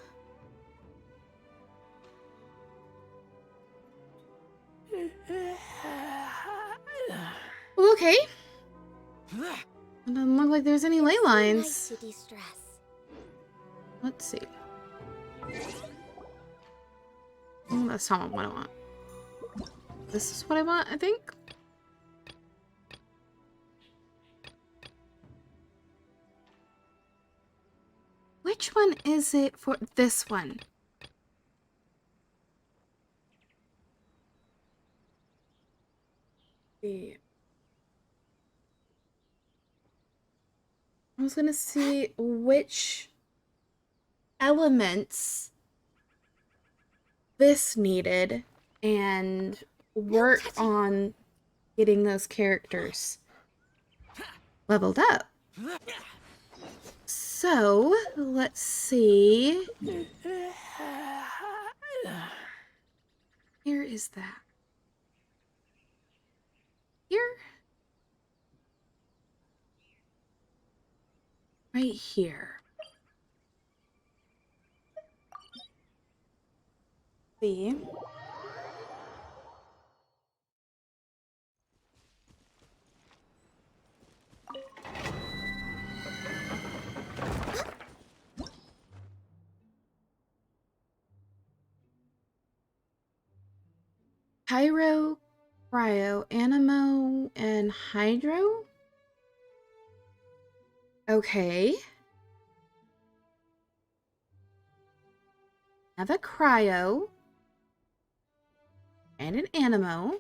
Well, okay. It doesn't look like there's any ley lines. Nice to de-stress. Let's see. Oh, that's not what I want. This is what I want, I think. Which one is it for this one? I was gonna see which elements this needed and work on getting those characters leveled up. So, let's see. Here is that. Here? Right here. See? Pyro, Cryo, Animo, and Hydro? Okay. Have a Cryo. And an Animo.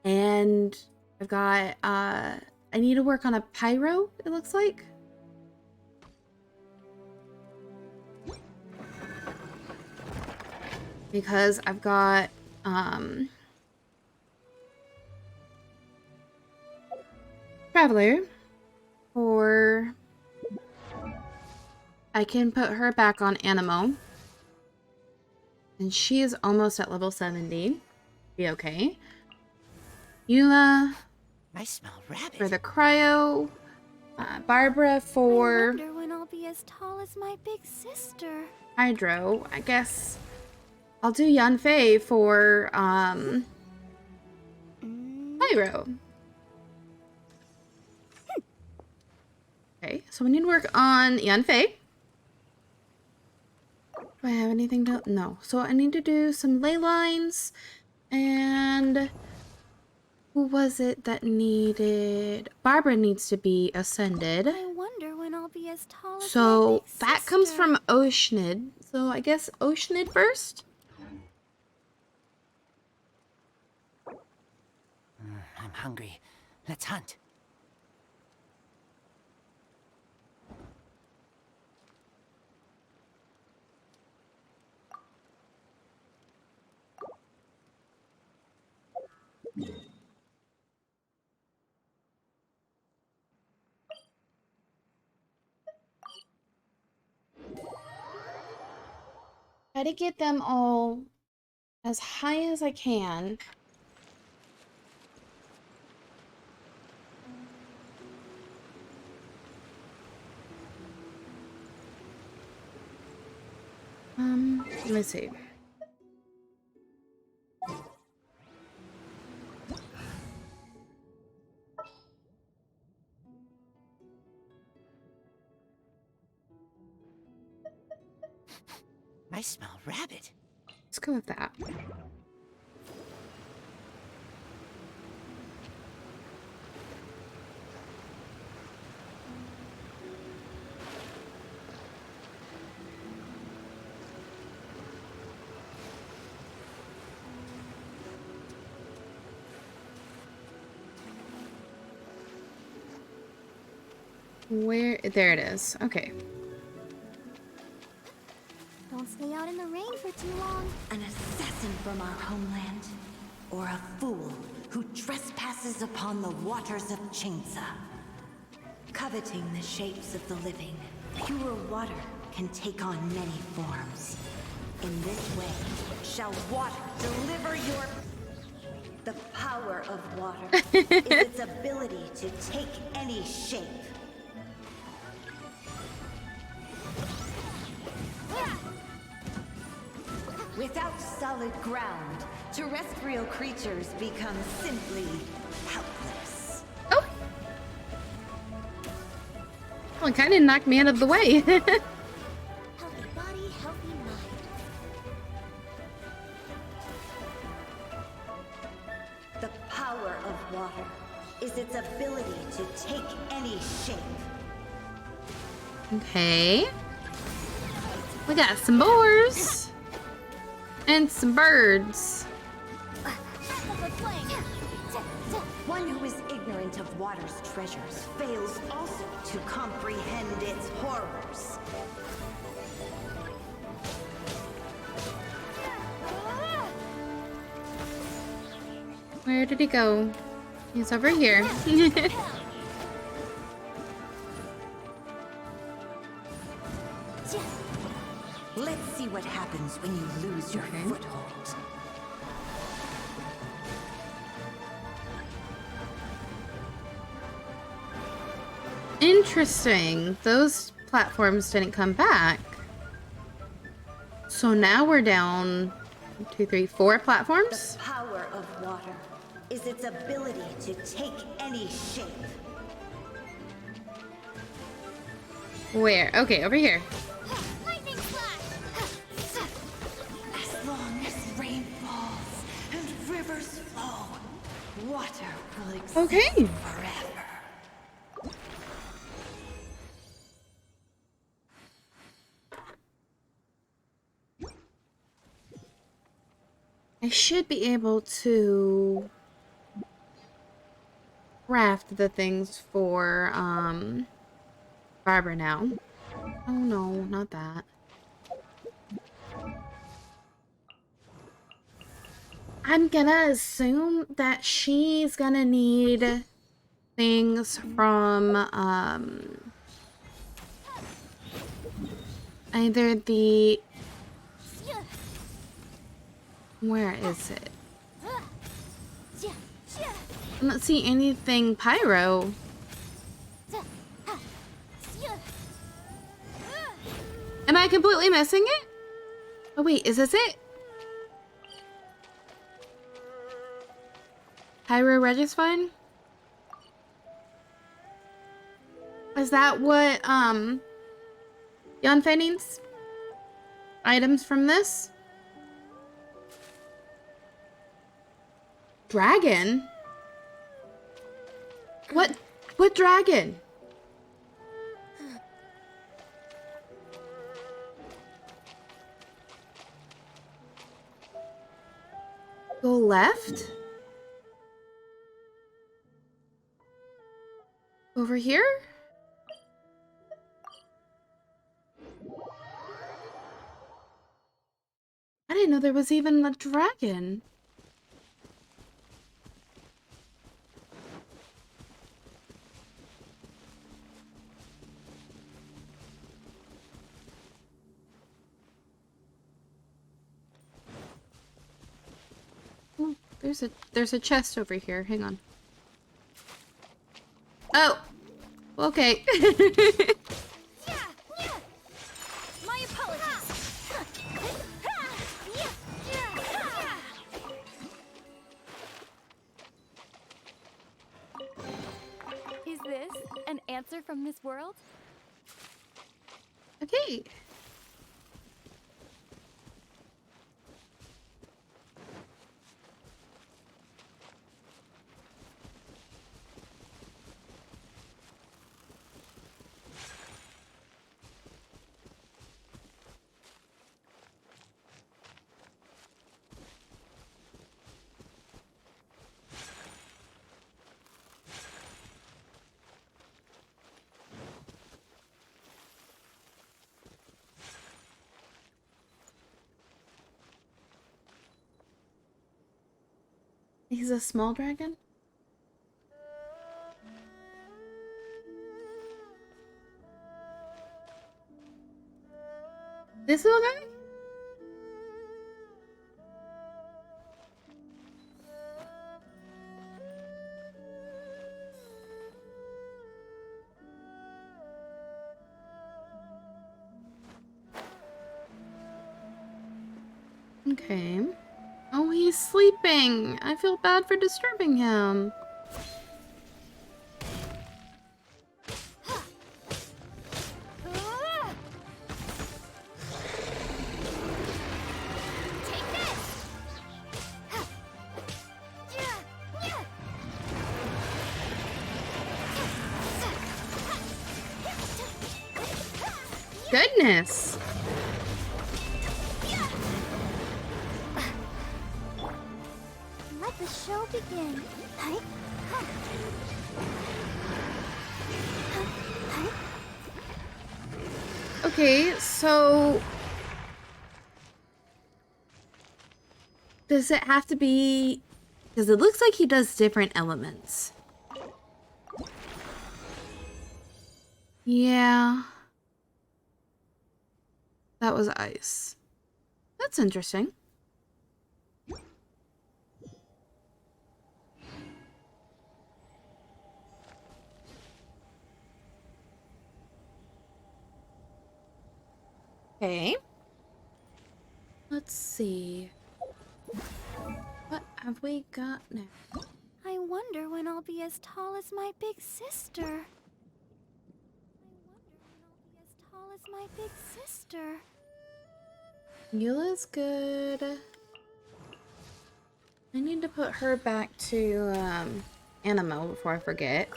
And I've got, I need to work on a Pyro, it looks like. Because I've got, Traveler for... I can put her back on Animo. And she is almost at level 70. Be okay. Eula. I smell rabbit. For the Cryo. Barbara for... I wonder when I'll be as tall as my big sister. Hydro. I guess I'll do Yanfei for, Pyro. Okay, so we need to work on Yanfei. Do I have anything to... No. So I need to do some ley lines. And... who was it that needed... Barbara needs to be ascended. I wonder when I'll be as tall as my So big that comes sister. from Oceanid. So I guess Oceanid first? I'm hungry. Let's hunt. Try to get them all as high as I can. Let me see. I smell rabbit. Let's go with that. Where? There it is. Okay. Don't stay out in the rain for too long. An assassin from our homeland, or a fool who trespasses upon the waters of Chainsa. Coveting the shapes of the living, pure water can take on many forms. In this way, shall water deliver your... The power of water is its ability to take any shape. Without solid ground, terrestrial creatures become simply helpless. Oh! Well, it kind of knocked me out of the way. Healthy body, healthy mind. The power of water is its ability to take any shape. Okay. We got some boars. And some birds. One who is ignorant of water's treasures fails also to comprehend its horrors. Where did he go? He's over here. Let's see what happens when you lose your foothold. Interesting. Those platforms didn't come back. So now we're down 1, 2, 3, 4 platforms. The power of water is its ability to take any shape. Where? Okay, over here. As long as rain falls and rivers flow, water will exist forever. I should be able to craft the things for Barbara now. Oh no, not that. I'm gonna assume that she's gonna need things from either the... Where is it? I don't see anything pyro. Am I completely missing it? Oh wait, is this it? Pyro Regisfine? Is that what Yanfei needs? Items from this? Dragon? What dragon? Go left? Over here? I didn't know there was even a dragon. Oh, there's a chest over here. Hang on. Oh, okay. My apologies. Is this an answer from this world? Okay. He's a small dragon? This little guy? Okay. Oh, he's sleeping. I feel bad for disturbing him. Goodness. Let the show begin. Hi. Okay, so does it have to be, because it looks like he does different elements. Yeah. That was ice. That's interesting. Okay. Let's see. What have we got now? I wonder when I'll be as tall as my big sister. My big sister. Eula's good. I need to put her back to Animo before I forget.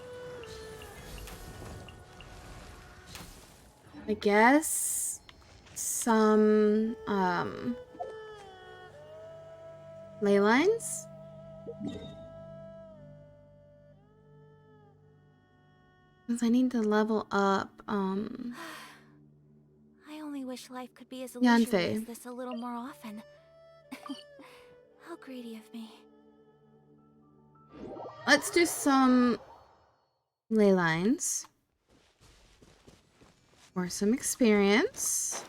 I guess some ley lines. Because I need to level up I only wish life could be as Yanfei. leisurely as this a little more often. How greedy of me. Let's do some ley lines. Or some experience.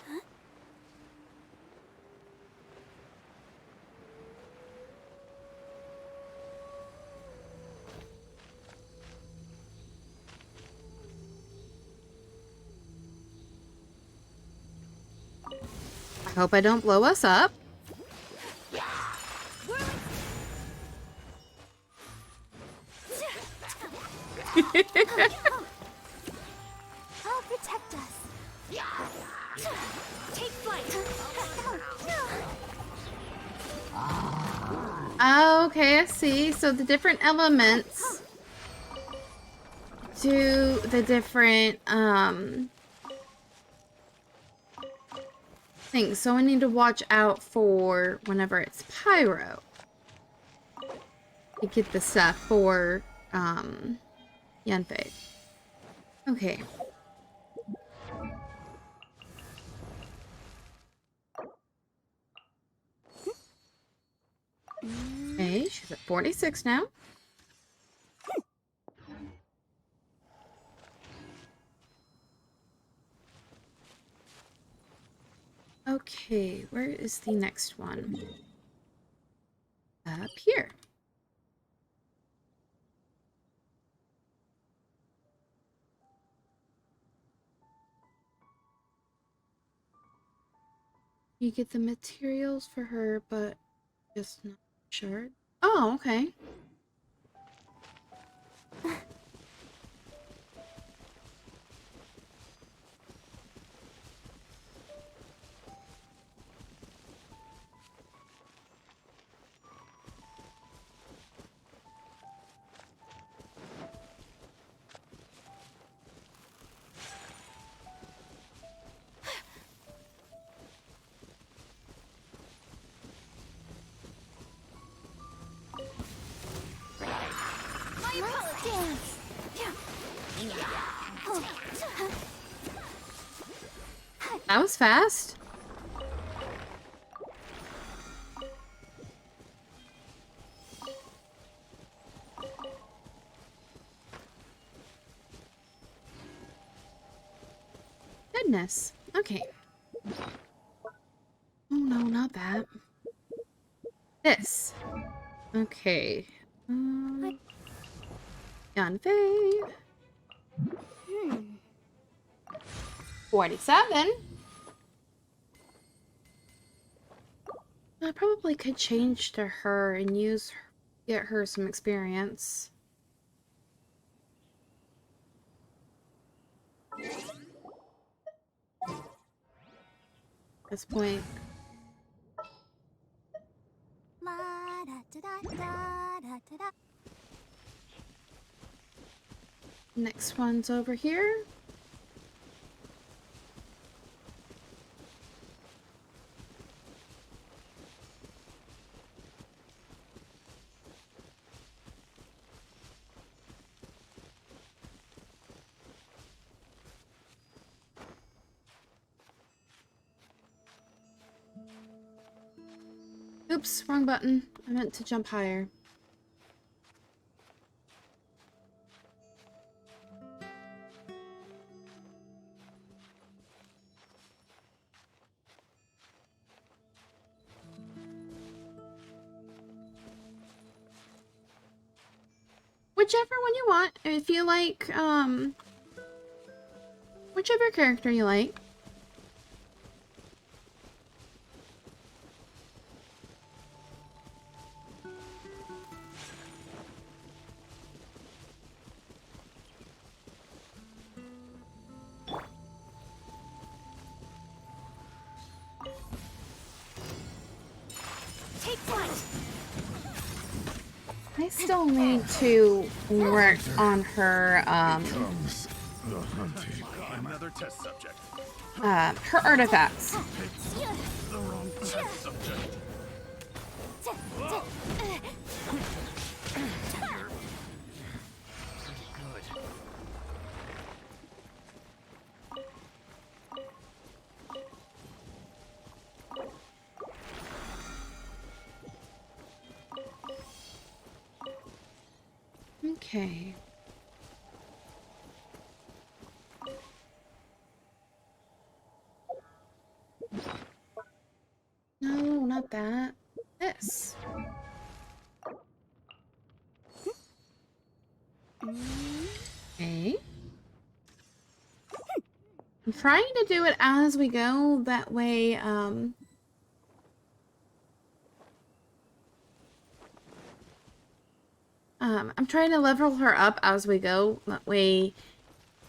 I hope I don't blow us up. I'll protect us. Take flight. Okay, I see. So the different elements do the different things. So I need to watch out for whenever it's pyro. To get the stuff for Yanfei. Okay. Okay, she's at 46 now. Okay, where is the next one? Up here. You get the materials for her, but just not sure. Oh, okay. Let's dance. That was fast. goodness. Okay. Oh no, not that. This. Okay. Yanfei. 47. I probably could change to her and get her some experience. At this point. Next one's over here. Oops, wrong button. I meant to jump higher. Whichever one you want. If you like, whichever character you like. I still need to work on her, Another test subject. her artifacts. The wrong test subject. Okay. No, not that. This. Okay. I'm trying to do it as we go. That way, I'm trying to level her up as we go. That way,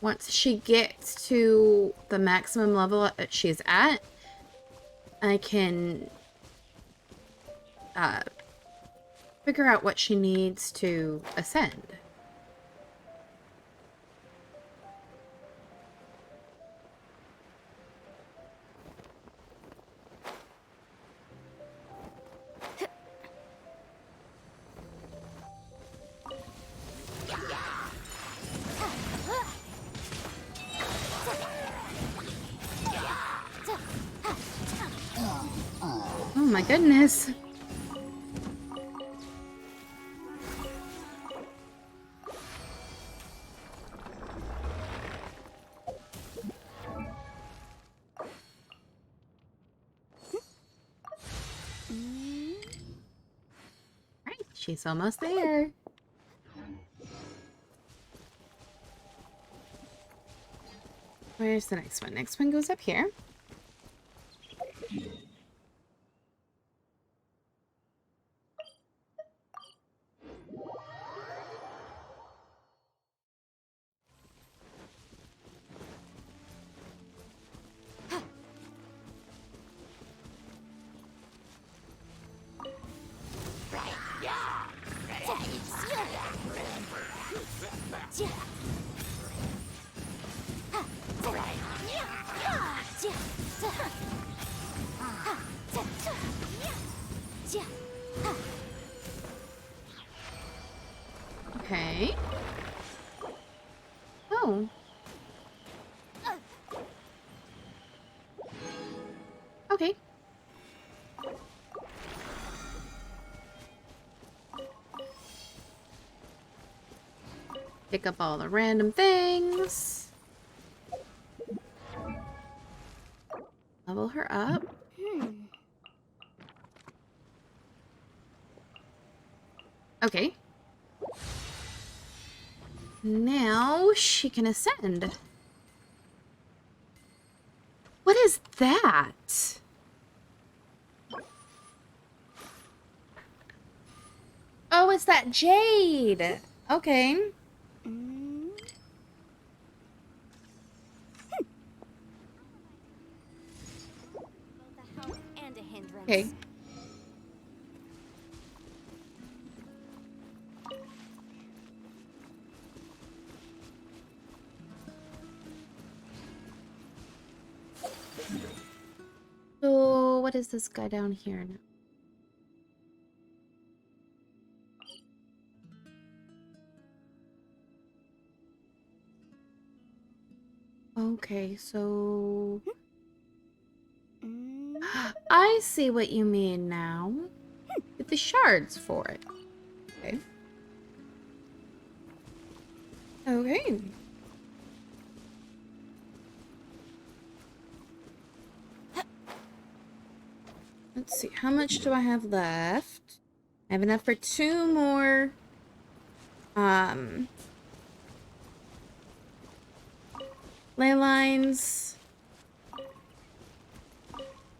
once she gets to the maximum level that she's at, I can figure out what she needs to ascend. Oh my goodness. Right, she's almost there. Where's the next one? Next one goes up here. Okay. Oh. Okay. Pick up all the random things. Level her up. Okay. Now she can ascend. What is that? Oh, it's that jade. Okay. And a hindrance. Okay. So, what is this guy down here now? Okay, so... I see what you mean now. Get the shards for it. Okay. Okay. Let's see, how much do I have left? I have enough for 2 more, ley lines.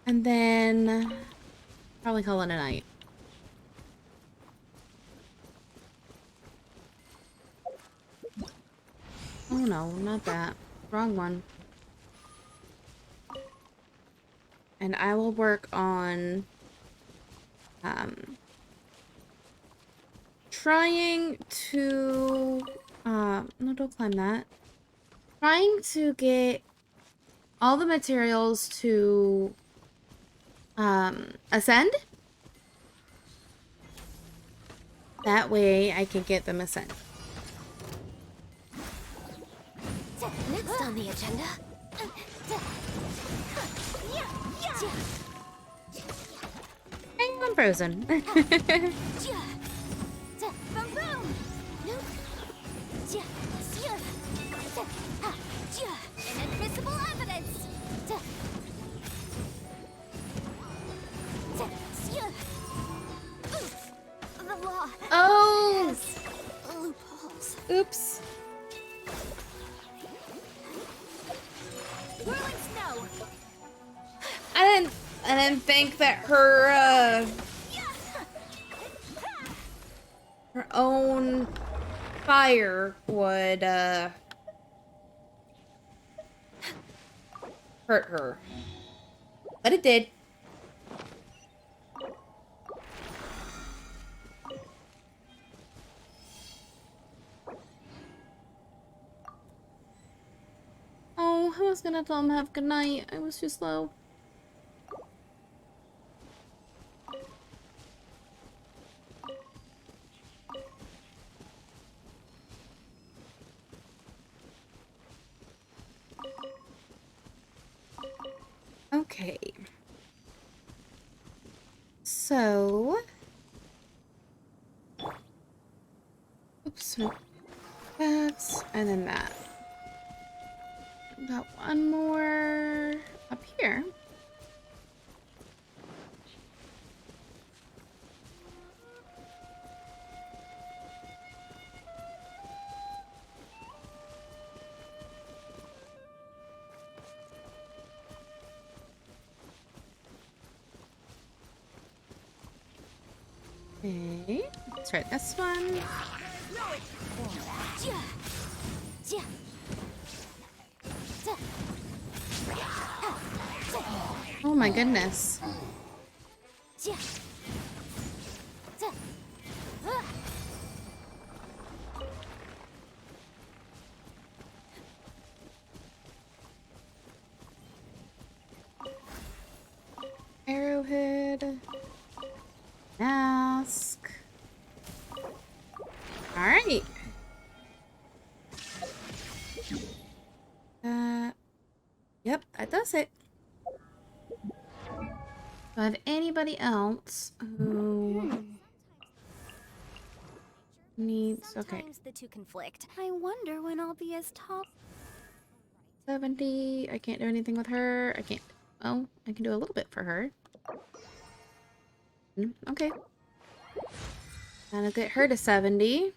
And then, probably call it a night. Oh no, not that. Wrong one. And I will work on trying to no, don't climb that. Trying to get all the materials to ascend. That way I can get them ascend. Next on the agenda. I'm frozen. Inadmissible evidence. The law. Oh. Has loopholes. Oops. Whirling snow. I didn't think that her her own fire would hurt her. But it did. Oh, I was gonna tell him have a good night. I was too slow. Okay. So... Oops. No. That, and then that. Got one more up here. Okay, let's try this one. Oh my goodness. Arrowhead. Mask. Alright. Yep, that does it. Do I have anybody else who needs... Okay. Sometimes the two conflict. I wonder when I'll be as tall. 70. I can't do anything with her. I can't. Oh, I can do a little bit for her. Okay. That'll get her to 70.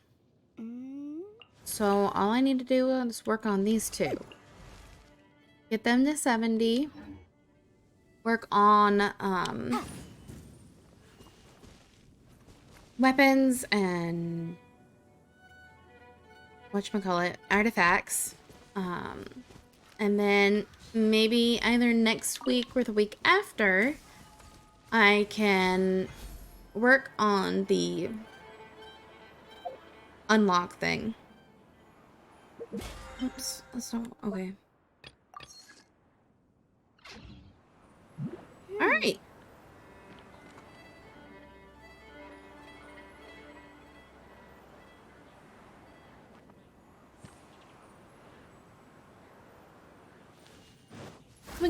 So all I need to do is work on these two. Get them to 70. Work on weapons and whatchamacallit, artifacts. And then maybe either next week or the week after, I can work on the unlock thing. Oops, that's not okay. All right.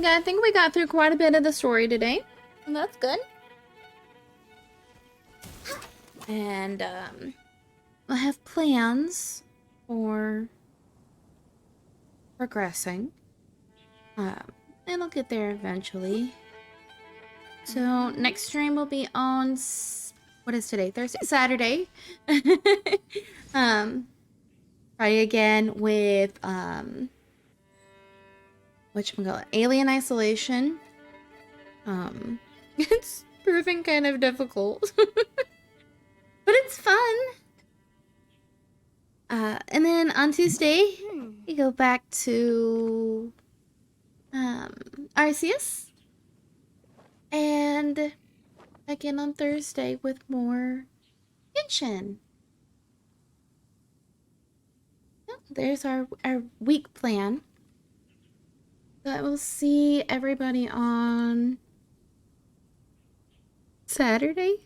I think we got through quite a bit of the story today, and that's good. And I have plans for progressing. And I'll get there eventually. So next stream will be on what is today? Thursday, Saturday. Friday again with whatchamacallit, Alien Isolation. It's proving kind of difficult. But it's fun. And then on Tuesday, we go back to Arceus. And again on Thursday with more Genshin. There's our week plan. So I will see everybody on Saturday.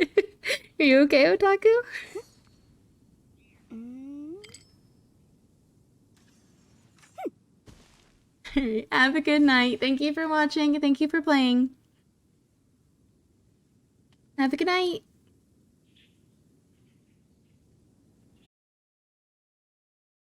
Are you okay, Otaku? Alright, have a good night. Thank you for watching. Thank you for playing. Have a good night.